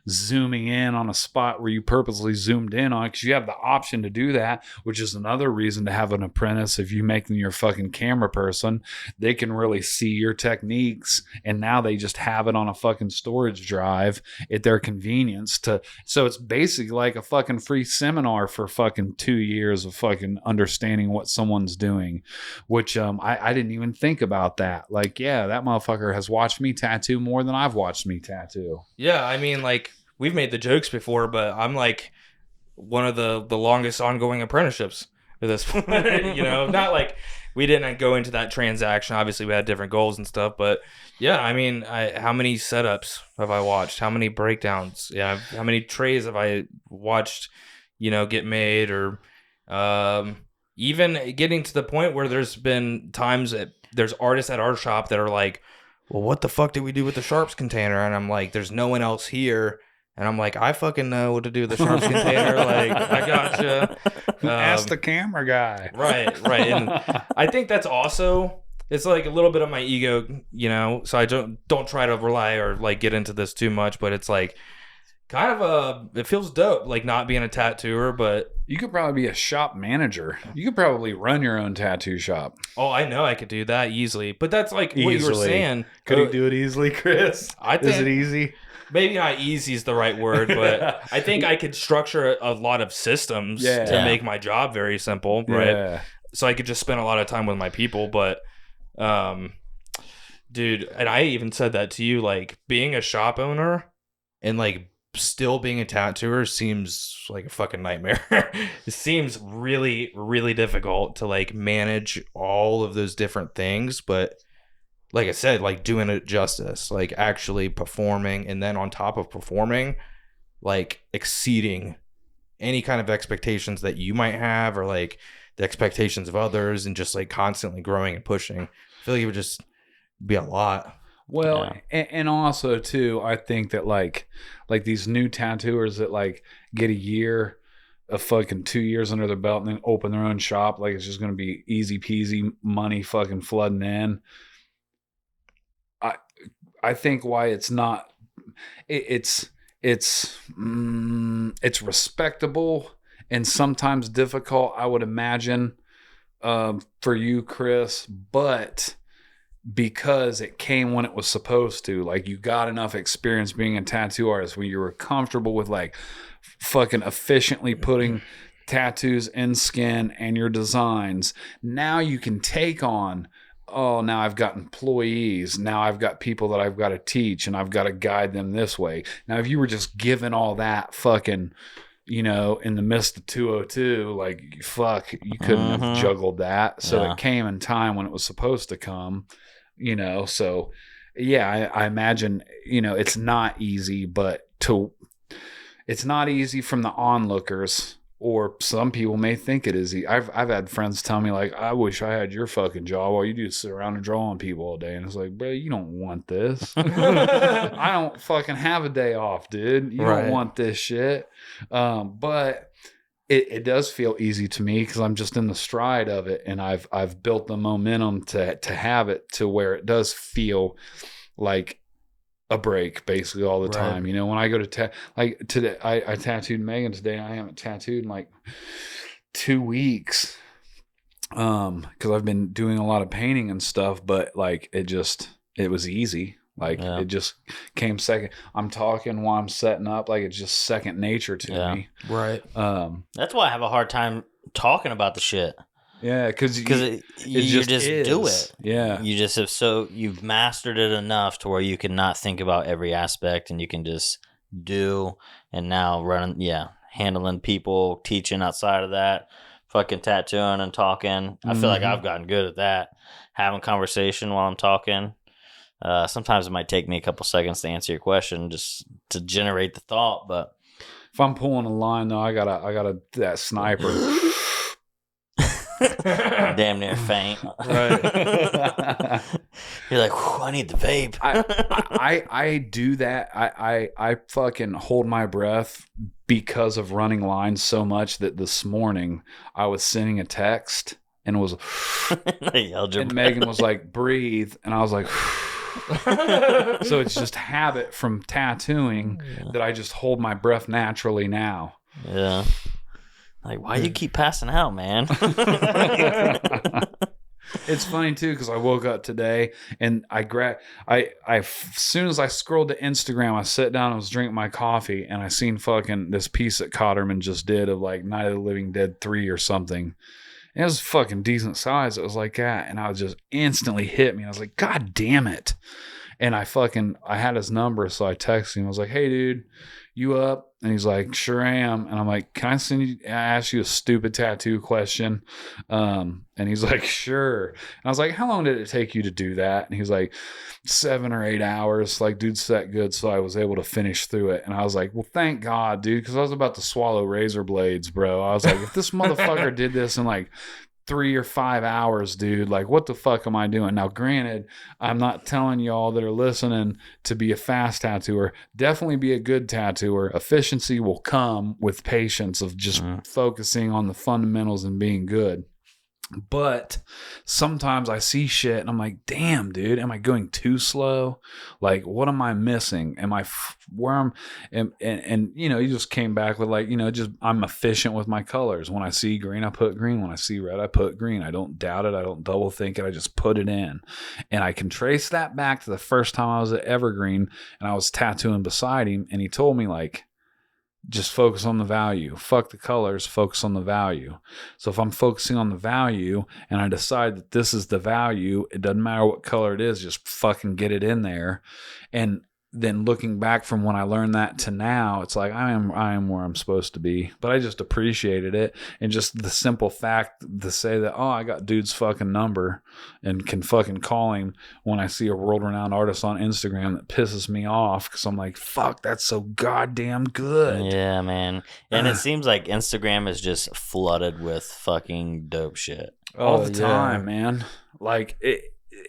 zooming in on a spot where you purposely zoomed in on, because you have the option to do that, which is another reason to have an apprentice. If you make them your fucking camera person, they can really see your techniques, and now they just have it on a fucking storage drive at their convenience. So it's basically like a fucking free seminar for fucking 2 years of fucking understanding what someone's doing, which I didn't even think about that. Like, yeah, that motherfucker has watched me tattoo more than I've watched me tattoo. Yeah, I mean, like, we've made the jokes before, but I'm like one of the longest ongoing apprenticeships at this point. Not like we didn't go into that transaction. Obviously, we had different goals and stuff, but yeah, I mean, how many setups have I watched? How many breakdowns? Yeah, how many trays have I watched? Get made, or even getting to the point where there's been times that there's artists at our shop that are like, well, what the fuck did we do with the Sharps container? And I'm like, there's no one else here. And I'm like, I fucking know what to do with the Sharps container. Like, I gotcha. Ask the camera guy. Right. And I think that's also, it's like a little bit of my ego, so I don't try to rely or like get into this too much, but it's like kind of it feels dope, like not being a tattooer, but you could probably be a shop manager. You could probably run your own tattoo shop. Oh, I know I could do that easily, but that's like what you were saying. Could you do it easily, Chris? I think, is it easy? Maybe not easy is the right word, but I think I could structure a lot of systems to make my job very simple, right? Yeah. So I could just spend a lot of time with my people, but dude, and I even said that to you, like being a shop owner and like still being a tattooer seems like a fucking nightmare. It seems really, really difficult to like manage all of those different things, but like I said, like doing it justice, like actually performing, and then on top of performing, like exceeding any kind of expectations that you might have, or like the expectations of others, and just like constantly growing and pushing. I feel like it would just be a lot. Well, and also too, I think that like these new tattooers that like get a year of fucking 2 years under their belt and then open their own shop, like it's just going to be easy peasy money fucking flooding in. I think why it's not, it's respectable and sometimes difficult, I would imagine, for you, Chris, but because it came when it was supposed to, like you got enough experience being a tattoo artist where you were comfortable with like fucking efficiently putting tattoos in skin and your designs. Now you can take on, oh, now I've got employees. Now I've got people that I've got to teach and I've got to guide them this way. Now, if you were just given all that fucking, in the midst of 202, like, fuck, you couldn't have juggled that. So it came in time when it was supposed to come, So, yeah, I imagine, it's not easy, but it's not easy from the onlookers. Or some people may think it is. I've had friends tell me, like, I wish I had your fucking job while you just sit around and draw on people all day. And it's like, bro, you don't want this. I don't fucking have a day off, dude. You don't want this shit. But it does feel easy to me because I'm just in the stride of it. And I've built the momentum to have it to where it does feel like a break basically all the time. When I go to like today, I tattooed Megan today. I haven't tattooed in like 2 weeks because I've been doing a lot of painting and stuff, but like it was easy. Like it just came second. I'm talking while I'm setting up, like it's just second nature to me. Right. That's why I have a hard time talking about the shit. Yeah, because you just do it. Yeah, you just you've mastered it enough to where you can not think about every aspect, and you can just do. And now handling people, teaching outside of that, fucking tattooing and talking. I feel like I've gotten good at that. Having conversation while I'm talking. Sometimes it might take me a couple seconds to answer your question, just to generate the thought. But if I'm pulling a line, though, I gotta that sniper. Damn near faint. Right. You're like, I need the vape. I do that. I fucking hold my breath because of running lines so much that this morning I was sending a text and was, and Megan was like, breathe. And I was like, so it's just habit from tattooing that I just hold my breath naturally now. Yeah. Like, why do you keep passing out, man? It's funny too because I woke up today and as soon as I scrolled to Instagram, I sat down and was drinking my coffee and I seen fucking this piece that Cotterman just did of like Night of the Living Dead 3 or something. And it was fucking decent size. It was like that, and I was just instantly hit me. I was like, God damn it! And I had his number, so I texted him. I was like, Hey, dude, you up? And he's like, Sure am. And I'm like, Can I ask you a stupid tattoo question? And he's like, Sure. And I was like, How long did it take you to do that? And he's like, 7 or 8 hours. Like, dude's that good, so I was able to finish through it. And I was like, Well, thank God, dude, because I was about to swallow razor blades, bro. I was like, if this motherfucker did this in like 3 or 5 hours, dude, like what the fuck am I doing? Now, granted, I'm not telling y'all that are listening to be a fast tattooer. Definitely be a good tattooer. Efficiency will come with patience of just focusing on the fundamentals and being good. But sometimes I see shit and I'm like, damn, dude, am I going too slow? Like, what am I missing? Am I where I'm, and you know, you just came back with like, you know, just I'm efficient with my colors. When I see green, I put green. When I see red, I put green. I don't doubt it. I don't double think it. I just put it in. And I can trace that back to the first time I was at Evergreen and I was tattooing beside him. And he told me like, just focus on the value. Fuck the colors, focus on the value. So if I'm focusing on the value and I decide that this is the value, it doesn't matter what color it is, just fucking get it in there. And then looking back from when I learned that to now, it's like I am where I'm supposed to be. But I just appreciated it. And just the simple fact to say that, oh, I got dude's fucking number and can fucking call him when I see a world-renowned artist on Instagram that pisses me off because I'm like, fuck, that's so goddamn good. Yeah, man. And it seems like Instagram is just flooded with fucking dope shit. All the time, man. Like,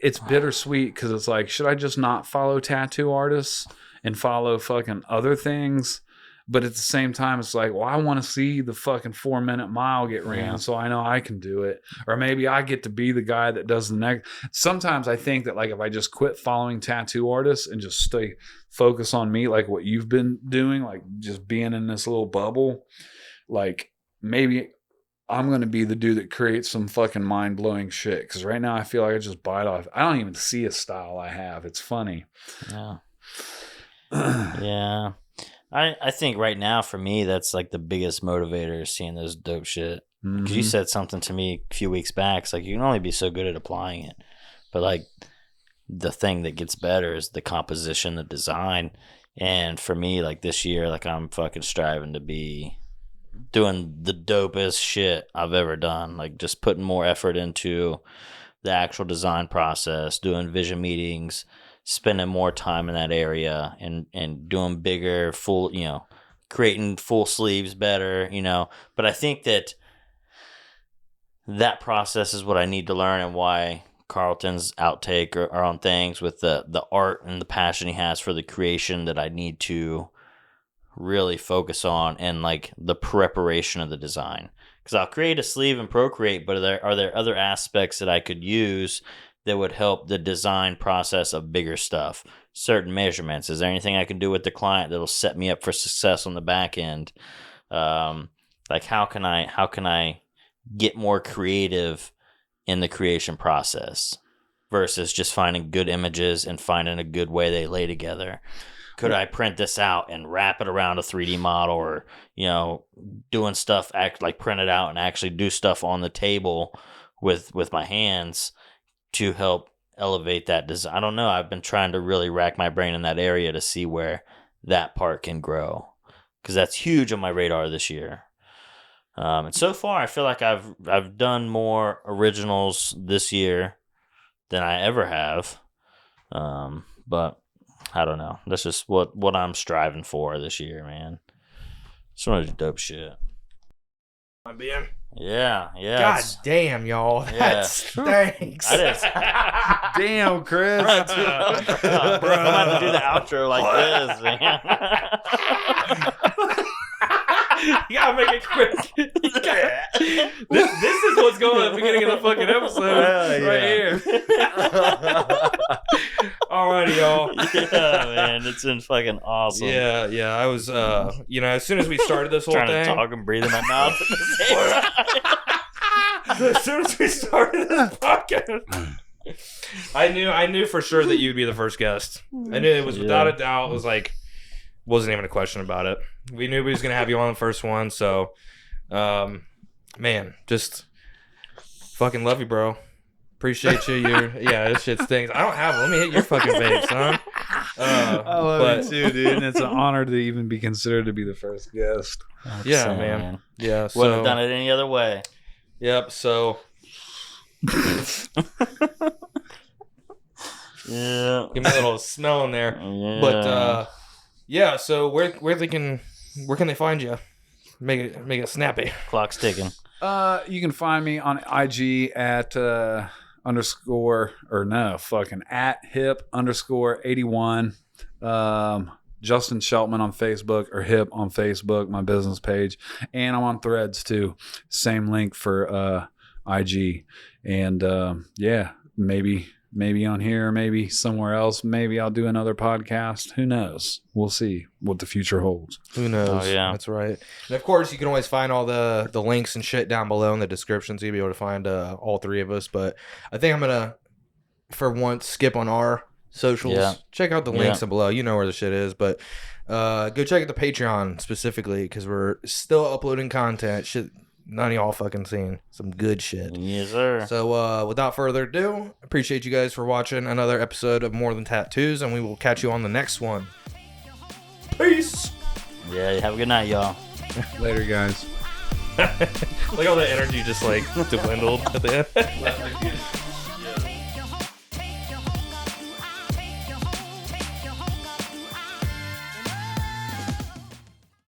it's bittersweet because it's like, should I just not follow tattoo artists and follow fucking other things? But at the same time, it's like, well, I want to see the fucking 4-minute mile get ran so I know I can do it. Or maybe I get to be the guy that does the next. Sometimes I think that like if I just quit following tattoo artists and just stay focus on me, like what you've been doing, like just being in this little bubble, like maybe I'm going to be the dude that creates some fucking mind-blowing shit. Because right now I feel like I just bite off. I don't even see a style I have. It's funny. Yeah. Yeah. I think right now for me, that's like the biggest motivator is seeing those dope shit. Because you said something to me a few weeks back. It's like you can only be so good at applying it. But like the thing that gets better is the composition, the design. And for me, like this year, like I'm fucking striving to be doing the dopest shit I've ever done. Like just putting more effort into the actual design process, doing vision meetings, spending more time in that area and doing bigger full, you know, creating full sleeves better, you know. But I think that process is what I need to learn and why Carlton's outtake are on things with the art and the passion he has for the creation that I need to really focus on and like the preparation of the design. Because I'll create a sleeve in Procreate, but are there other aspects that I could use that would help the design process of bigger stuff? Certain measurements. Is there anything I can do with the client that'll set me up for success on the back end? Like how can I get more creative in the creation process versus just finding good images and finding a good way they lay together? Could I print this out and wrap it around a 3D model, or, you know, doing stuff like print it out and actually do stuff on the table with my hands to help elevate that design? I don't know. I've been trying to really rack my brain in that area to see where that part can grow, because that's huge on my radar this year. And so far, I feel like I've done more originals this year than I ever have. But I don't know. That's just what I'm striving for this year, man. Just want to do dope shit. I'm being. Yeah. God damn, y'all. That stinks. Damn, Chris. Bro, I'm about to do the outro like this, man. You gotta make it quick. This is what's going on at the beginning of the fucking episode. Right here. Alrighty, y'all. Yeah, man, it's been fucking awesome. Yeah. I was, as soon as we started this whole Trying thing, to talk and breathe in my mouth at the same time. as soon as we started this podcast, I knew for sure that you'd be the first guest. I knew it was without a doubt. It was like, wasn't even a question about it. We knew we was gonna have you on the first one, so, man, just fucking love you, bro. Appreciate you. This shit stinks. I don't have it. Let me hit your fucking face, son. I love it too, dude. And it's an honor to even be considered to be the first guest. Yeah, man. Yeah, so Wouldn't have done it any other way. Yep. So, Yeah. give me a little smell in there. Yeah. But so where can they find you? Make it snappy. Clock's ticking. You can find me on IG at at hip_81. Justin Shelpman on Facebook, or Hip on Facebook, my business page. And I'm on Threads too. Same link for IG. And maybe on here, maybe somewhere else. Maybe I'll do another podcast. Who knows? We'll see what the future holds. Who knows? Oh, yeah. That's right. And of course, you can always find all the links and shit down below in the description, so you'll be able to find all three of us. But I think I'm gonna, for once, skip on our socials. Yeah. Check out the links below. You know where the shit is. But go check out the Patreon specifically, because we're still uploading content. Shit, none of y'all fucking seen some good shit. Yes, sir. So without further ado, appreciate you guys for watching another episode of More Than Tattoos, and we will catch you on the next one. Peace. Yeah, have a good night, y'all. Later, guys. Like all the energy just like dwindled at the end.